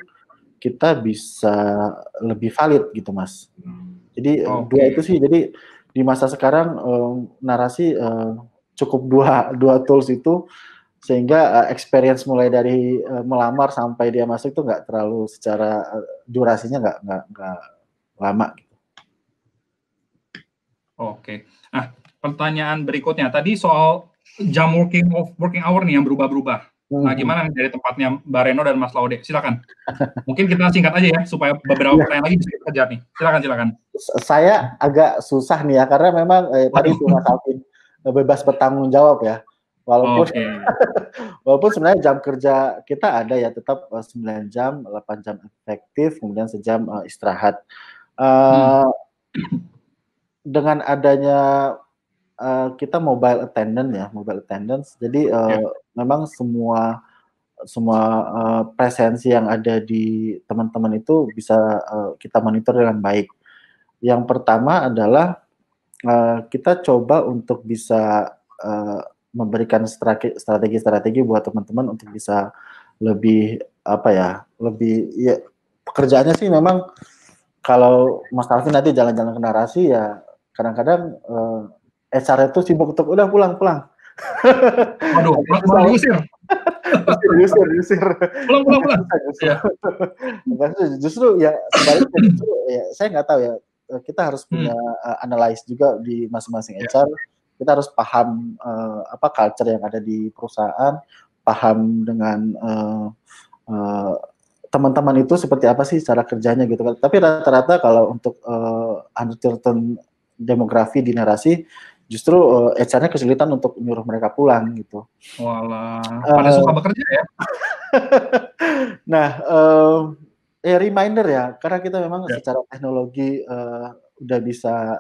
kita bisa lebih valid gitu Mas. Jadi 2 itu sih. Jadi di masa sekarang narasi cukup dua tools itu, sehingga experience mulai dari melamar sampai dia masuk itu nggak terlalu secara durasinya nggak lama gitu. Oke. Nah, pertanyaan berikutnya tadi soal jam working hour nih yang berubah-berubah. Nah, gimana dari tempatnya Mbak Reno dan Mas Laude? Silakan. Mungkin kita singkat aja ya supaya beberapa pertanyaan lagi bisa kita kejar nih. Silakan. Saya agak susah nih ya karena memang tadi itu Mas Alvin bebas bertanggung jawab ya. Walaupun sebenarnya jam kerja kita ada ya, tetap 9 jam, 8 jam efektif, kemudian sejam istirahat. Dengan adanya kita mobile attendance, jadi memang semua presensi yang ada di teman-teman itu bisa kita monitor dengan baik. Yang pertama adalah kita coba untuk bisa memberikan strategi buat teman-teman untuk bisa lebih pekerjaannya sih memang kalau Mas Alvin nanti jalan-jalan ke narasi ya kadang-kadang HR itu sibuk untuk udah pulang. Waduh, diusir. Pulang. Justru ya sebaliknya, saya nggak tahu ya, kita harus punya analyze juga di masing-masing HR. Kita harus paham culture yang ada di perusahaan, paham dengan teman-teman itu seperti apa sih cara kerjanya gitu kan. Tapi rata-rata kalau untuk uncertain demografi di narasi, justru HR-nya kesulitan untuk nyuruh mereka pulang gitu. Walah, pada suka bekerja ya. Nah, reminder ya, karena kita memang secara teknologi udah bisa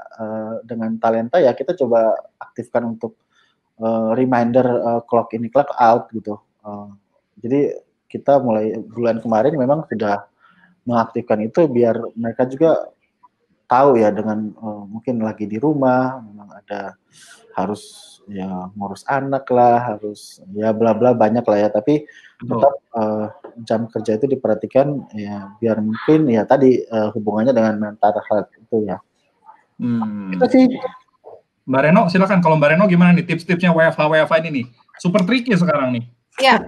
dengan talenta ya, kita coba aktifkan untuk reminder clock in clock out gitu. Jadi kita mulai bulan kemarin memang sudah mengaktifkan itu biar mereka juga tahu ya dengan mungkin lagi di rumah, memang ada harus ya ngurus anak lah, harus ya bla bla banyak lah ya, tapi tetap jam kerja itu diperhatikan ya biar mungkin ya tadi hubungannya dengan mental health itu ya. Itu sih. Mbak Reno, silakan. Kalau Mbak Reno gimana nih tips-tipsnya WFH ini nih? Super tricky sekarang nih. Ya,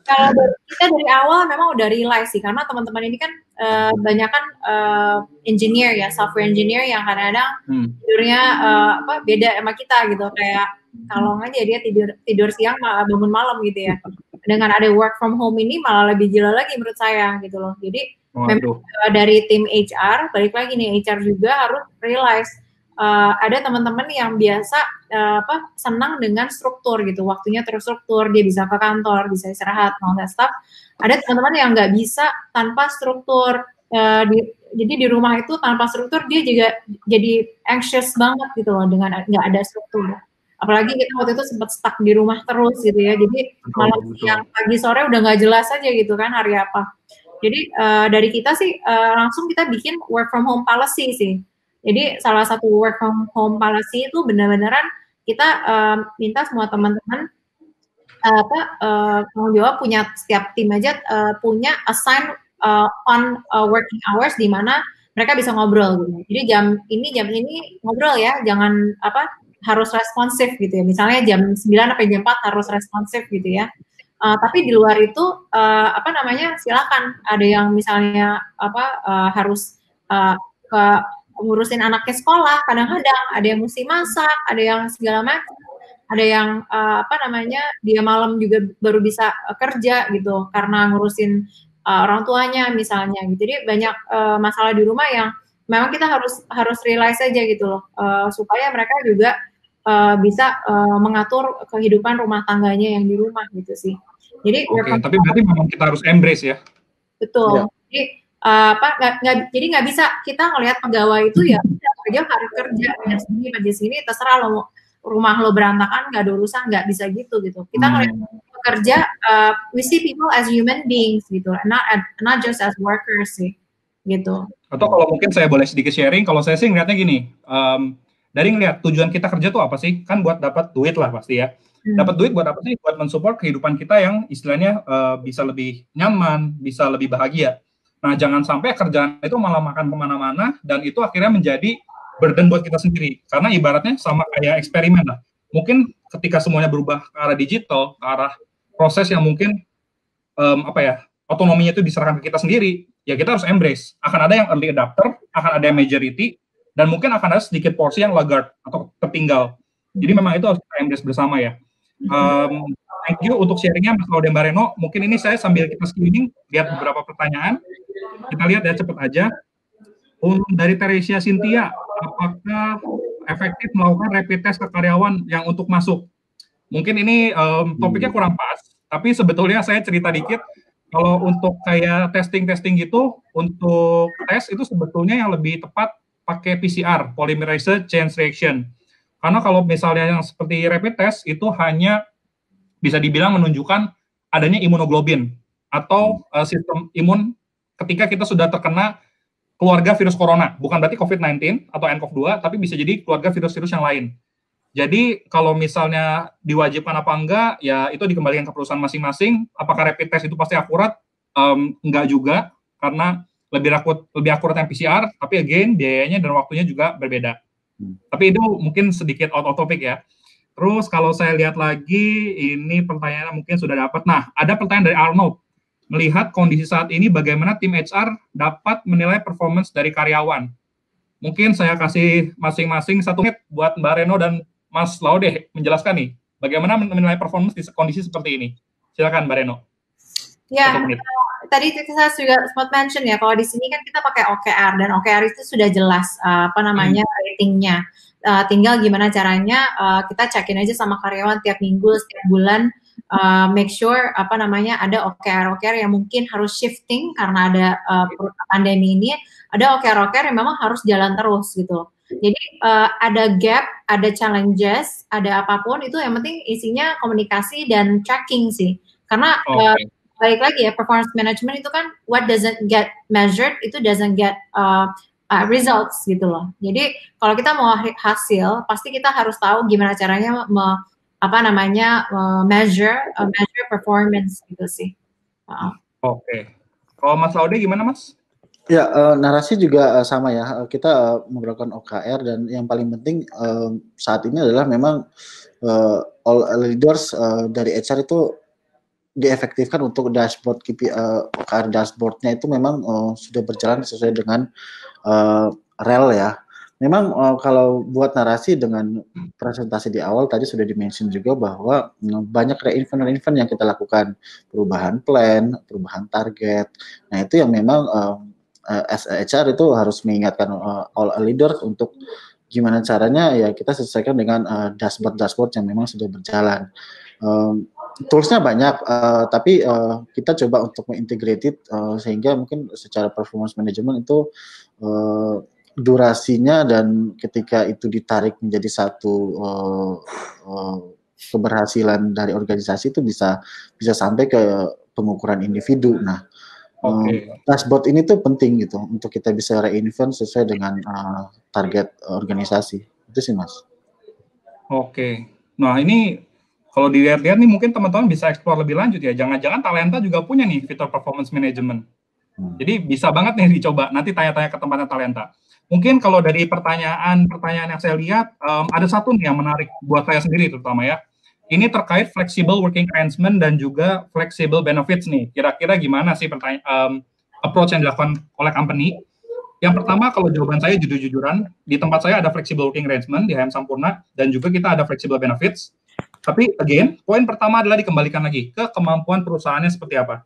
kalau kita dari awal memang udah realize sih, karena teman-teman ini kan banyak kan engineer ya, software engineer yang kadang-kadang tidurnya beda sama kita gitu, kayak kalau aja dia tidur siang malah bangun malam gitu ya. Dengan ada work from home ini malah lebih gila lagi menurut saya gitu loh. Jadi memang dari tim HR, balik lagi nih HR juga harus realize ada teman-teman yang biasa senang dengan struktur gitu, waktunya terstruktur, dia bisa ke kantor, bisa istirahat, all that stuff. Ada teman-teman yang nggak bisa tanpa struktur, jadi di rumah itu tanpa struktur dia juga jadi anxious banget gitu loh dengan nggak ada struktur. Apalagi kita waktu itu sempat stuck di rumah terus gitu ya, jadi malam siang pagi sore udah nggak jelas aja gitu kan hari apa. Jadi dari kita sih langsung kita bikin work from home policy sih. Jadi salah satu work from home policy itu benar-benaran kita minta semua teman-teman tanggung jawab punya setiap tim aja punya assign on working hours di mana mereka bisa ngobrol gitu. Jadi jam ini ngobrol ya, jangan harus responsif gitu ya. Misalnya jam 9 sampai jam 4 harus responsif gitu ya. Tapi di luar itu silakan. Ada yang misalnya harus ke ngurusin anaknya sekolah, kadang-kadang ada yang mesti masak, ada yang segala macam, ada yang dia malam juga baru bisa kerja gitu karena ngurusin orang tuanya misalnya gitu. Jadi banyak masalah di rumah yang memang kita harus realize aja gitu loh, supaya mereka juga bisa mengatur kehidupan rumah tangganya yang di rumah gitu sih. Jadi tapi berarti memang kita harus embrace ya. Betul. Ya. Jadi jadi nggak bisa kita ngelihat pegawai itu ya dia hari kerja di sini terserah lo rumah lo berantakan nggak ada urusan, nggak bisa gitu. Kita ngelihat pekerja, we see people as human beings gitu, not just as workers sih gitu. Atau kalau mungkin saya boleh sedikit sharing, kalau saya sih ngeliatnya gini, dari ngeliat tujuan kita kerja tuh apa sih, kan buat dapat duit lah pasti ya. Dapat duit buat apa sih? Buat mensupport kehidupan kita yang istilahnya bisa lebih nyaman, bisa lebih bahagia. Nah, jangan sampai kerjaan itu malah makan kemana-mana, dan itu akhirnya menjadi burden buat kita sendiri. Karena ibaratnya sama kayak eksperimen lah. Mungkin ketika semuanya berubah ke arah digital, ke arah proses yang mungkin otonominya itu diserahkan ke kita sendiri, ya kita harus embrace. Akan ada yang early adapter, akan ada yang majority, dan mungkin akan ada sedikit porsi yang laggard atau tertinggal. Jadi memang itu harus kita embrace bersama ya. Thank you untuk sharingnya Mas Laude Mbak Reno. Mungkin ini saya sambil kita screening, lihat beberapa pertanyaan. Kita lihat ya cepet aja. Dari Teresia Cynthia, apakah efektif melakukan rapid test ke karyawan yang untuk masuk? Mungkin ini topiknya kurang pas, tapi sebetulnya saya cerita dikit. Kalau untuk kayak testing gitu, untuk tes itu sebetulnya yang lebih tepat pakai PCR, polymerase chain reaction. Karena kalau misalnya yang seperti rapid test itu hanya bisa dibilang menunjukkan adanya imunoglobin atau sistem imun ketika kita sudah terkena keluarga virus corona, bukan berarti COVID-19 atau nCoV-2, tapi bisa jadi keluarga virus-virus yang lain. Jadi kalau misalnya diwajibkan apa enggak, ya itu dikembalikan ke perusahaan masing-masing. Apakah rapid test itu pasti akurat? Enggak juga, karena lebih akurat yang PCR, tapi again biayanya dan waktunya juga berbeda. Tapi itu mungkin sedikit out of topic ya. Terus kalau saya lihat lagi, ini pertanyaannya mungkin sudah dapat. Nah, ada pertanyaan dari Arnold. Melihat kondisi saat ini, bagaimana tim HR dapat menilai performance dari karyawan? Mungkin saya kasih masing-masing 1 menit buat Mbak Reno dan Mas Laude menjelaskan nih, bagaimana menilai performance di kondisi seperti ini. Silakan Mbak Reno. Ya, tadi kita juga sempat mention ya, kalau di sini kan kita pakai OKR dan OKR itu sudah jelas ratingnya. Tinggal gimana caranya kita cekin aja sama karyawan tiap minggu, setiap bulan, make sure ada OKR yang mungkin harus shifting karena ada pandemi ini, ada OKR yang memang harus jalan terus gitu. Jadi ada gap, ada challenges, ada apapun itu yang penting isinya komunikasi dan tracking sih. Karena balik lagi ya, performance management itu kan what doesn't get measured itu doesn't get results gitu loh. Jadi kalau kita mau hasil, pasti kita harus tahu gimana caranya measure performance gitu sih. Oke. Kalau Mas Laude gimana Mas? Ya, narasi juga sama ya. Kita memperlakukan OKR dan yang paling penting saat ini adalah memang all leaders dari HR itu diefektifkan untuk dashboard OKR dashboardnya itu memang sudah berjalan sesuai dengan rel ya. Memang kalau buat narasi dengan presentasi di awal tadi sudah dimention juga bahwa banyak event yang kita lakukan, perubahan plan, perubahan target. Nah itu yang memang as HR itu harus mengingatkan all leaders untuk gimana caranya ya kita sesuaikan dengan dashboard yang memang sudah berjalan. Toolsnya banyak, tapi kita coba untuk mengintegrated sehingga mungkin secara performance management itu durasinya dan ketika itu ditarik menjadi satu keberhasilan dari organisasi itu bisa sampai ke pengukuran individu. Nah, dashboard ini tuh penting gitu untuk kita bisa reinvent sesuai dengan target organisasi. Itu sih Mas. Oke. Nah ini kalau dilihat-lihat nih mungkin teman-teman bisa explore lebih lanjut ya. Jangan-jangan Talenta juga punya nih fitur performance management. Jadi bisa banget nih dicoba. Nanti tanya-tanya ke tempatnya Talenta. Mungkin kalau dari pertanyaan yang saya lihat, ada satu nih yang menarik buat saya sendiri terutama ya. Ini terkait flexible working arrangement dan juga flexible benefits nih. Kira-kira gimana sih approach yang dilakukan oleh company? Yang pertama, kalau jawaban saya jujur-jujuran, di tempat saya ada flexible working arrangement di HM Sampurna, dan juga kita ada flexible benefits. Tapi, again, poin pertama adalah dikembalikan lagi ke kemampuan perusahaannya seperti apa.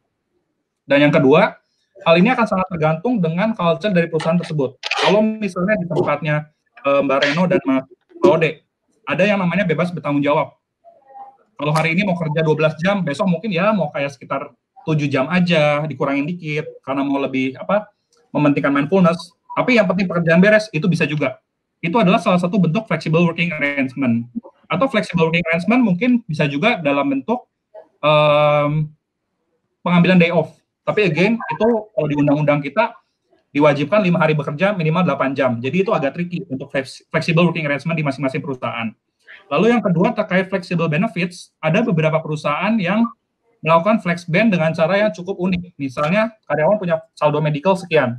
Dan yang kedua, hal ini akan sangat tergantung dengan culture dari perusahaan tersebut. Kalau misalnya di tempatnya Mbak Reno dan Mas Laude, ada yang namanya bebas bertanggung jawab. Kalau hari ini mau kerja 12 jam, besok mungkin ya mau kayak sekitar 7 jam aja, dikurangin dikit, karena mau lebih mementingkan mindfulness. Tapi yang penting pekerjaan beres, itu bisa juga. Itu adalah salah satu bentuk flexible working arrangement. Atau flexible working arrangement mungkin bisa juga dalam bentuk pengambilan day off. Tapi again, itu kalau di undang-undang kita diwajibkan 5 hari bekerja minimal 8 jam. Jadi itu agak tricky untuk flexible working arrangement di masing-masing perusahaan. Lalu yang kedua terkait flexible benefits, ada beberapa perusahaan yang melakukan flex band dengan cara yang cukup unik. Misalnya karyawan punya saldo medical sekian.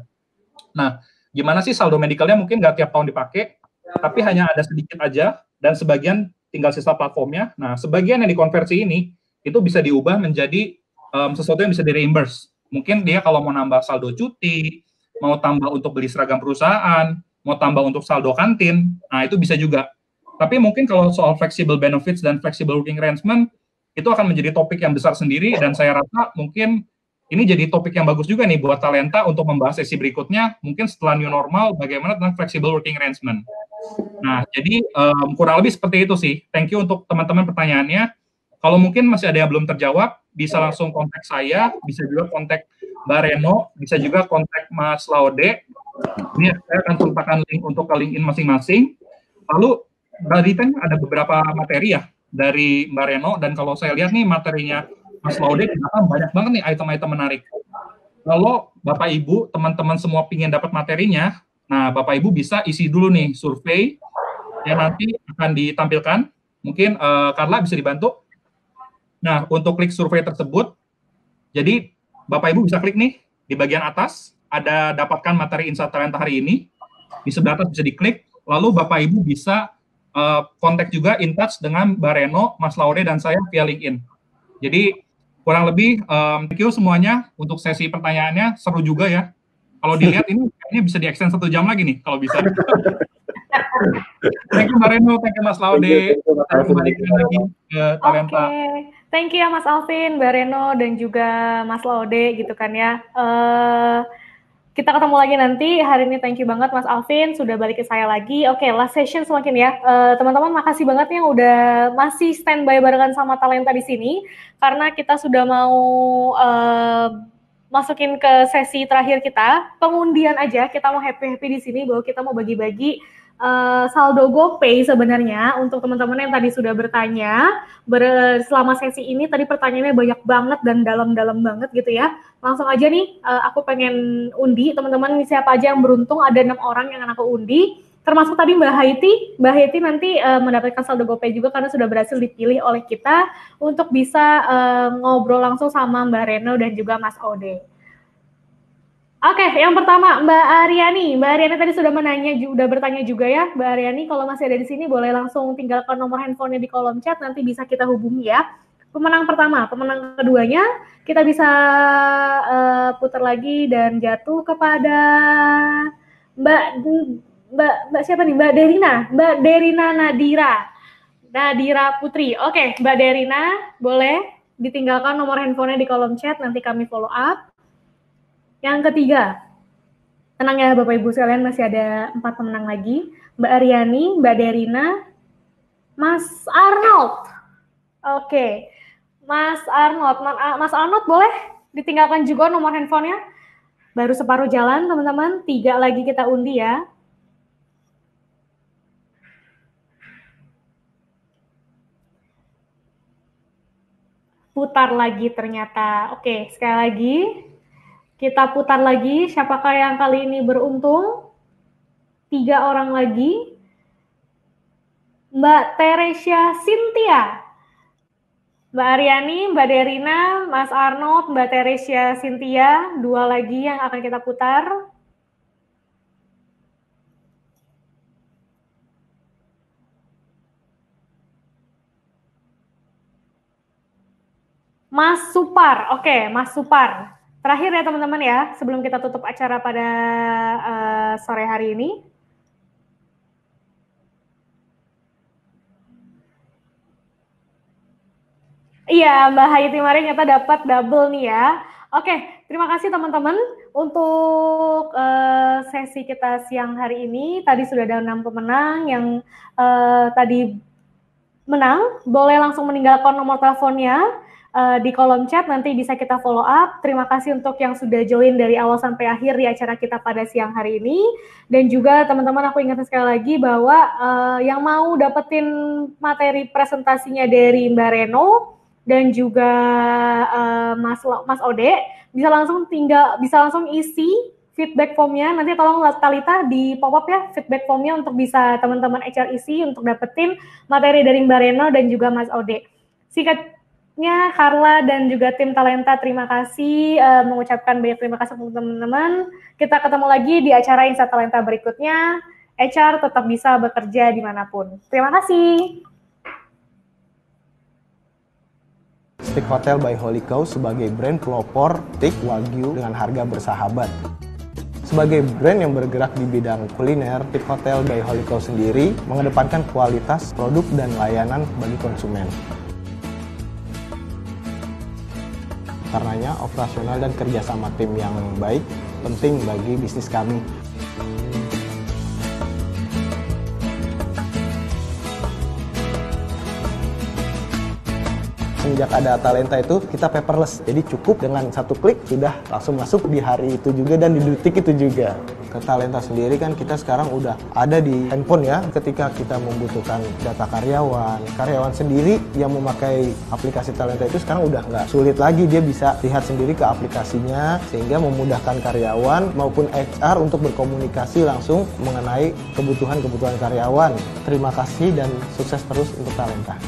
Nah, gimana sih saldo medicalnya mungkin nggak tiap tahun dipakai, tapi hanya ada sedikit aja, dan sebagian tinggal sisa platformnya. Nah, sebagian yang dikonversi ini, itu bisa diubah menjadi sesuatu yang bisa di-reimburse. Mungkin dia kalau mau nambah saldo cuti, mau tambah untuk beli seragam perusahaan, mau tambah untuk saldo kantin, nah itu bisa juga. Tapi mungkin kalau soal flexible benefits dan flexible working arrangement, itu akan menjadi topik yang besar sendiri, dan saya rasa mungkin ini jadi topik yang bagus juga nih buat Talenta untuk membahas sesi berikutnya, mungkin setelah new normal, bagaimana tentang flexible working arrangement. Nah, jadi kurang lebih seperti itu sih. Thank you untuk teman-teman pertanyaannya. Kalau mungkin masih ada yang belum terjawab, bisa langsung kontak saya, bisa juga kontak Mbak Reno, bisa juga kontak Mas Laude. Ini saya akan sertakan link untuk ke LinkedIn masing-masing. Lalu, tadi kan ada beberapa materi ya dari Mbak Reno, dan kalau saya lihat nih materinya Mas Laude, banyak banget nih item-item menarik. Kalau Bapak Ibu, teman-teman semua ingin dapat materinya, nah Bapak Ibu bisa isi dulu nih survei yang nanti akan ditampilkan. Mungkin Carla bisa dibantu. Nah, untuk klik survei tersebut, jadi Bapak Ibu bisa klik nih di bagian atas, ada dapatkan materi Insight Talenta hari ini. Di sebelah atas bisa diklik, lalu Bapak Ibu bisa kontak juga in touch dengan Mbak Reno, Mas Laude, dan saya via LinkedIn. Jadi kurang lebih thank you semuanya untuk sesi pertanyaannya, seru juga ya. Kalau dilihat ini kayaknya bisa di-extend 1 jam lagi nih kalau bisa. Thank you Mbak Reno, thank you Mas Laude. Kita kembalikan lagi ke Talenta. Thank you ya Mas Alvin, Mbak Reno, dan juga Mas Laude gitu kan ya. Kita ketemu lagi nanti. Hari ini thank you banget Mas Alvin sudah balik ke saya lagi. Oke, last session semakin ya. Teman-teman makasih banget yang udah masih standby barengan sama Talenta di sini karena kita sudah mau masukin ke sesi terakhir kita. Pengundian aja, kita mau happy-happy di sini bahwa kita mau bagi-bagi saldo GoPay sebenarnya untuk teman-teman yang tadi sudah bertanya selama sesi ini. Tadi pertanyaannya banyak banget dan dalam-dalam banget gitu ya. Langsung aja nih, aku pengen undi teman-teman, siapa aja yang beruntung. Ada 6 orang yang aku undi, termasuk tadi Mbak Haiti. Mbak Haiti nanti mendapatkan saldo GoPay juga karena sudah berhasil dipilih oleh kita untuk bisa ngobrol langsung sama Mbak Reno dan juga Mas Ode. Oke, yang pertama Mbak Aryani. Mbak Aryani tadi sudah bertanya juga ya. Mbak Aryani kalau masih ada di sini boleh langsung tinggalkan nomor handphonenya di kolom chat, nanti bisa kita hubungi ya. Pemenang pertama, pemenang keduanya kita bisa putar lagi dan jatuh kepada Mbak siapa nih? Mbak Derina Nadira Putri. Oke, Mbak Derina boleh ditinggalkan nomor handphonenya di kolom chat, nanti kami follow up. Yang ketiga, tenang ya Bapak Ibu sekalian, masih ada 4 pemenang lagi. Mbak Aryani, Mbak Derina, Mas Arnold. Oke, Mas Arnold boleh ditinggalkan juga nomor handphonenya. Baru separuh jalan teman-teman, 3 lagi kita undi ya. Putar lagi ternyata. Oke, sekali lagi. Kita putar lagi, siapakah yang kali ini beruntung? 3 orang lagi. Mbak Teresia Cynthia. Mbak Aryani, Mbak Derina, Mas Arnold, Mbak Teresia Cynthia. 2 lagi yang akan kita putar. Mas Supar, oke, Mas Supar. Terakhir ya teman-teman ya, sebelum kita tutup acara pada sore hari ini. Iya, Mbak Haiti Mari ternyata dapat double nih ya. Oke, terima kasih teman-teman untuk sesi kita siang hari ini. Tadi sudah ada 6 pemenang yang tadi menang. Boleh langsung meninggalkan nomor teleponnya di kolom chat, nanti bisa kita follow up. Terima kasih untuk yang sudah join dari awal sampai akhir di acara kita pada siang hari ini. Dan juga teman-teman aku ingatkan sekali lagi bahwa yang mau dapetin materi presentasinya dari Mbak Reno dan juga Mas Ode bisa langsung isi feedback formnya. Nanti tolong Talita di pop up ya feedback formnya untuk bisa teman-teman HR isi untuk dapetin materi dari Mbak Reno dan juga Mas Ode. Singkatnya, Carla dan juga tim Talenta terima kasih, mengucapkan banyak terima kasih untuk teman-teman. Kita ketemu lagi di acara Insight Talenta berikutnya. HR tetap bisa bekerja dimanapun. Terima kasih. Steak Hotel by Holy Cow sebagai brand pelopor steak Wagyu dengan harga bersahabat. Sebagai brand yang bergerak di bidang kuliner, Steak Hotel by Holy Cow sendiri mengedepankan kualitas produk dan layanan bagi konsumen. Karenanya, operasional dan kerjasama tim yang baik penting bagi bisnis kami. Sejak ada Talenta itu, kita paperless. Jadi cukup dengan 1 klik sudah langsung masuk di hari itu juga dan di detik itu juga. Ke Talenta sendiri kan kita sekarang udah ada di handphone ya. Ketika kita membutuhkan data karyawan sendiri yang memakai aplikasi Talenta itu sekarang udah nggak sulit lagi. Dia bisa lihat sendiri ke aplikasinya sehingga memudahkan karyawan maupun HR untuk berkomunikasi langsung mengenai kebutuhan karyawan. Terima kasih dan sukses terus untuk Talenta.